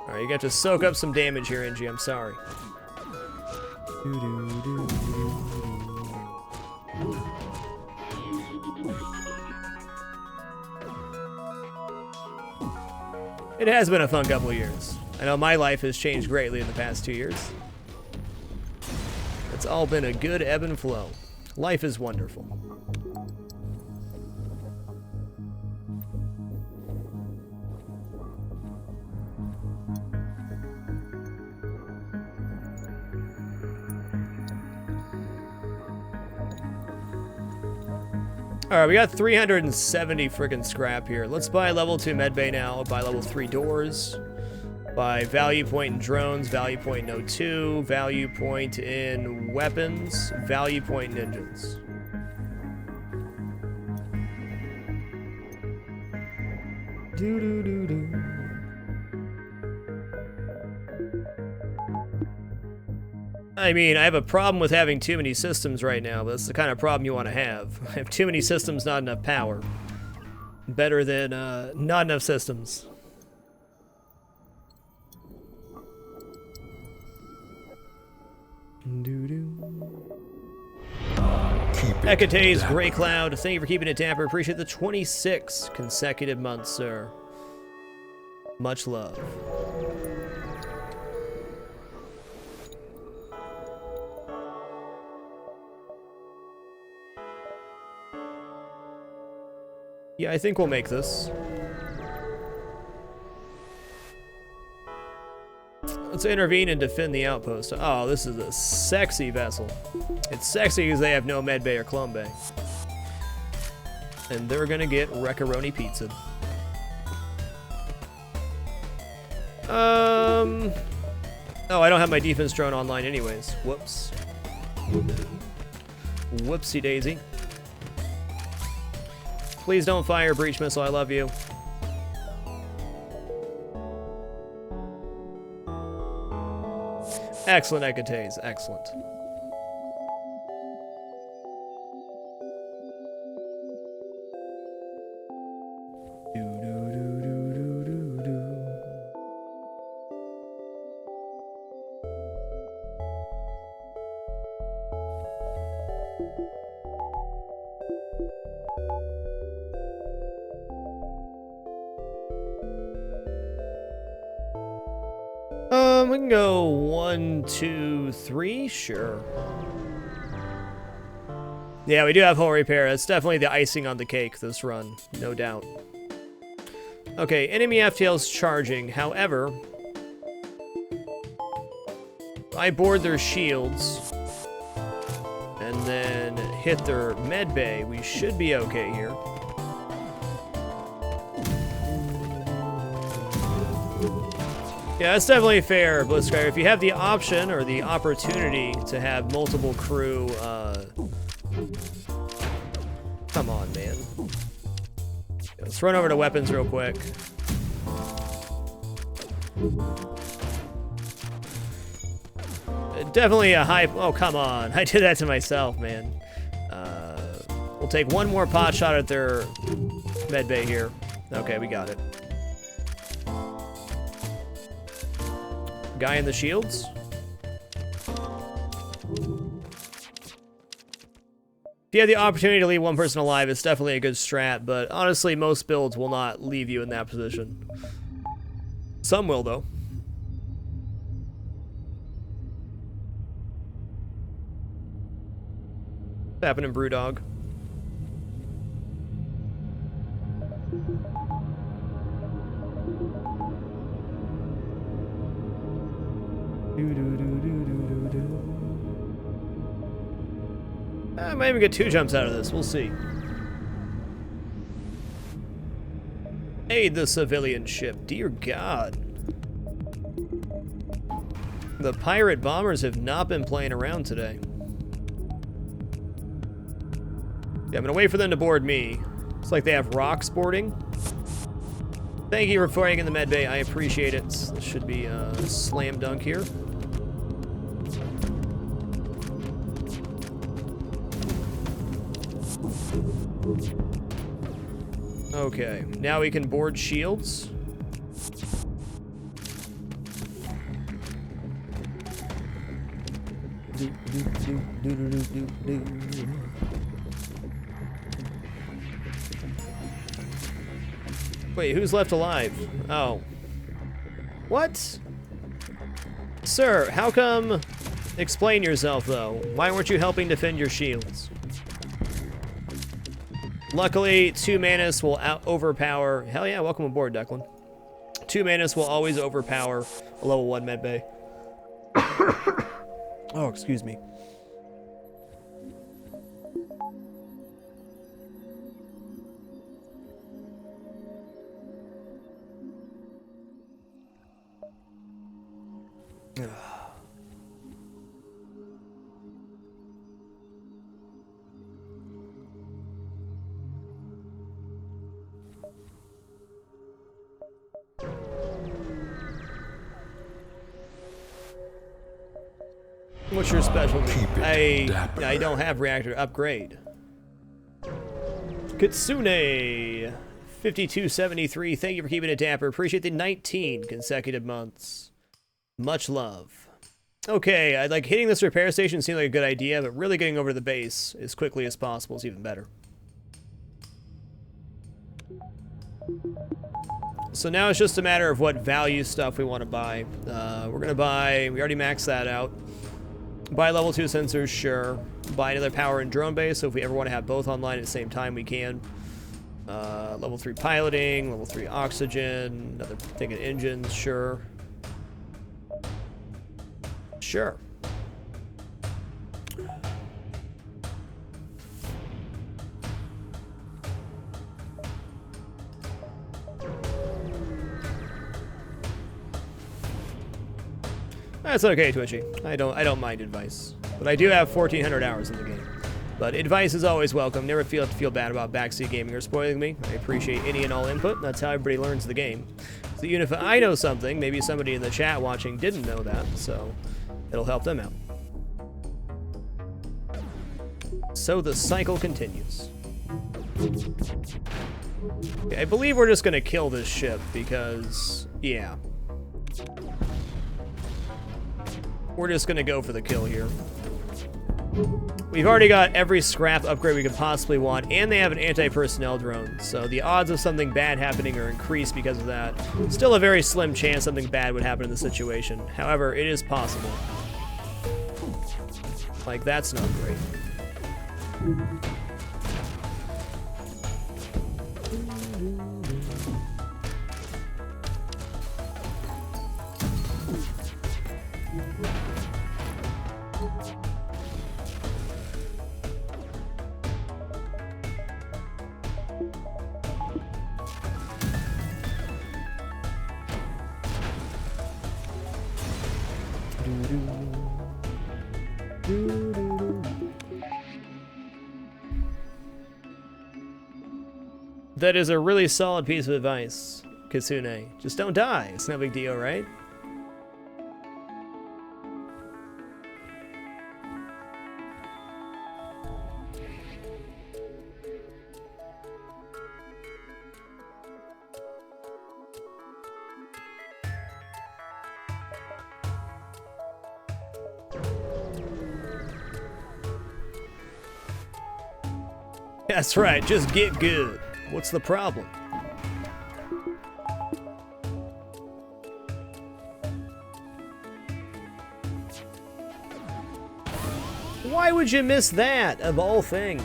Alright, you got to soak up some damage here, NG. I'm sorry. It has been a fun couple of years. I know my life has changed greatly in the past 2 years. It's all been a good ebb and flow. Life is wonderful. Alright, we got 370 friggin' scrap here. Let's buy level 2 medbay now, buy level 3 doors, buy value point in drones, value point in O2, value point in weapons, value point in engines. Doo-doo-doo-doo. I mean, I have a problem with having too many systems right now, but that's the kind of problem you want to have. I have too many systems, not enough power. Better than not enough systems. Hecate's Grey Cloud, thank you for keeping it dapper. Appreciate the 26 consecutive months, sir. Much love. Yeah, I think we'll make this. Let's intervene and defend the outpost. Oh, this is a sexy vessel. It's sexy because they have no med bay or clone bay. And they're gonna get Wreckaroni pizza. Oh, I don't have my defense drone online anyways. Whoops. Whoopsie daisy. Please don't fire breach missile, I love you. Excellent, Hecate's, excellent. We can go 1, 2, 3, sure. Yeah, we do have hull repair. That's definitely the icing on the cake this run, no doubt. Okay, enemy FTL's charging. However, I board their shields and then hit their med bay. We should be okay here. Yeah, that's definitely fair, Blitzcracker. If you have the option or the opportunity to have multiple crew, come on, man. Let's run over to weapons real quick. Definitely a high... Oh, come on. I did that to myself, man. We'll take one more pot shot at their med bay here. Okay, we got it. Guy in the shields. If you have the opportunity to leave one person alive, it's definitely a good strat, but honestly, most builds will not leave you in that position. Some will, though. What's happening, Brewdog? I might even get 2 jumps out of this. We'll see. Aid the civilian ship. Dear God. The pirate bombers have not been playing around today. Yeah, I'm gonna wait for them to board me. Looks like they have rock sporting. Thank you for fighting in the med bay. I appreciate it. This should be a slam dunk here. Okay, now we can board shields. Wait, who's left alive? Oh. What? Sir, how come... Explain yourself, though. Why weren't you helping defend your shields? Luckily, 2 Manus will overpower... Hell yeah, welcome aboard, Declan. 2 Manus will always overpower a level 1 medbay. Oh, excuse me. What's your specialty? I don't have reactor upgrade. Kitsune 5273, thank you for keeping it dapper. Appreciate the 19 consecutive months. Much love. Okay, I'd like hitting this repair station seemed like a good idea, but really getting over to the base as quickly as possible is even better. So now it's just a matter of what value stuff we want to buy. We're gonna buy, we already maxed that out. Buy level 2 sensors, sure. Buy another power and drone base, so if we ever want to have both online at the same time, we can. Level 3 piloting, level 3 oxygen, another thing of engines, sure. Sure. That's okay, Twitchy. I don't mind advice. But I do have 1,400 hours in the game. But advice is always welcome. Never feel bad about backseat gaming or spoiling me. I appreciate any and all input. That's how everybody learns the game. So even if I know something, maybe somebody in the chat watching didn't know that, so it'll help them out. So the cycle continues. Okay, I believe we're just gonna kill this ship because, yeah. We're just gonna go for the kill here. We've already got every scrap upgrade we could possibly want, and they have an anti-personnel drone, so the odds of something bad happening are increased because of that. Still a very slim chance something bad would happen in the situation. However, it is possible. Like, that's not great. That is a really solid piece of advice, Kitsune. Just don't die. It's no big deal, right? That's right, just get good. What's the problem? Why would you miss that, of all things?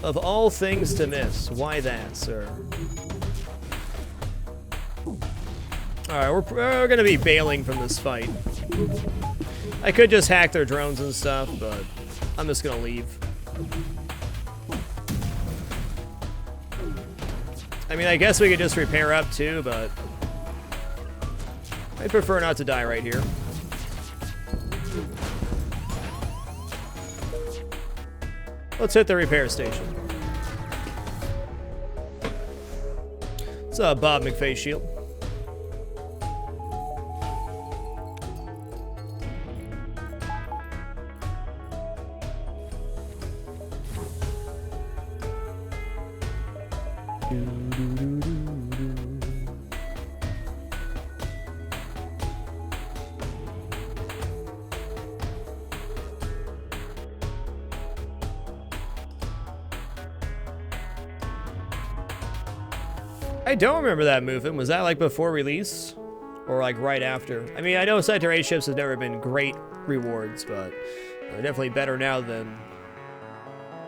Of all things to miss, why that, sir? Alright, we're gonna be bailing from this fight. I could just hack their drones and stuff, but I'm just gonna leave. I mean, I guess we could just repair up too, but I'd prefer not to die right here. Let's hit the repair station. It's a Bob McFay shield. I don't remember that movement. Was that like before release? Or like right after? I mean, I know Sector 8 ships have never been great rewards, but they're definitely better now than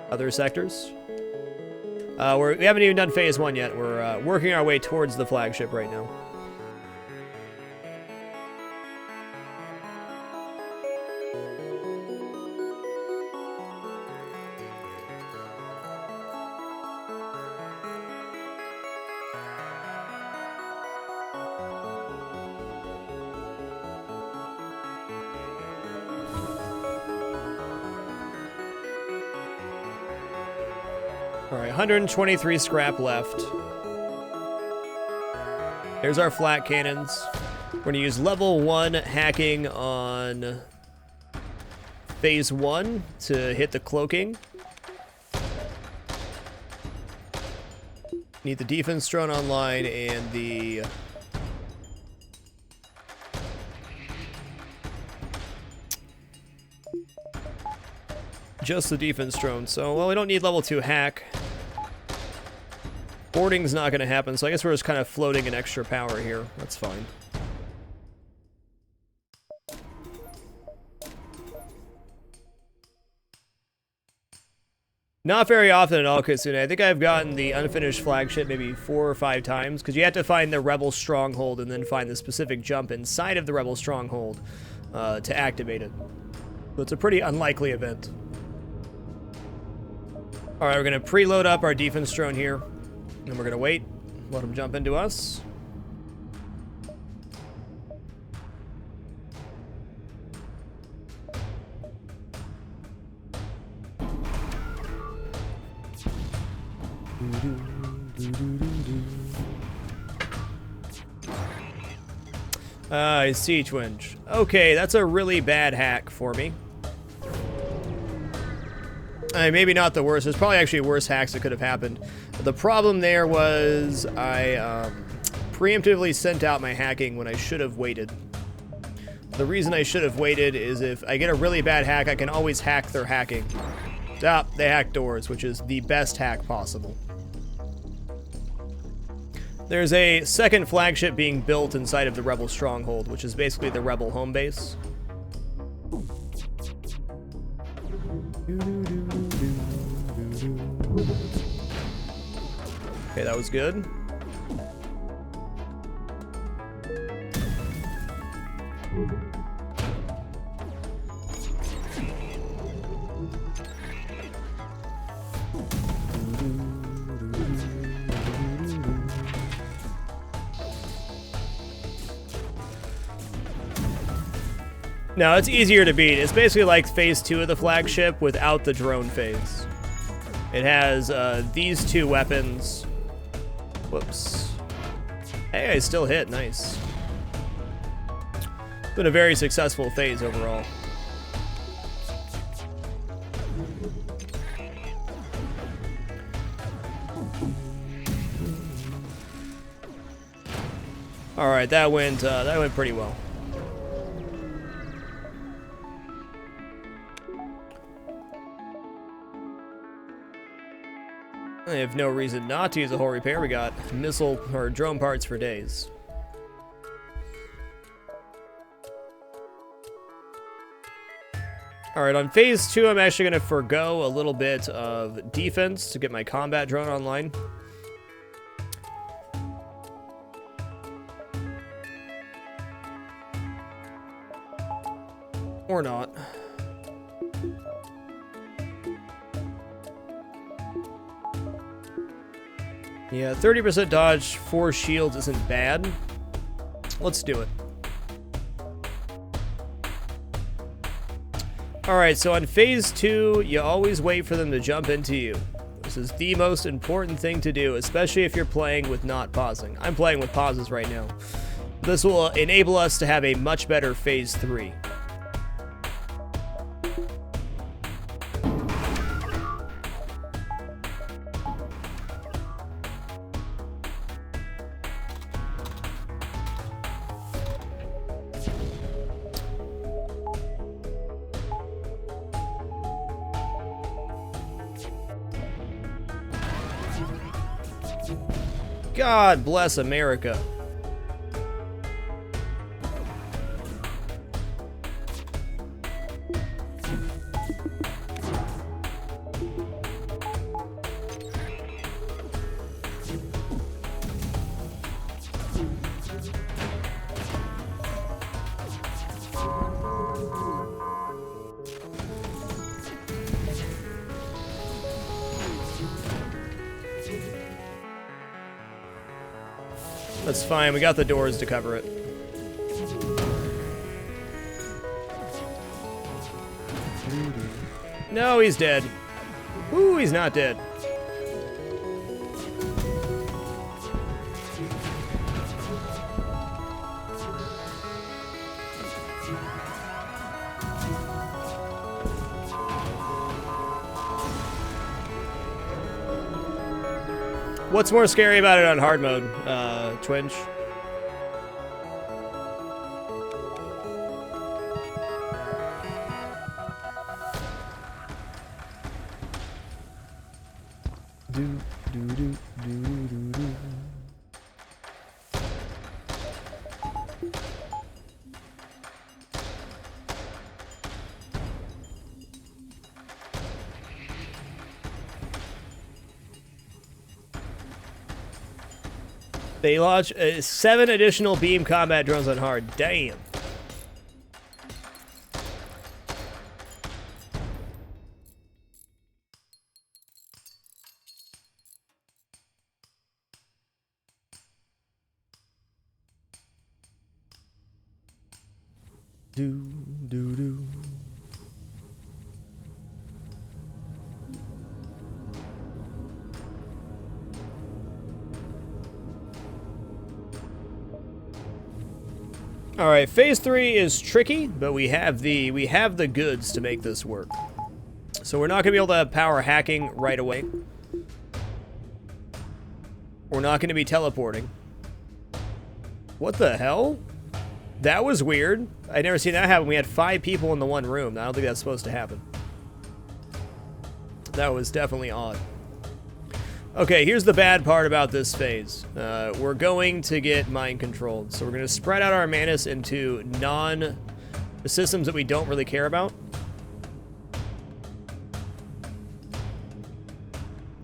other sectors. We haven't even done Phase 1 yet. We're working our way towards the flagship right now. All right, 123 scrap left. There's our flat cannons. We're gonna use level 1 hacking on Phase 1 to hit the cloaking. Need the defense drone online and the just the defense drone. So, well, we don't need level 2 hack. Boarding's not going to happen, so I guess we're just kind of floating an extra power here. That's fine. Not very often at all, Kitsune. I think I've gotten the unfinished flagship maybe 4 or 5 times, because you have to find the Rebel Stronghold and then find the specific jump inside of the Rebel Stronghold to activate it. So it's a pretty unlikely event. Alright, we're going to preload up our defense drone here. And then we're going to wait. Let him jump into us. Siege winch. Okay, that's a really bad hack for me. Maybe not the worst. There's probably actually worse hacks that could have happened. The problem there was I preemptively sent out my hacking when I should have waited. The reason I should have waited is if I get a really bad hack, I can always hack their hacking. Ah, they hack doors, which is the best hack possible. There's a second flagship being built inside of the Rebel Stronghold, which is basically the Rebel home base. Okay, that was good. No, it's easier to beat. It's basically like Phase 2 of the flagship without the drone phase. It has these 2 weapons. Whoops. Hey, I still hit. Nice. It's been a very successful phase overall. All right, that went pretty well. I have no reason not to use a whole repair. We got missile or drone parts for days. Alright, on Phase 2, I'm actually going to forgo a little bit of defense to get my combat drone online. Or not. Yeah, 30% dodge, 4 shields isn't bad. Let's do it. Alright, so on Phase 2, you always wait for them to jump into you. This This is the most important thing to do, especially if you're playing with not pausing. I'm playing with pauses right now. This will enable us to have a much better phase 3. God bless America. That's fine, we got the doors to cover it. No, he's dead. Ooh, he's not dead. What's more scary about it on hard mode, Twinge? They launch 7 additional beam combat drones on hard. Damn. Do. All right, phase 3 is tricky, but we have the goods to make this work. So we're not gonna be able to have power hacking right away. We're not gonna be teleporting. What the hell? That was weird. I'd never seen that happen. We had 5 people in the one room. I don't think that's supposed to happen. That was definitely odd. Okay, here's the bad part about this phase. We're going to get mind controlled. So we're going to spread out our manus into systems that we don't really care about.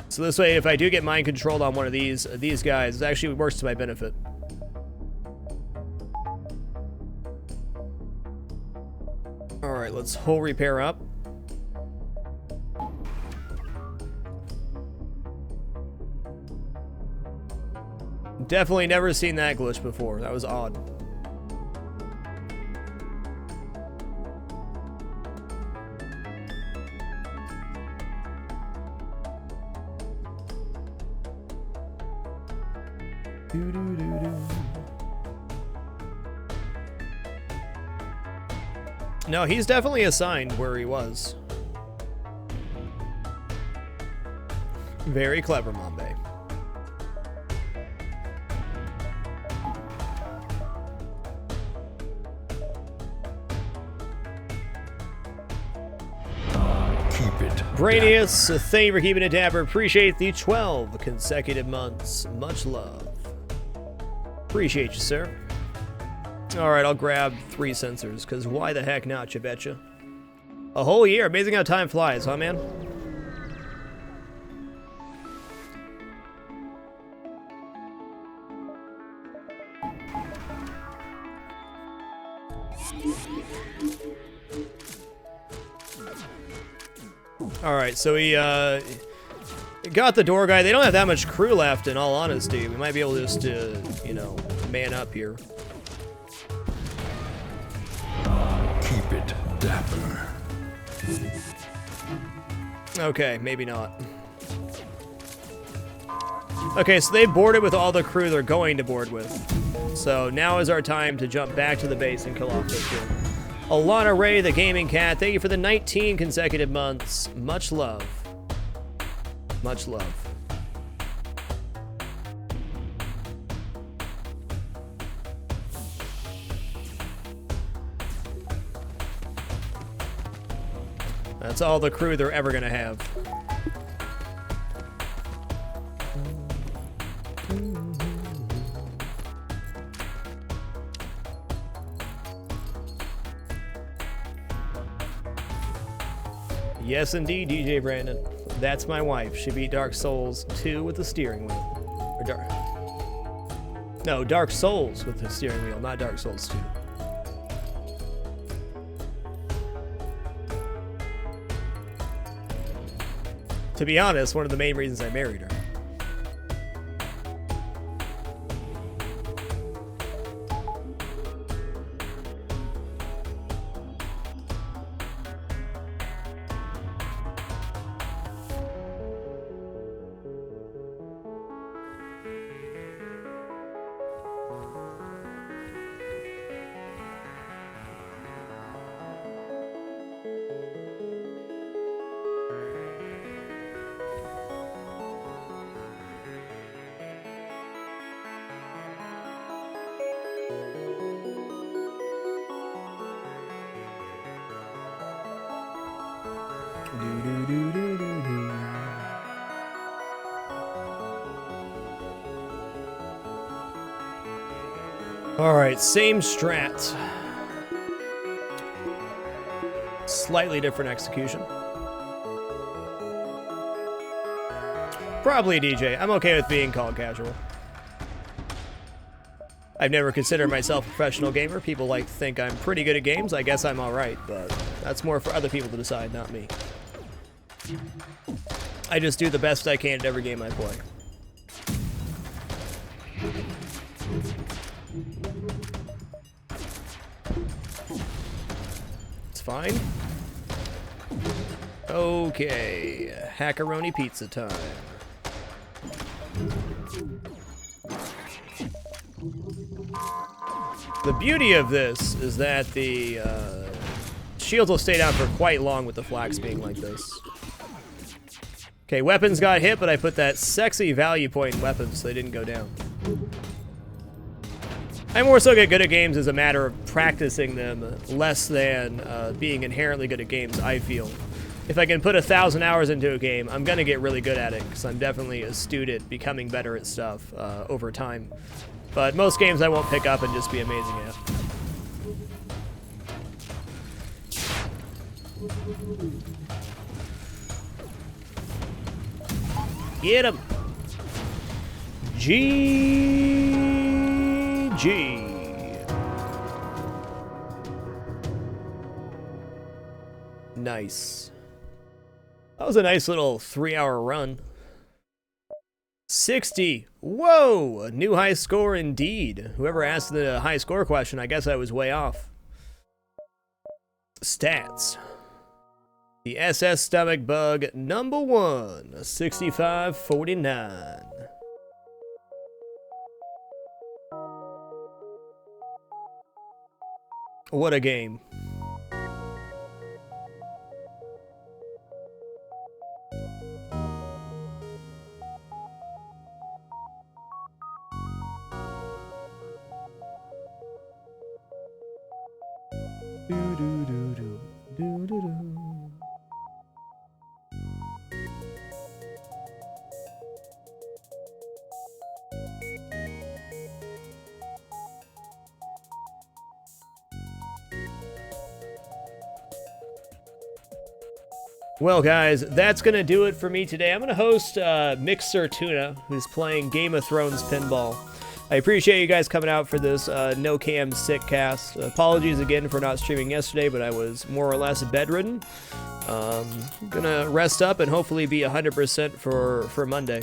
So this way, if I do get mind controlled on one of these guys, it actually works to my benefit. All right, let's hull repair up. Definitely never seen that glitch before. That was odd. No, he's definitely assigned where he was. Very clever, Mambe. Brainius, thank you for keeping it dapper. Appreciate the 12 consecutive months. Much love. Appreciate you, sir. Alright, I'll grab 3 sensors, because why the heck not, you betcha? A whole year. Amazing how time flies, huh, man? Alright, so we got the door guy. They don't have that much crew left, in all honesty. We might be able just to, you know, man up here. Keep it dapper. Okay, maybe not. Okay, so they boarded with all the crew they're going to board with. So now is our time to jump back to the base and kill off this crew. Alana Ray, the gaming cat, thank you for the 19 consecutive months. Much love. Much love. That's all the crew they're ever gonna have. Yes, indeed, DJ Brandon. That's my wife. She beat Dark Souls 2 with the steering wheel. No, Dark Souls with the steering wheel, not Dark Souls 2. To be honest, one of the main reasons I married her. Alright, same strat. Slightly different execution. Probably DJ. I'm okay with being called casual. I've never considered myself a professional gamer. People like to think I'm pretty good at games. I guess I'm alright, but that's more for other people to decide, not me. I just do the best I can at every game I play. It's fine. Okay, hackaroni pizza time. The beauty of this is that the shields will stay down for quite long with the flax being like this. Okay, weapons got hit, but I put that sexy value point in weapons so they didn't go down. I more so get good at games as a matter of practicing them, less than being inherently good at games, I feel. If I can put 1,000 hours into a game, I'm gonna get really good at it, because I'm definitely astute at becoming better at stuff over time. But most games I won't pick up and just be amazing at. Get him! GG. Nice. That was a nice little 3-hour run. 60. Whoa! A new high score indeed. Whoever asked the high score question, I guess I was way off. Stats. The SS Stomach Bug #1, 6549. What a game. Well, guys, that's going to do it for me today. I'm going to host Mixer Tuna, who's playing Game of Thrones Pinball. I appreciate you guys coming out for this No Cam Sick cast. Apologies again for not streaming yesterday, but I was more or less bedridden. Gonna rest up and hopefully be 100% for Monday.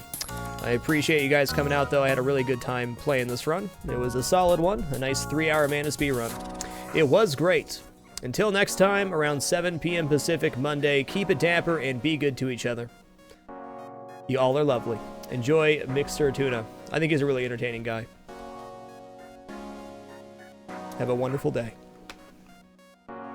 I appreciate you guys coming out, though. I had a really good time playing this run. It was a solid one, a nice 3-hour Mana Speed run. It was great. Until next time, around 7 p.m. Pacific Monday, keep it dapper and be good to each other. You all are lovely. Enjoy Mixer Tuna. I think he's a really entertaining guy. Have a wonderful day.